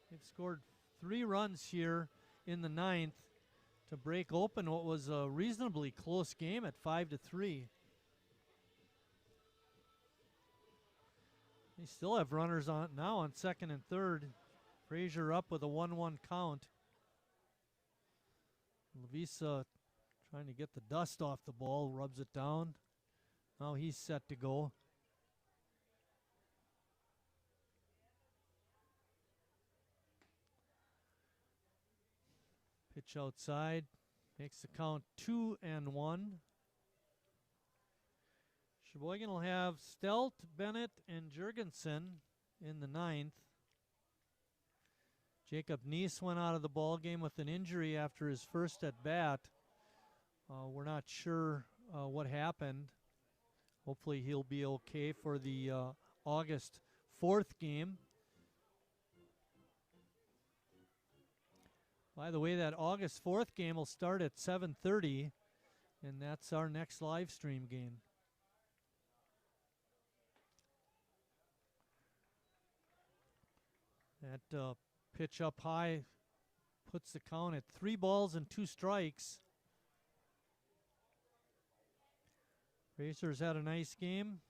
They've scored 3 runs here in the 9th to break open what was a reasonably close game at 5-3. They still have runners on now on 2nd and 3rd. Frazier up with a 1-1 count. Lavisa trying to get the dust off the ball, rubs it down. Now he's set to go. Pitch outside. Makes the count 2-1. Sheboygan will have Stelt, Bennett, and Jurgensen in the 9th. Jacob Neese went out of the ball game with an injury after his first at bat. We're not sure what happened. Hopefully he'll be okay for the August 4th game. By the way, that August 4th game will start at 7:30, and that's our next live stream game. That pitch up high puts the count at 3 balls and 2 strikes. Racers had a nice game.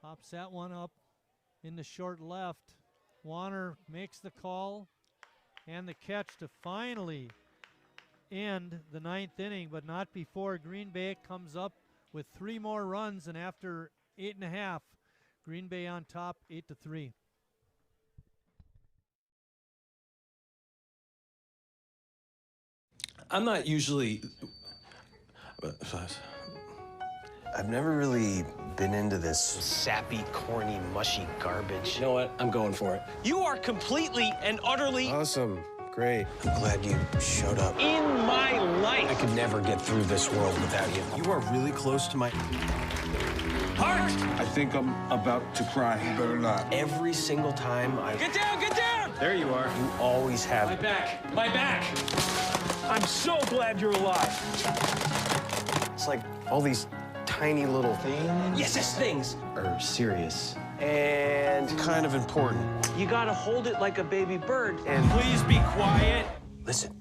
Pops that one up in the short left. Warner makes the call and the catch to finally end the 9th inning, but not before Green Bay comes up with 3 more runs, and after 8.5, Green Bay on top 8-3. I'm not usually... I've never really been into this sappy, corny, mushy garbage. You know what? I'm going for it. You are completely and utterly... Awesome. Great. I'm glad you showed up. In my life! I could never get through this world without you. You are really close to my... Heart! I think I'm about to cry. You better not. Every single time I... Get down, get down! There you are. You always have... My back, my back! I'm so glad you're alive. It's like all these tiny little things. Yes, things are serious and kind of important. You gotta hold it like a baby bird. And please be quiet. Listen.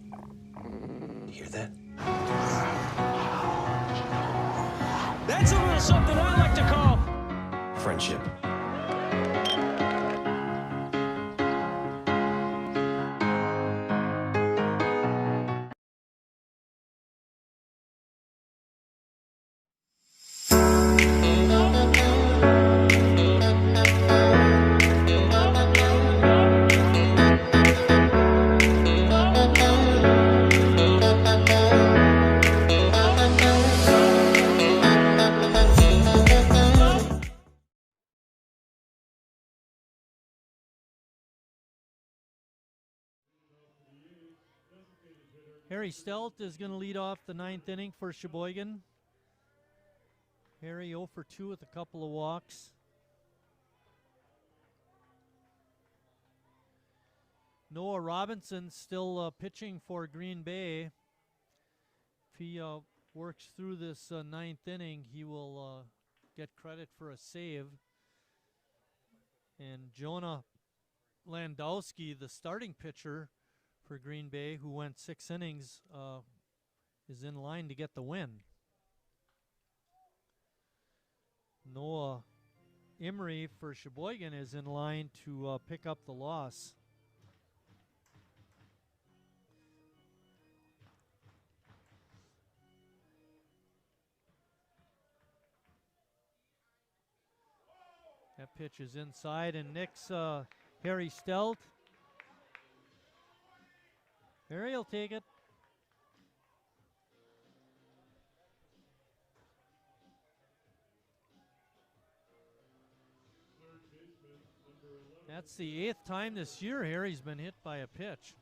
You hear that? That's a little something I like to call friendship. Harry Stelt is going to lead off the 9th inning for Sheboygan. Harry 0 for 2 with a couple of walks. Noah Robinson still pitching for Green Bay. If he works through this 9th inning, he will get credit for a save. And Jonah Landowski, the starting pitcher for Green Bay, who went 6 innings, is in line to get the win. Noah Emery for Sheboygan is in line to pick up the loss. That pitch is inside, and Nick's Harry Stelt. Harry will take it. That's the 8th time this year Harry's been hit by a pitch.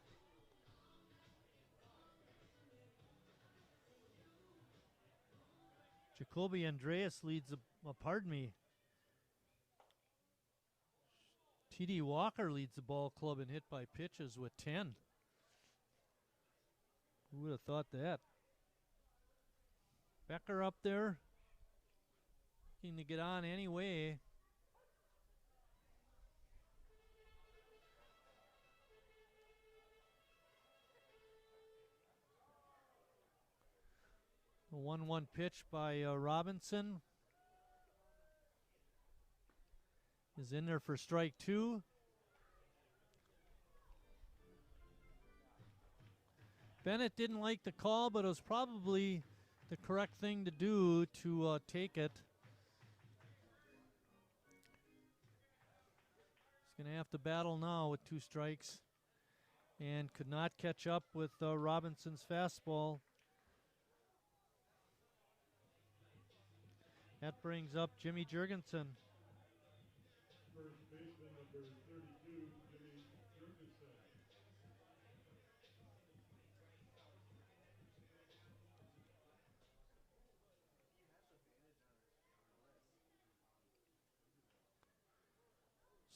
Jacoby Andreas leads T.D. Walker leads the ball club in hit by pitches with 10. Who would have thought that? Becker up there, looking to get on anyway. A 1-1 pitch by Robinson is in there for strike 2. Bennett didn't like the call, but it was probably the correct thing to do to take it. He's going to have to battle now with 2 strikes and could not catch up with Robinson's fastball. That brings up Jimmy Jurgensen. First baseman number 32, Jimmy Jurgensen.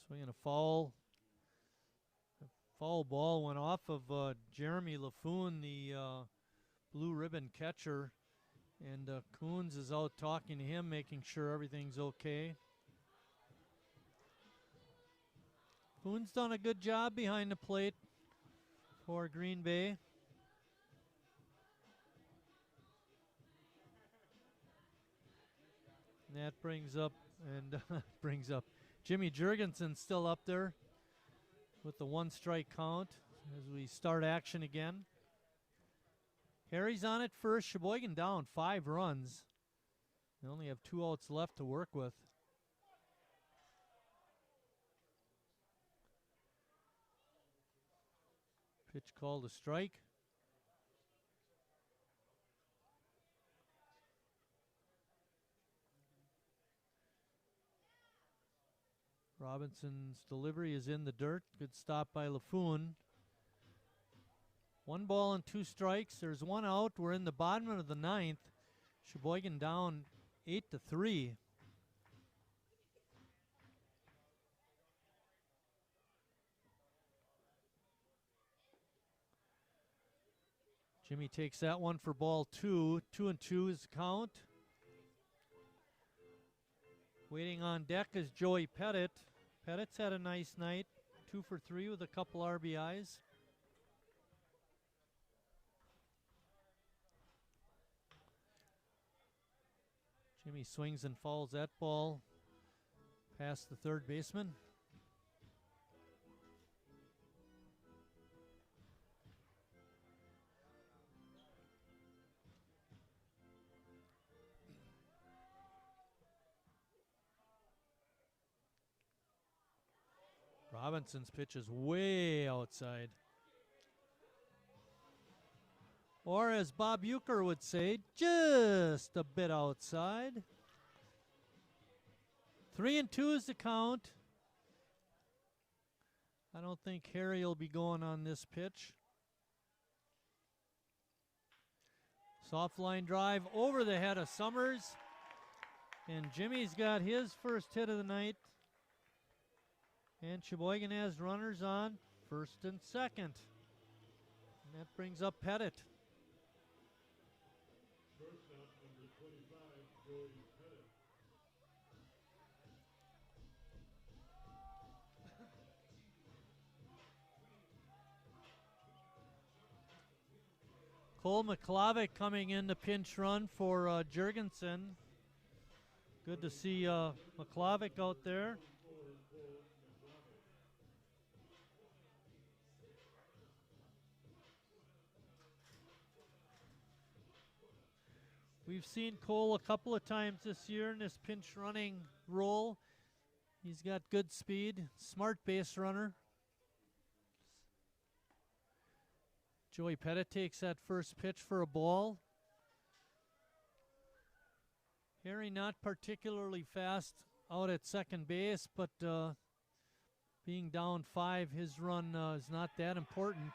Swinging a foul. A foul ball went off of Jeremy LaFoon, the blue ribbon catcher. And Coons is out talking to him, making sure everything's okay. Coons done a good job behind the plate for Green Bay. And that brings up Jimmy Jurgensen still up there with the 1 strike count as we start action again. Harry's on it first. Sheboygan down 5 runs. They only have 2 outs left to work with. Pitch called a strike. Robinson's delivery is in the dirt. Good stop by LaFoon. 1 ball and 2 strikes. There's 1 out. We're in the bottom of the 9th. Sheboygan down 8-3. Jimmy takes that one for ball 2. 2-2 is the count. Waiting on deck is Joey Pettit. Pettit's had a nice night. 2 for 3 with a couple RBIs. Jimmy swings and fouls that ball past the third baseman. Robinson's pitch is way outside. Or as Bob Euchre would say, just a bit outside. 3-2 is the count. I don't think Harry will be going on this pitch. Soft line drive over the head of Summers. And Jimmy's got his first hit of the night. And Sheboygan has runners on first and second. And that brings up Pettit. Shortstop number 25, Joey Pettit. Cole McClavick coming in to pinch run for Jurgensen. Good to see McClavick out there. We've seen Cole a couple of times this year in this pinch running role. He's got good speed, smart base runner. Joey Pettit takes that first pitch for a ball. Harry not particularly fast out at second base, but being down 5, his run is not that important.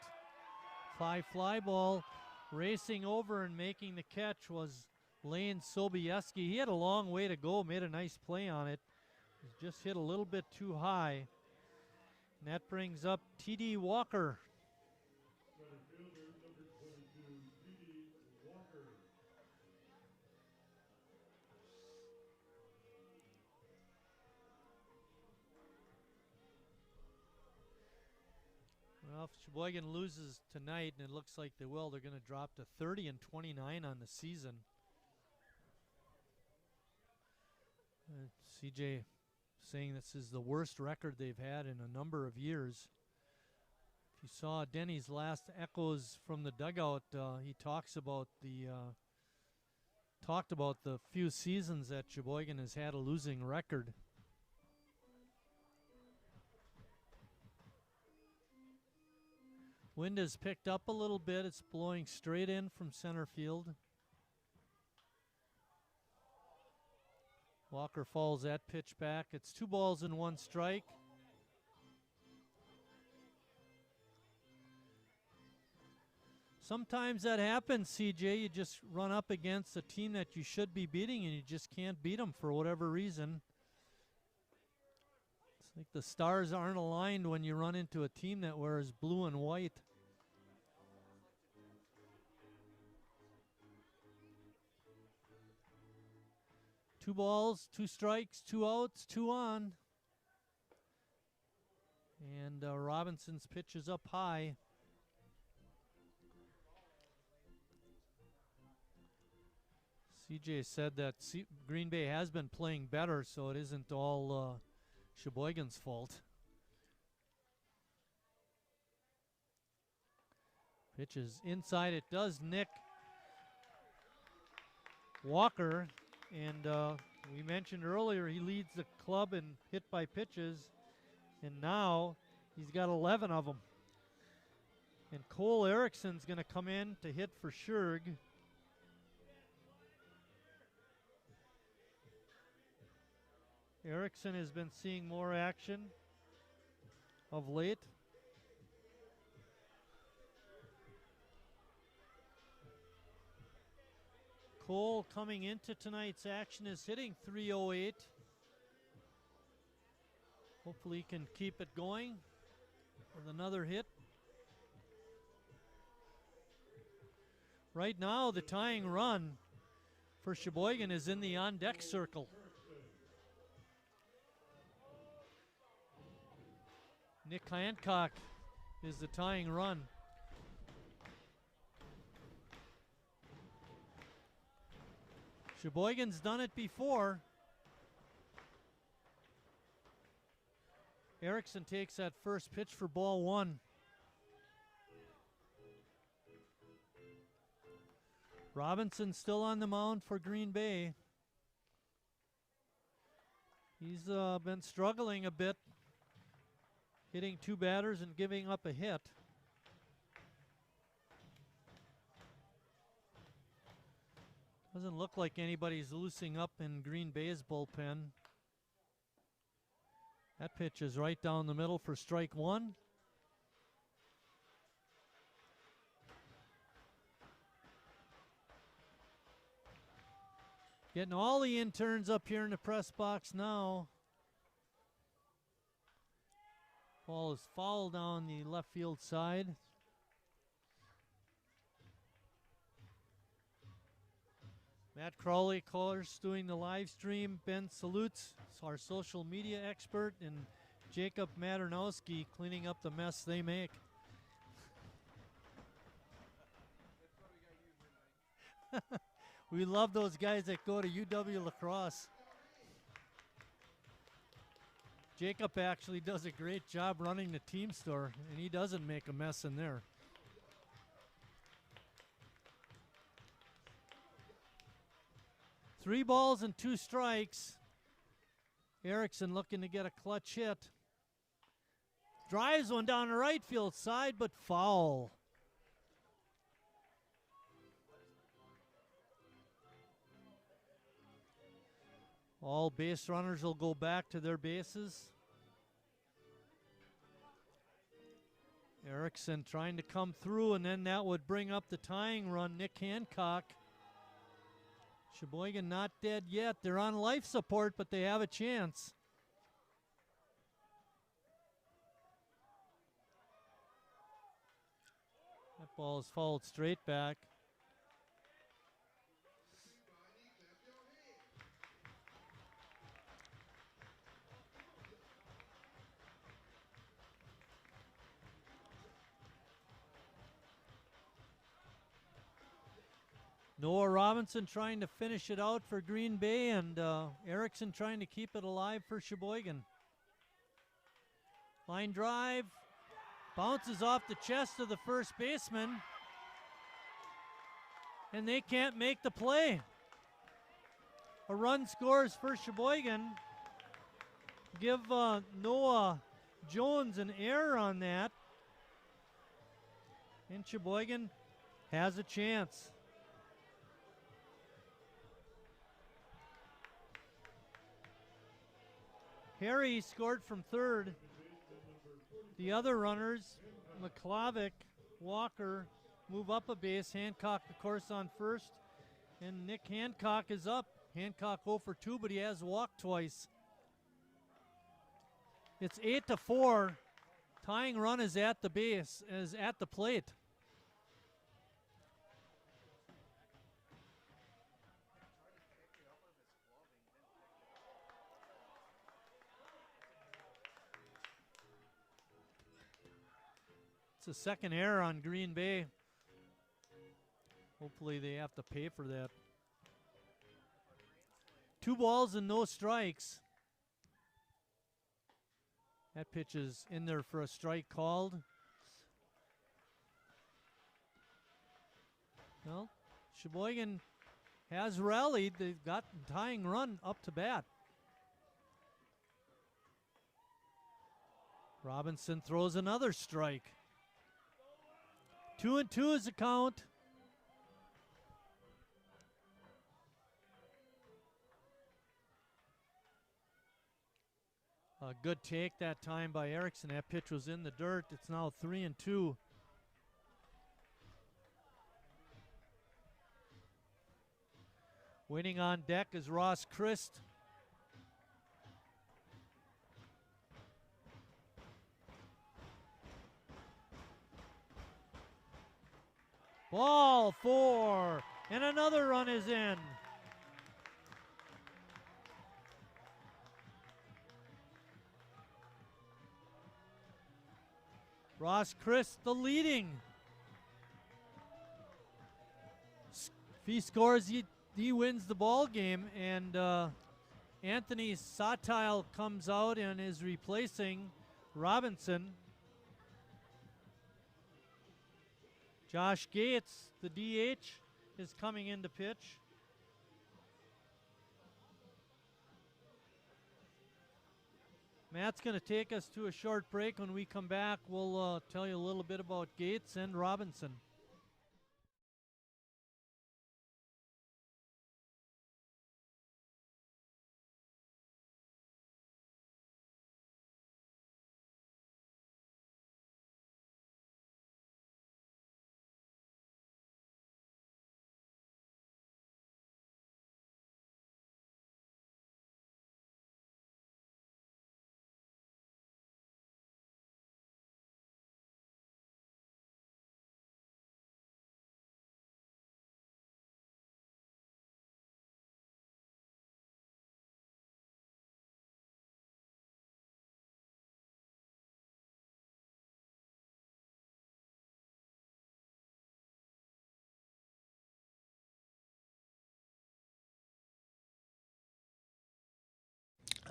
Fly ball. Racing over and making the catch was Lane Sobieski. He had a long way to go, made a nice play on it. Just hit a little bit too high. And that brings up T.D. Walker. Center fielder number 22, T.D. Walker. Well, if Sheboygan loses tonight, and it looks like they will, they're going to drop to 30-29 on the season. CJ saying this is the worst record they've had in a number of years. If you saw Denny's last echoes from the dugout, he talked about the few seasons that Sheboygan has had a losing record. Wind has picked up a little bit. It's blowing straight in from center field. Walker fouls that pitch back. It's 2 balls and 1 strike. Sometimes that happens, CJ. You just run up against a team that you should be beating and you just can't beat them for whatever reason. It's like the stars aren't aligned when you run into a team that wears blue and white. Two balls, 2 strikes, 2 outs, 2 on. And Robinson's pitch is up high. CJ said that Green Bay has been playing better, so it isn't all Sheboygan's fault. Pitch is inside. It does nick Walker. And we mentioned earlier he leads the club in hit by pitches. And now he's got 11 of them. And Cole Erickson's going to come in to hit for Scherg. Erickson has been seeing more action of late. Cole coming into tonight's action is hitting .308. Hopefully he can keep it going with another hit. Right now the tying run for Sheboygan is in the on-deck circle. Nick Hancock is the tying run. Sheboygan's done it before. Erickson takes that first pitch for ball 1. Robinson still on the mound for Green Bay. He's been struggling a bit, hitting 2 batters and giving up a hit. Doesn't look like anybody's loosening up in Green Bay's bullpen. That pitch is right down the middle for strike 1. Getting all the interns up here in the press box now. Ball is fouled down the left field side. Matt Crowley, of course, doing the live stream. Ben Salutes, our social media expert, and Jacob Maternowski cleaning up the mess they make. We love those guys that go to UW La Crosse. Jacob actually does a great job running the team store, and he doesn't make a mess in there. Three balls and 2 strikes. Erickson looking to get a clutch hit. Drives one down the right field side, but foul. All base runners will go back to their bases. Erickson trying to come through, and then that would bring up the tying run, Nick Hancock. Sheboygan not dead yet. They're on life support, but they have a chance. That ball is fouled straight back. Noah Robinson trying to finish it out for Green Bay, and Erickson trying to keep it alive for Sheboygan. Line drive, bounces off the chest of the first baseman, and they can't make the play. A run scores for Sheboygan. Give Noah Jones an error on that. And Sheboygan has a chance. Harry scored from third. The other runners, McClavick, Walker, move up a base. Hancock, of course, on first. And Nick Hancock is up. Hancock 0 for 2, but he has walked twice. It's 8-4. Tying run is at the base, is at the plate. It's a second error on Green Bay. Hopefully they have to pay for that. 2 balls and no strikes. That pitch is in there for a strike called. Well, Sheboygan has rallied. They've got the tying run up to bat. Robinson throws another strike. 2-2 is the count. A good take that time by Erickson. That pitch was in the dirt. It's now 3-2. Waiting on deck is Ross Christ. Ball 4, and another run is in. Ross Christ, the leading. If he scores, he wins the ball game, and Anthony Satile comes out and is replacing Robinson. Josh Gates, the DH, is coming in to pitch. Matt's going to take us to a short break. When we come back, we'll tell you a little bit about Gates and Robinson.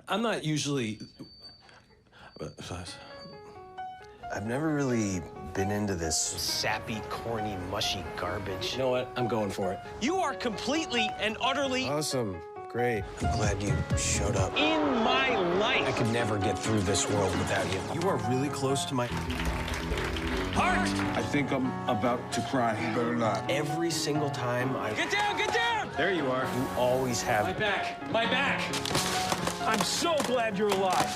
I'm not usually... I've never really been into this sappy, corny, mushy garbage. You know what? I'm going for it. You are completely and utterly... Awesome. Great. I'm glad you showed up. In my life! I could never get through this world without you. You are really close to my... Heart! I think I'm about to cry. Better not. Every single time I... Get down, get down! There you are. You always have... My back, my back! I'm so glad you're alive.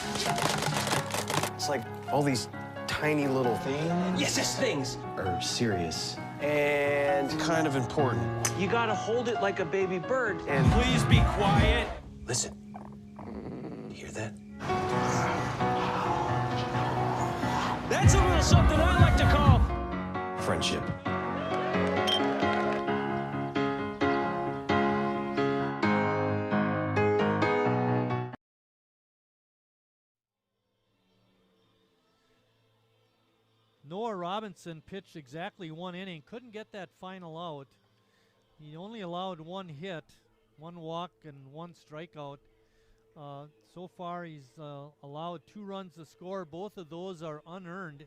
It's like all these tiny little things. Yes, things are serious and kind of important. You gotta hold it like a baby bird and please be quiet. Listen, you hear that? That's a little something I like to call friendship. Noah Robinson pitched exactly 1 inning, couldn't get that final out. He only allowed 1 hit, 1 walk, and 1 strikeout. So far, he's allowed 2 runs to score. Both of those are unearned.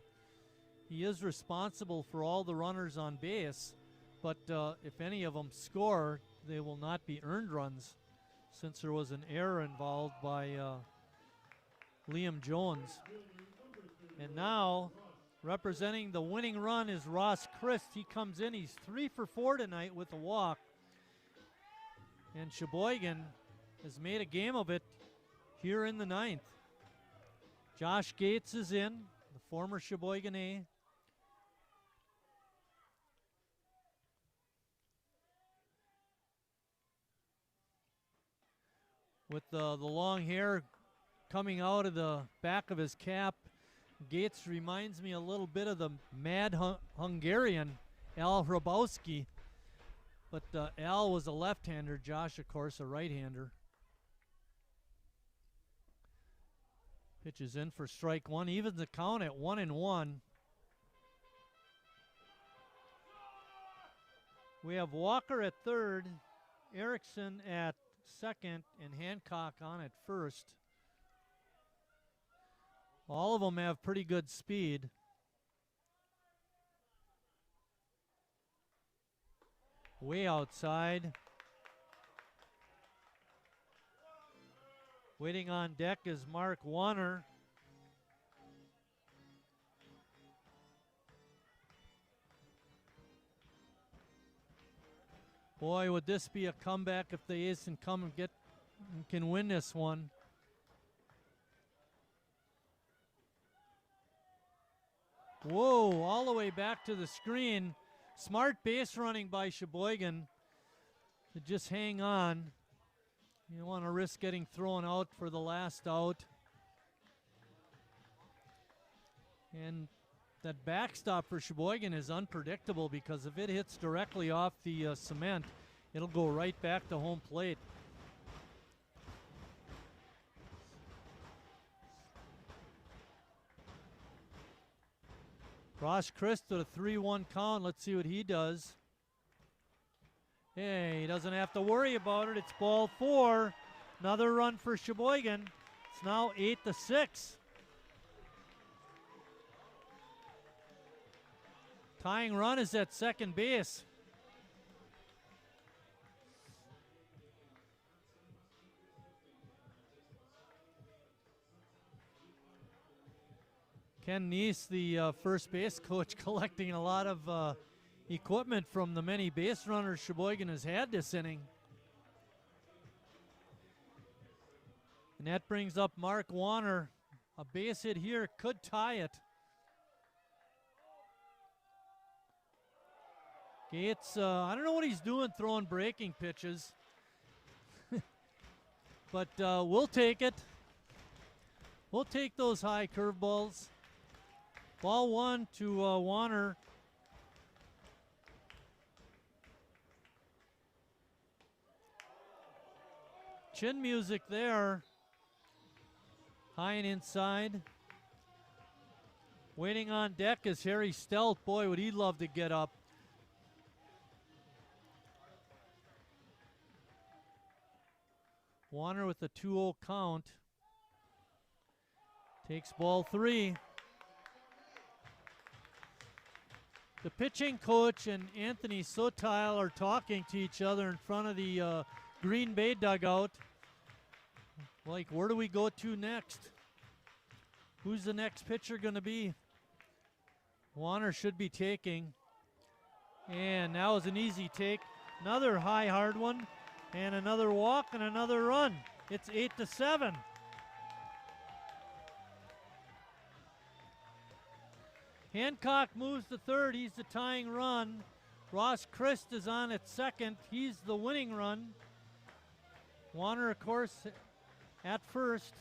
He is responsible for all the runners on base, but if any of them score, they will not be earned runs, since there was an error involved by Liam Jones. And now Representing the winning run is Ross Christ. He comes in. He's 3 for 4 tonight with a walk. And Sheboygan has made a game of it here in the 9th. Josh Gates is in, the former Sheboygan A. With the long hair coming out of the back of his cap, Gates reminds me a little bit of the mad Hungarian Al Hrabowski. But Al was a left-hander, Josh, of course, a right-hander. Pitch is in for strike one, evens the count at 1-1. We have Walker at third, Erickson at second, and Hancock on at first. All of them have pretty good speed. Way outside. Waiting on deck is Mark Warner. Boy, would this be a comeback if the A's can come and can win this one. Whoa, all the way back to the screen. Smart base running by Sheboygan to just hang on. You don't want to risk getting thrown out for the last out. And that backstop for Sheboygan is unpredictable because if it hits directly off the cement, it'll go right back to home plate. Ross Christ with a 3-1 count. Let's see what he does. Hey, he doesn't have to worry about it. It's ball 4. Another run for Sheboygan. It's now 8-6. Tying run is at second base. Ken Neese, the first base coach, collecting a lot of equipment from the many base runners Sheboygan has had this inning. And that brings up Mark Warner. A base hit here could tie it. Gates, I don't know what he's doing throwing breaking pitches. But we'll take it. We'll take those high curveballs. Ball 1 to Warner. Chin music there. High and inside. Waiting on deck is Harry Stelth. Boy, would he love to get up. Warner with a 2-0 count. Takes ball 3. The pitching coach and Anthony Sotile are talking to each other in front of the Green Bay dugout. Like, where do we go to next? Who's the next pitcher going to be? Warner should be taking. And that was an easy take. Another high, hard one. And another walk and another run. It's 8-7. Hancock moves to third. He's the tying run. Ross Christ is on at second. He's the winning run. Warner, of course, at first.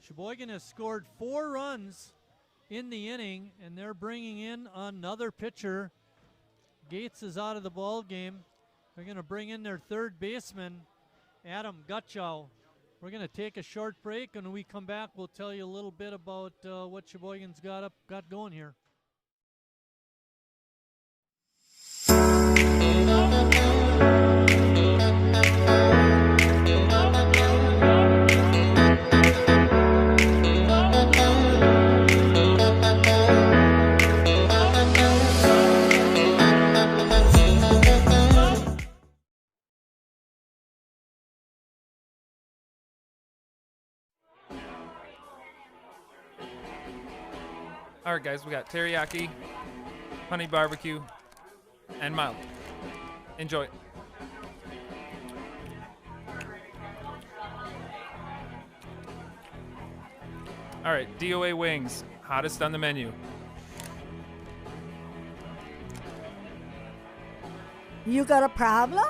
Sheboygan has scored 4 runs in the inning, and they're bringing in another pitcher. Gates is out of the ball game. They're going to bring in their third baseman, Adam Gutchow. We're going to take a short break, and when we come back, we'll tell you a little bit about what Sheboygan's got going here. All right, guys, we got teriyaki, honey barbecue, and mild. Enjoy. All right, DOA wings, hottest on the menu. You got a problem?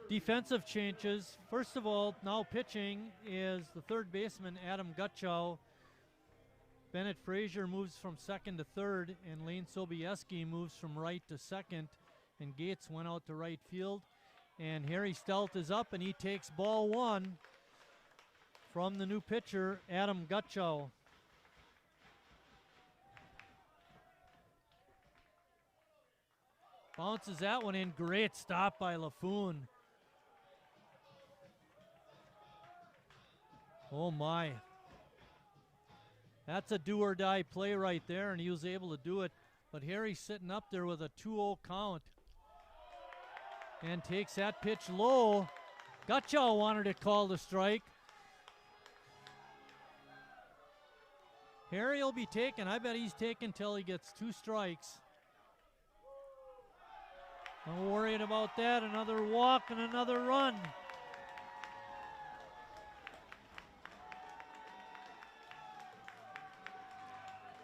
Defensive changes. First of all, now pitching is the third baseman, Adam Gutchow. Bennett Frazier moves from second to third, and Lane Sobieski moves from right to second, and Gates went out to right field. And Harry Stelt is up, and he takes ball one from the new pitcher, Adam Gutchow. Bounces that one in. Great stop by LaFoon. Oh my. That's a do or die play right there, and he was able to do it. But Harry's sitting up there with a 2-0 count and takes that pitch low. Gutchow wanted to call the strike. Harry will be taken. I bet he's taken till he gets 2 strikes. No worried about that. Another walk and another run.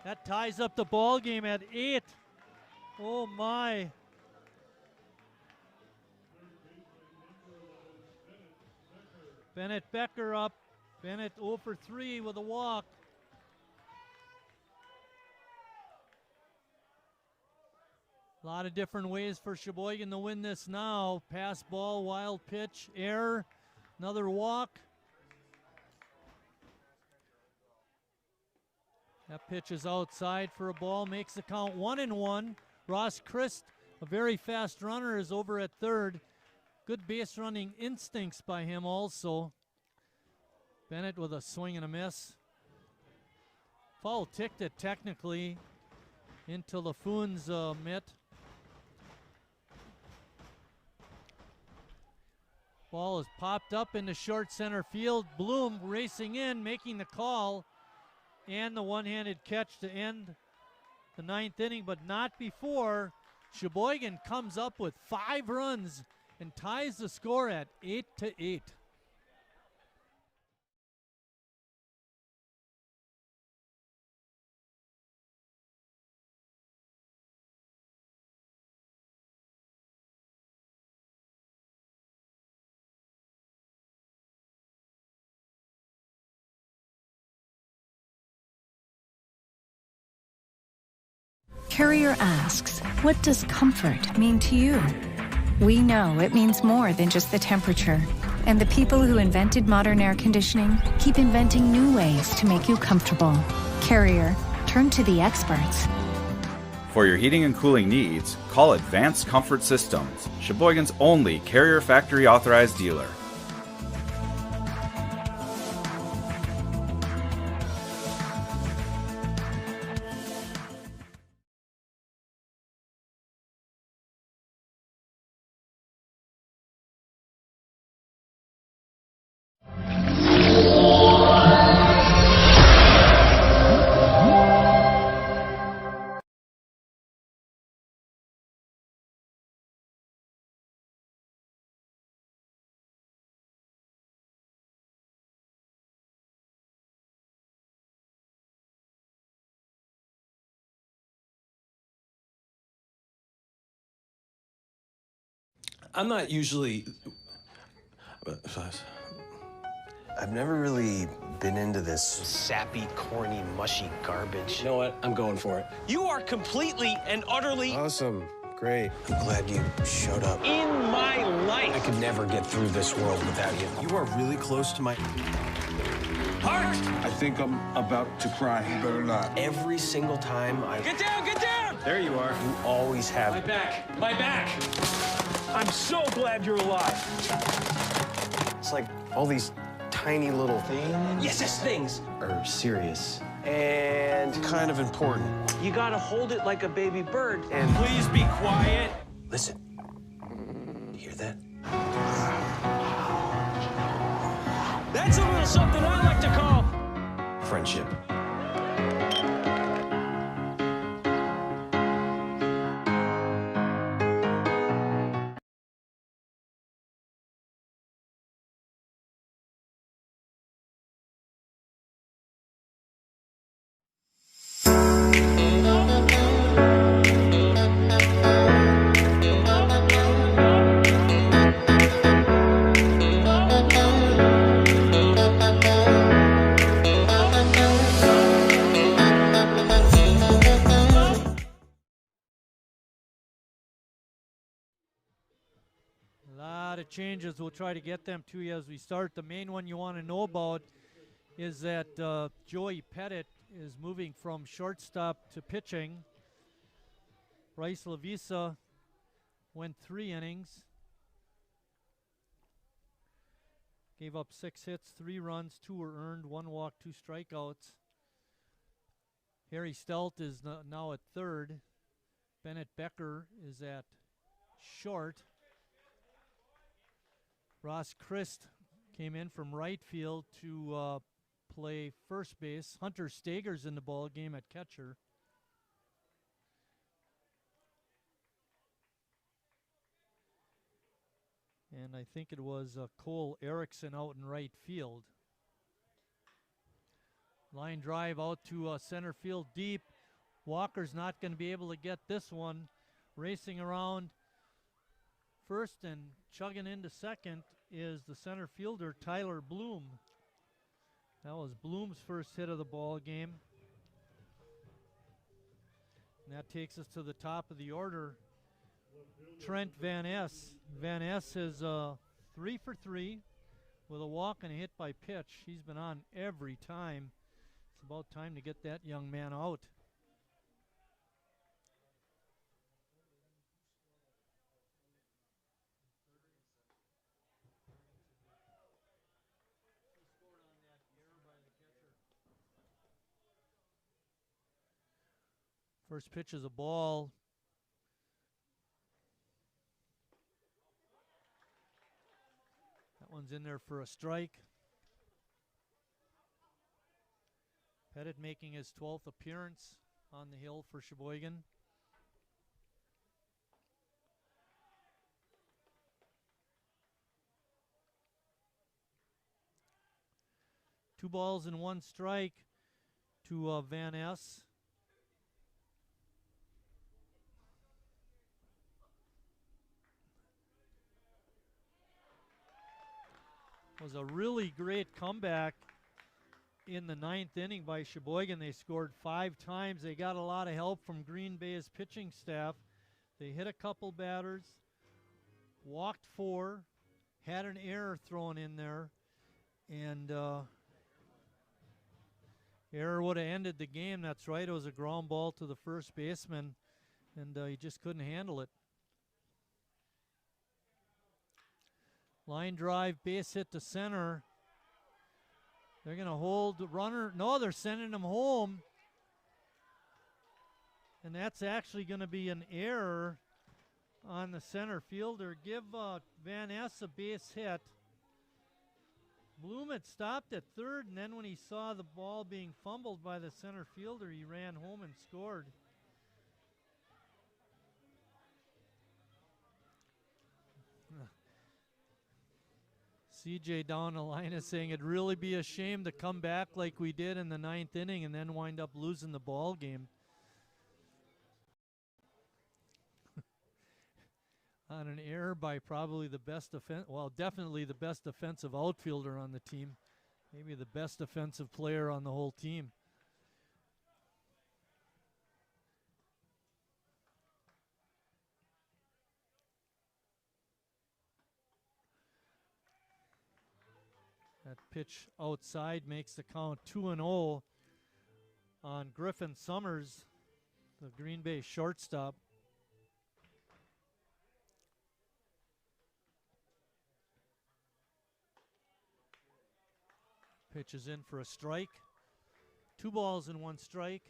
That ties up the ball game at 8. Oh my. Bennett Becker up. Bennett 0 for 3 with a walk. A lot of different ways for Sheboygan to win this now. Pass ball, wild pitch, error, another walk. That pitch is outside for a ball, makes the count 1-1. Ross Christ, a very fast runner, is over at third. Good base running instincts by him also. Bennett with a swing and a miss. Foul ticked it technically into LaFoon's mitt. Ball is popped up into short center field. Bloom racing in, making the call. And the one-handed catch to end the 9th inning, but not before Sheboygan comes up with 5 runs and ties the score at 8-8. Carrier asks, what does comfort mean to you? We know it means more than just the temperature. And the people who invented modern air conditioning keep inventing new ways to make you comfortable. Carrier, turn to the experts. For your heating and cooling needs, call Advanced Comfort Systems, Sheboygan's only Carrier factory authorized dealer. I'm not usually... I've never really been into this sappy, corny, mushy garbage. You know what? I'm going for it. You are completely and utterly... Awesome. Great. I'm glad you showed up. In my life! I could never get through this world without you. You are really close to my... Heart! I think I'm about to cry. You better not. Every single time I... Get down, get down! There you are. You always have... My back, my back! I'm so glad you're alive. It's like all these tiny little things. Yes, things. Are serious and kind of important. You gotta hold it like a baby bird. And please be quiet. Listen. You hear that? That's a little something I like to call friendship. Changes, we'll try to get them to you as we start. The main one you want to know about is that Joey Pettit is moving from shortstop to pitching. Bryce Lavisa went 3 innings, gave up 6 hits, 3 runs, 2 were earned, 1 walk, 2 strikeouts. Harry Stelt is now at third. Bennett Becker is at short. Ross Christ came in from right field to play first base. Hunter Stager's in the ball game at catcher. And I think it was Cole Erickson out in right field. Line drive out to center field deep. Walker's not going to be able to get this one. Racing around first and chugging into second is the center fielder, Tyler Bloom. That was Bloom's first hit of the ball game. And that takes us to the top of the order. Trent Van Ness. Van Ness is 3 for 3 with a walk and a hit by pitch. He's been on every time. It's about time to get that young man out. First pitch is a ball. That one's in there for a strike. Pettit making his 12th appearance on the hill for Sheboygan. Two balls and 1 strike to Van Ness. Was a really great comeback in the 9th inning by Sheboygan. They scored 5 times. They got a lot of help from Green Bay's pitching staff. They hit a couple batters, walked 4, had an error thrown in there, and error would have ended the game. That's right. It was a ground ball to the first baseman, and he just couldn't handle it. Line drive, base hit to center. They're going to hold the runner. No, they're sending him home. And that's actually going to be an error on the center fielder. Give Van Ness a base hit. Bloom had stopped at third, and then when he saw the ball being fumbled by the center fielder, he ran home and scored. CJ down the line is saying it'd really be a shame to come back like we did in the 9th inning and then wind up losing the ball game. on an error by probably the best definitely the best defensive outfielder on the team. Maybe the best defensive player on the whole team. That pitch outside makes the count 2-0 on Griffin Summers, the Green Bay shortstop. Pitch is in for a strike. 2 balls and 1 strike.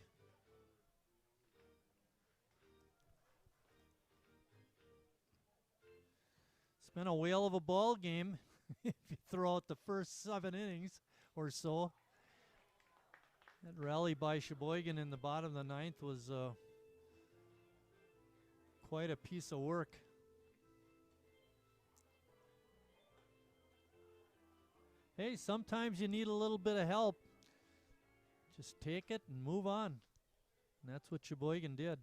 It's been a whale of a ball game if you throw out the first 7 innings or so. That rally by Sheboygan in the bottom of the 9th was quite a piece of work. Hey, sometimes you need a little bit of help. Just take it and move on. And that's what Sheboygan did.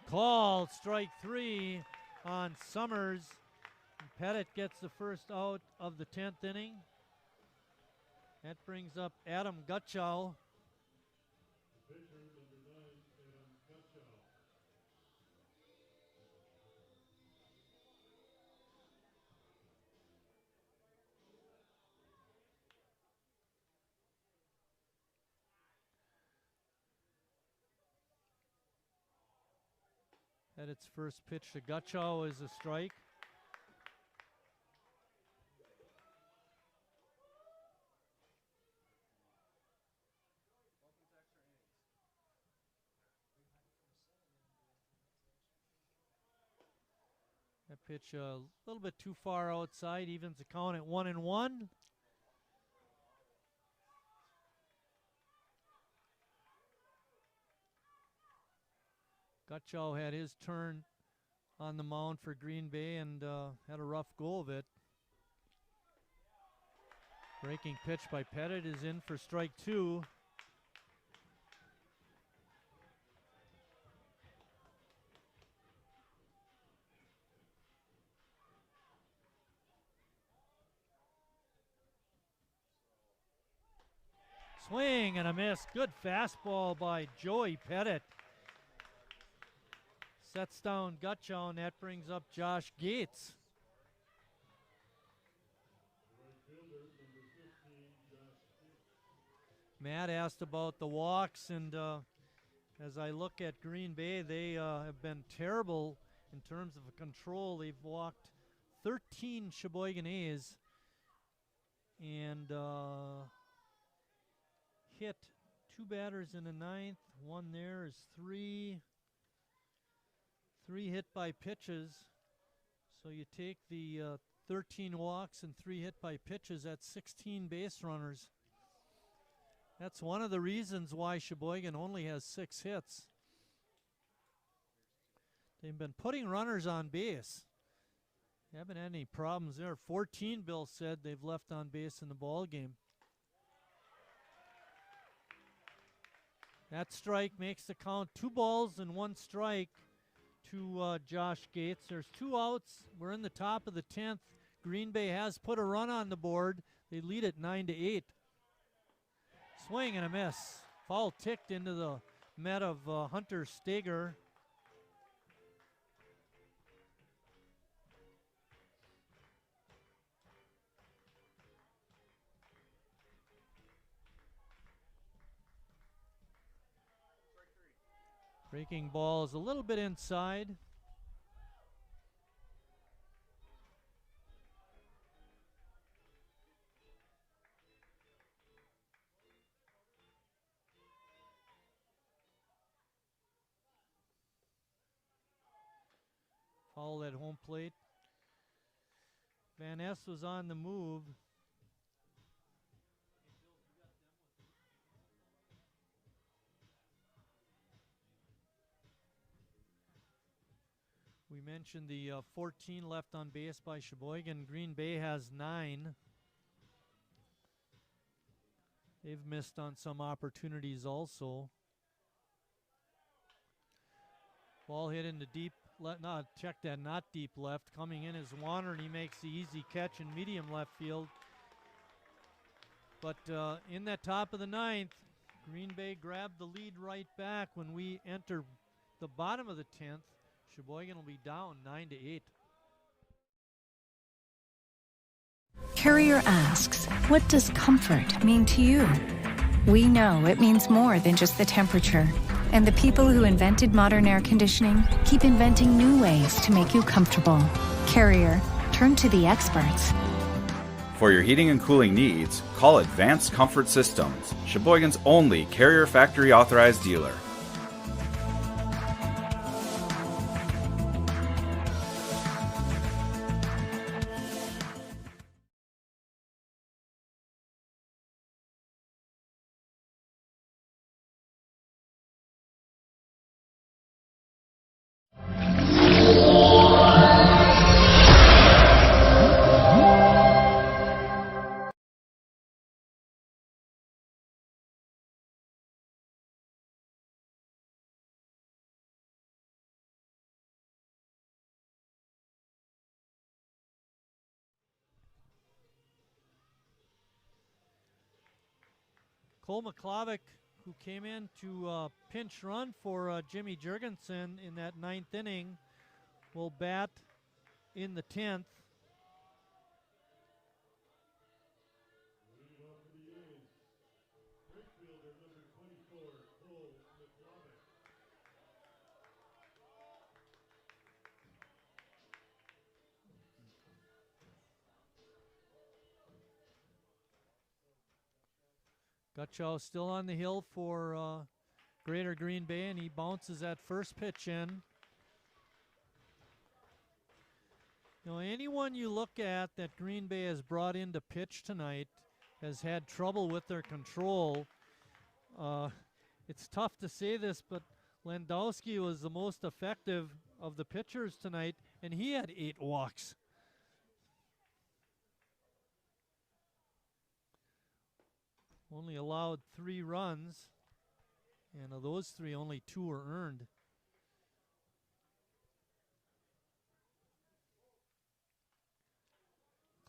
Called strike 3 on Summers. And Pettit gets the first out of the 10th inning. That brings up Adam Gutchow. Pitcher number 9, Adam Gutchow. Pettit's first pitch to Gutchow is a strike. That pitch a little bit too far outside, evens the count at 1-1. Gutchow had his turn on the mound for Green Bay and had a rough go of it. Breaking pitch by Pettit is in for strike 2. Swing and a miss. Good fastball by Joey Pettit. Sets down Gutchow, and that brings up Josh Gates. Right fielder number 15, Josh Gates. Matt asked about the walks, and as I look at Green Bay, they have been terrible in terms of control. They've walked 13 Sheboygan A's and hit 2 batters in the 9th. One there is 3. 3 hit by pitches. So you take the 13 walks and 3 hit by pitches, that's 16 base runners. That's one of the reasons why Sheboygan only has 6 hits. They've been putting runners on base. They haven't had any problems there. 14, Bill said, they've left on base in the ball game. That strike makes the count 2 balls and 1 strike to Josh Gates. There's 2 outs. We're in the top of the 10th. Green Bay has put a run on the board. They lead it 9-8. Swing and a miss. Foul ticked into the met of Hunter Steger. Breaking ball is a little bit inside. Foul at home plate. Van Ness was on the move. We mentioned the 14 left on base by Sheboygan. Green Bay has 9. They've missed on some opportunities also. Ball hit into deep left, not deep left. Coming in is Warner, and he makes the easy catch in medium left field. But in that top of the ninth, Green Bay grabbed the lead right back. When we enter the bottom of the 10th, Sheboygan will be down 9-8. Carrier asks, what does comfort mean to you? We know it means more than just the temperature. And the people who invented modern air conditioning keep inventing new ways to make you comfortable. Carrier, turn to the experts. For your heating and cooling needs, call Advanced Comfort Systems, Sheboygan's only Carrier factory authorized dealer. Cole McClavick, who came in to pinch run for Jimmy Jurgensen in that 9th inning, will bat in the 10th. Leading off for the A's, right fielder number 24, Cole McClavick. Gutchow still on the hill for Greater Green Bay, and he bounces that first pitch in. You know, anyone you look at that Green Bay has brought in to pitch tonight has had trouble with their control. It's tough to say this, but Landowski was the most effective of the pitchers tonight, and he had 8 walks. Only allowed 3 runs, and of those 3, only 2 were earned.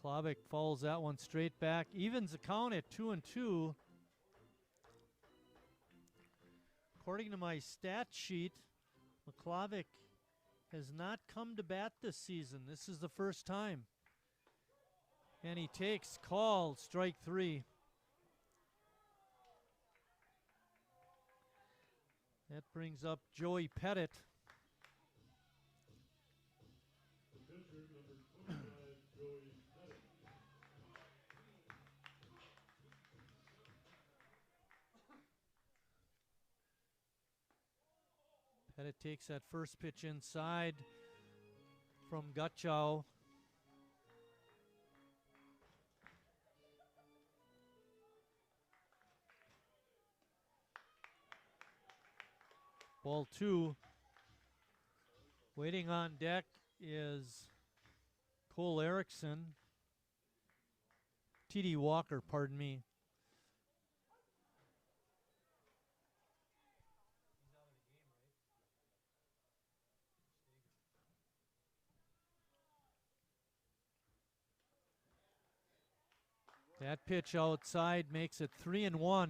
Klavick fouls that one straight back, evens the count at 2-2. According to my stat sheet, McClavick has not come to bat this season. This is the first time. And he takes call, strike 3. That brings up Joey Pettit. The pitcher, number 25, Joey Pettit. Pettit takes that first pitch inside from Gutchow. Ball 2. Waiting on deck is Cole Erickson. T.D. Walker, pardon me. That pitch outside makes it 3-1.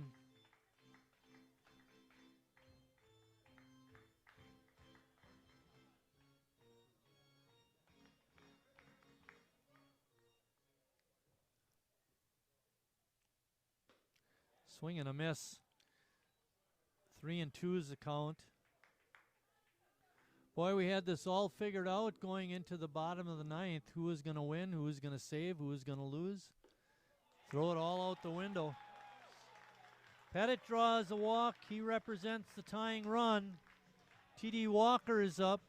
Swing and a miss. 3-2 is the count. Boy, we had this all figured out going into the bottom of the 9th. Who was going to win, who was going to save, who was going to lose. Throw it all out the window. Pettit draws a walk. He represents the tying run. T.D. Walker is up.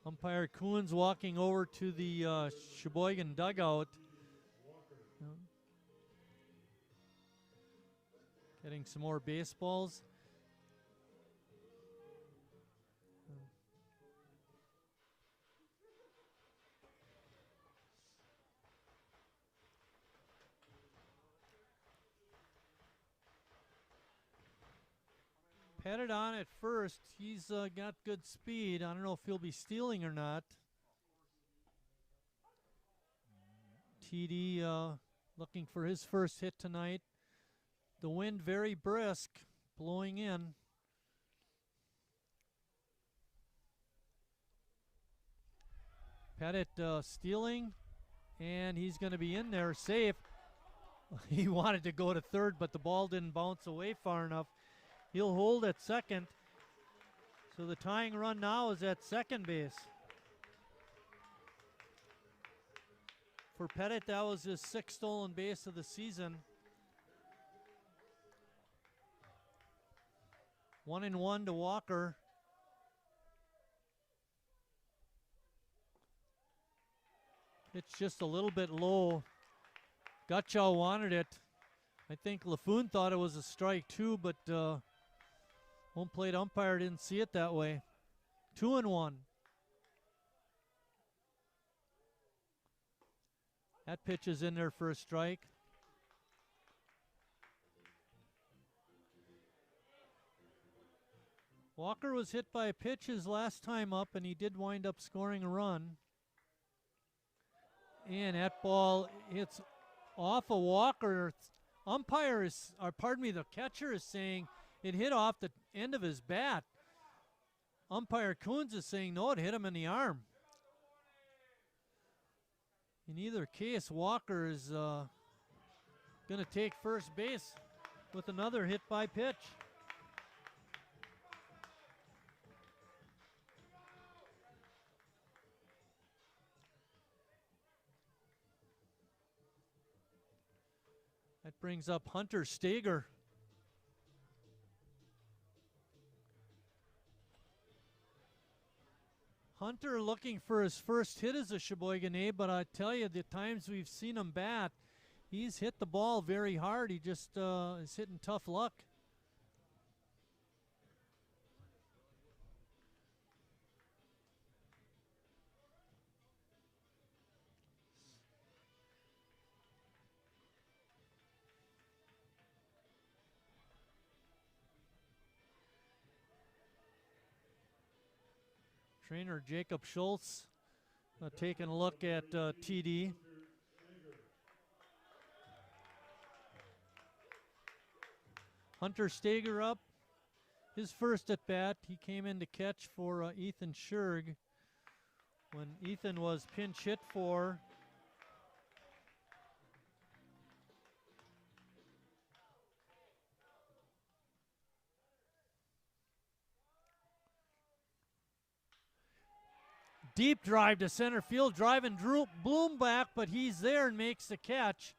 Umpire Coons walking over to the Sheboygan dugout. Getting some more baseballs. Pettit on at first. He's got good speed. I don't know if he'll be stealing or not. TD looking for his first hit tonight. The wind very brisk, blowing in. Pettit stealing, and he's going to be in there safe. He wanted to go to third, but the ball didn't bounce away far enough. He'll hold at second. So the tying run now is at second base. For Pettit, that was his 6th stolen base of the season. 1-1 to Walker. It's just a little bit low. Gutchow wanted it. I think LaFoon thought it was a strike too, but home plate umpire didn't see it that way. 2-1. That pitch is in there for a strike. Walker was hit by a pitch his last time up, and he did wind up scoring a run. And that ball hits off of Walker. Umpire is, or pardon me, the catcher is saying it hit off the end of his bat. Umpire Coons is saying no, it hit him in the arm. In either case, Walker is going to take first base with another hit by pitch. That brings up Hunter Steger. Hunter looking for his first hit as a Sheboygan A, but I tell you, the times we've seen him bat, he's hit the ball very hard. He just is hitting tough luck. Trainer Jacob Schultz taking a look at TD. Hunter Steger up. His first at bat, he came in to catch for Ethan Scherg when Ethan was pinch hit for. Deep drive to center field, driving Bloom back, but he's there and makes the catch.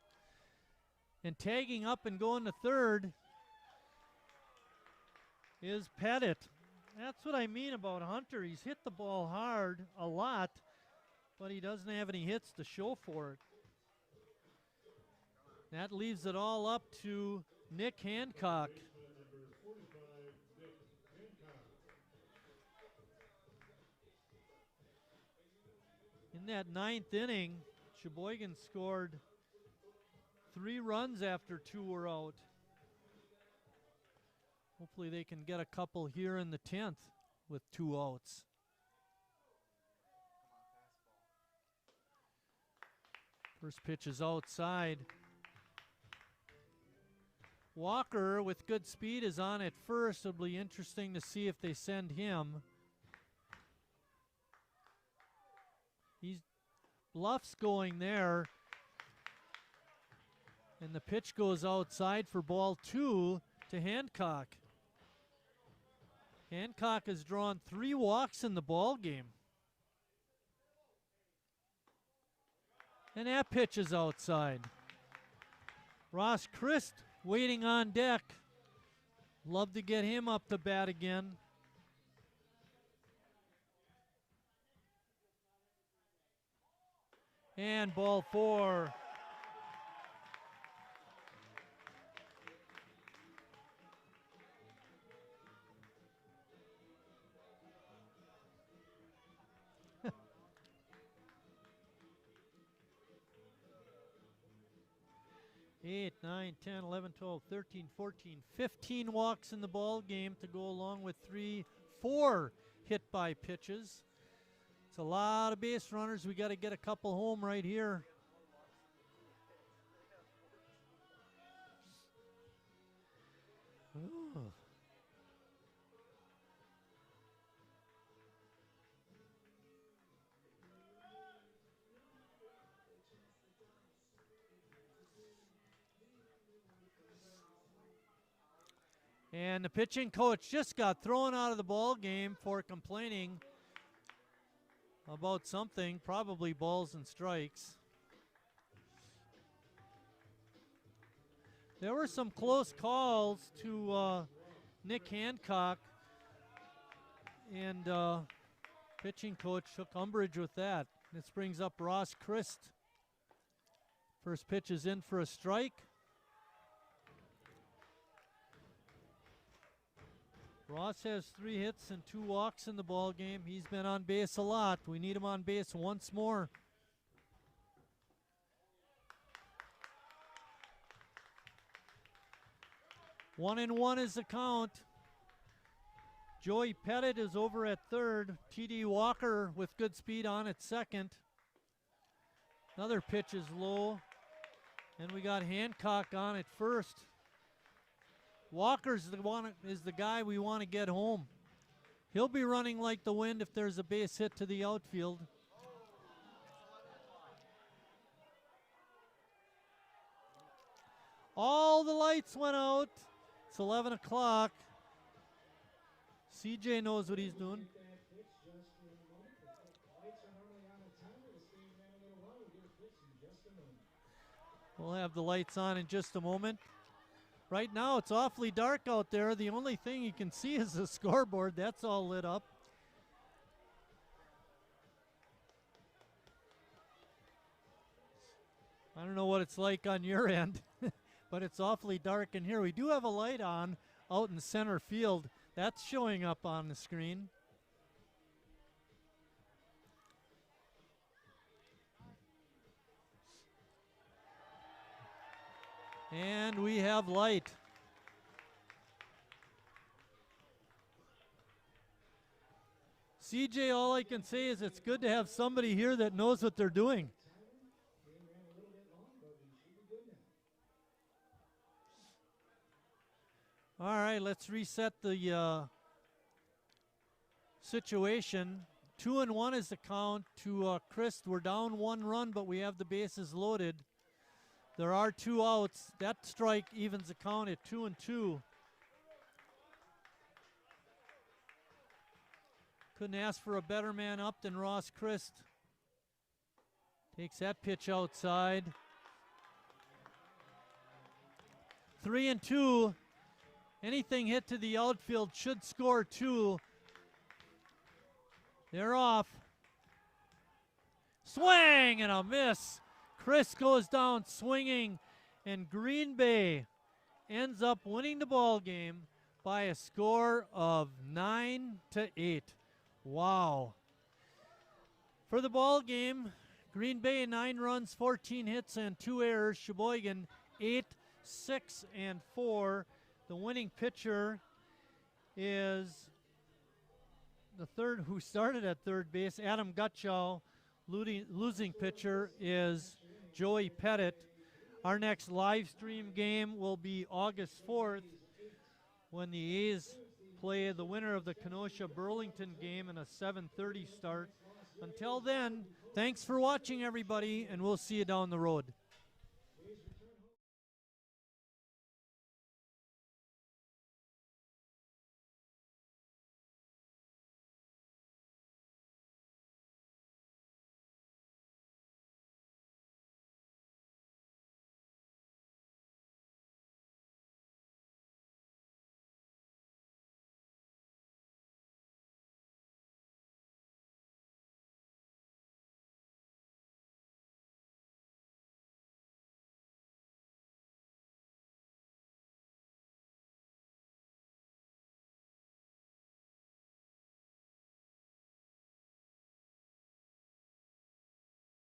And tagging up and going to third is Pettit. That's what I mean about Hunter. He's hit the ball hard a lot, but he doesn't have any hits to show for it. That leaves it all up to Nick Hancock. In that 9th inning, Sheboygan scored 3 runs after 2 were out. Hopefully they can get a couple here in the 10th with 2 outs. First pitch is outside. Walker with good speed is on at first. It'll be interesting to see if they send him. Bluff's going there. And the pitch goes outside for ball 2 to Hancock. Hancock has drawn 3 walks in the ball game. And that pitch is outside. Ross Christ waiting on deck. Love to get him up to bat again. And ball 4. 8, 9, 10, 11, 12, 13, 14, 15 walks in the ball game to go along with 4 hit by pitches. It's a lot of base runners. We got to get a couple home right here. Ooh. And the pitching coach just got thrown out of the ball game for complaining about something, probably balls and strikes. There were some close calls to Nick Hancock, and pitching coach took umbrage with that. This brings up Ross Christ. First pitch is in for a strike. Ross has 3 hits and 2 walks in the ball game. He's been on base a lot. We need him on base once more. One and one is the count. Joey Pettit is over at third. T.D. Walker with good speed on at second. Another pitch is low. And we got Hancock on at first. Walker's the guy we want to get home. He'll be running like the wind if there's a base hit to the outfield. All the lights went out. It's 11 o'clock. CJ knows what he's doing. We'll have the lights on in just a moment. Right now, it's awfully dark out there. The only thing you can see is the scoreboard. That's all lit up. I don't know what it's like on your end, but it's awfully dark in here. We do have a light on out in center field. That's showing up on the screen. And we have light. CJ, all I can say is it's good to have somebody here that knows what they're doing. All right, let's reset the situation. 2-1 is the count to Christ. We're down 1 run, but we have the bases loaded. There are 2 outs. That strike evens the count at 2-2. Couldn't ask for a better man up than Ross Christ. Takes that pitch outside. 3-2. Anything hit to the outfield should score 2. They're off. Swing and a miss. Chris goes down swinging, and Green Bay ends up winning the ball game by a score of 9-8. Wow. For the ball game, Green Bay 9 runs, 14 hits, and 2 errors. Sheboygan 8, 6, and 4. The winning pitcher is the third, who started at third base, Adam Gutschall. Losing pitcher is Joey Pettit. Our next live stream game will be August 4th when the A's play the winner of the Kenosha-Burlington game in a 7:30 start. Until then, thanks for watching, everybody, and we'll see you down the road.